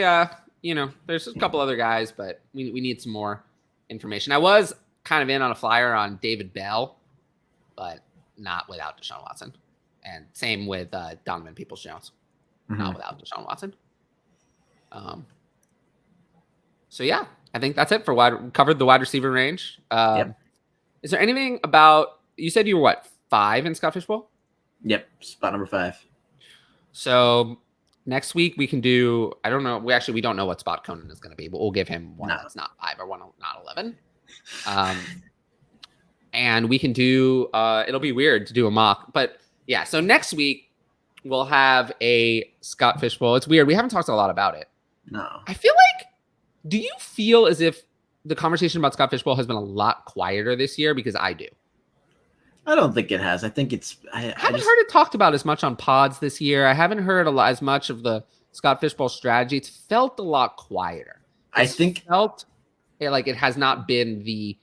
There's a couple other guys, but we need some more information. I was kind of in on a flyer on David Bell, but not without Deshaun Watson. And same with Donovan Peoples-Jones, not without Deshaun Watson. So yeah, I think that's it for covered the wide receiver range. Is there anything about you said you were 5 in Scott Fishbowl? Yep, spot number 5. So next week we can do. I don't know. We don't know what spot Conan is going to be, but we'll give him one that's not 5 or one not 11. And we can do. It'll be weird to do a mock, but yeah. So next week we'll have a Scott Fishbowl. It's weird. We haven't talked a lot about it. No. I feel like. Do you feel as if the conversation about Scott Fishbowl has been a lot quieter this year? Because I do. I don't think it has. I think it's. I haven't heard it talked about as much on pods this year. I haven't heard as much of the Scott Fishbowl strategy. It's felt a lot quieter. It felt like it has not been the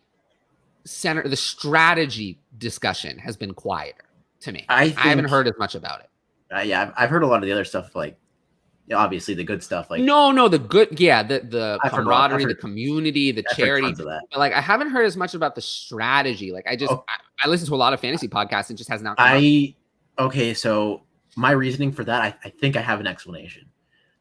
center. The strategy discussion has been quieter to me. I haven't heard as much about it. Yeah, I've heard a lot of the other stuff, like obviously the good stuff. Like no, the good, yeah, the camaraderie, the community, the charity. But like I haven't heard as much about the strategy. Like I listen to a lot of fantasy podcasts and just has not. Okay, so my reasoning for that, I think I have an explanation.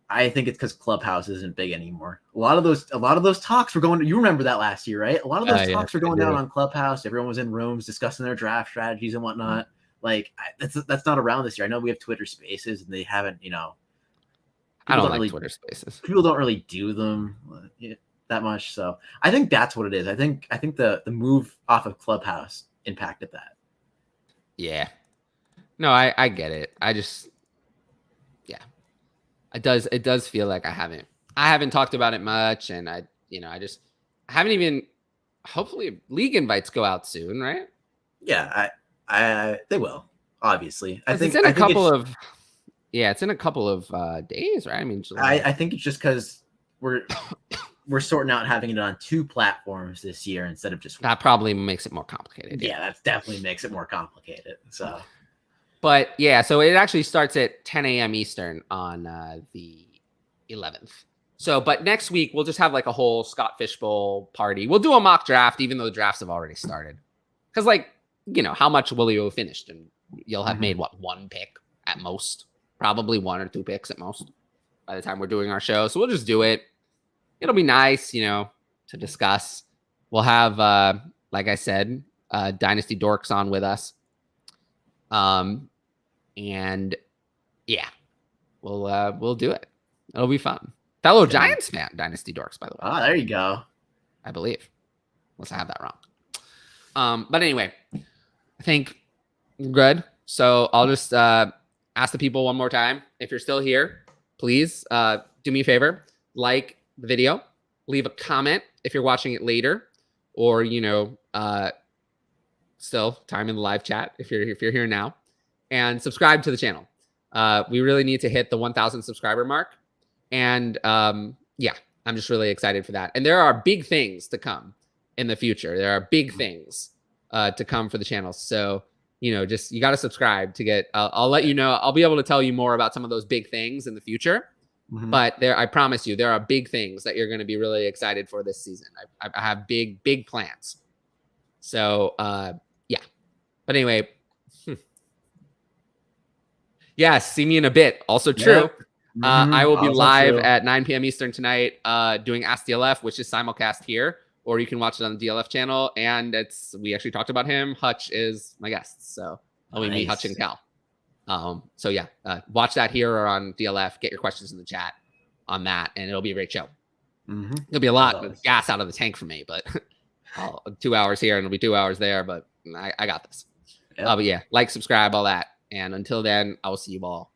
I think it's because Clubhouse isn't big anymore. A lot of those talks were going. You remember that last year, right? A lot of those talks were going down on Clubhouse. Everyone was in rooms discussing their draft strategies and whatnot. Like that's not around this year. I know we have Twitter Spaces and they haven't. I don't like Twitter Spaces. People don't really do them that much, so I think that's what it is. I think the move off of Clubhouse impacted that. Yeah. No, I get it. I just, yeah. It does feel like I haven't talked about it much, and I haven't even. Hopefully, league invites go out soon, right? Yeah, I they will, obviously. I think it's in a I think couple it's, of it's in a couple of days, right? I mean, July. I think it's just because we're sorting out having it on 2 platforms this year instead of just one. That probably makes it more complicated. Yeah, that definitely makes it more complicated. So, but yeah, so it actually starts at 10 a.m. Eastern on the 11th. So, but next week we'll just have like a whole Scott Fishbowl party. We'll do a mock draft, even though the drafts have already started. Because, like, how much will you have finished? And you'll have made what, 1 pick at most, probably 1 or 2 picks at most by the time we're doing our show. So we'll just do it. It'll be nice, to discuss. We'll have, like I said, Dynasty Dorks on with us. And yeah, we'll do it. It'll be fun. Fellow Giants fan, Dynasty Dorks, by the way. Oh, there you go. I believe. Unless I have that wrong. But anyway, I think we're good. So I'll just ask the people one more time. If you're still here, please do me a favor. Like the video. Leave a comment if you're watching it later. Or, still time in the live chat if you're here now. And subscribe to the channel. We really need to hit the 1,000 subscriber mark. And yeah, I'm just really excited for that. And there are big things to come in the future. There are big things to come for the channel. So, just you got to subscribe to get. I'll let you know. I'll be able to tell you more about some of those big things in the future. But I promise you, there are big things that you're going to be really excited for this season. I have big plans. So yeah. But anyway, yes, see me in a bit. Also true. Yep. I will be Also live true. at 9 p.m. Eastern tonight doing Ask DLF, which is simulcast here, or you can watch it on the DLF channel. And we actually talked about him. Hutch is my guest. So it'll be me, Hutch, and Cal. So yeah, watch that here or on DLF. Get your questions in the chat on that, and it'll be a great show. It'll be a lot of gas out of the tank for me, but 2 hours here and it'll be 2 hours there. But I got this. Yep. But yeah, like, subscribe, all that. And until then, I will see you all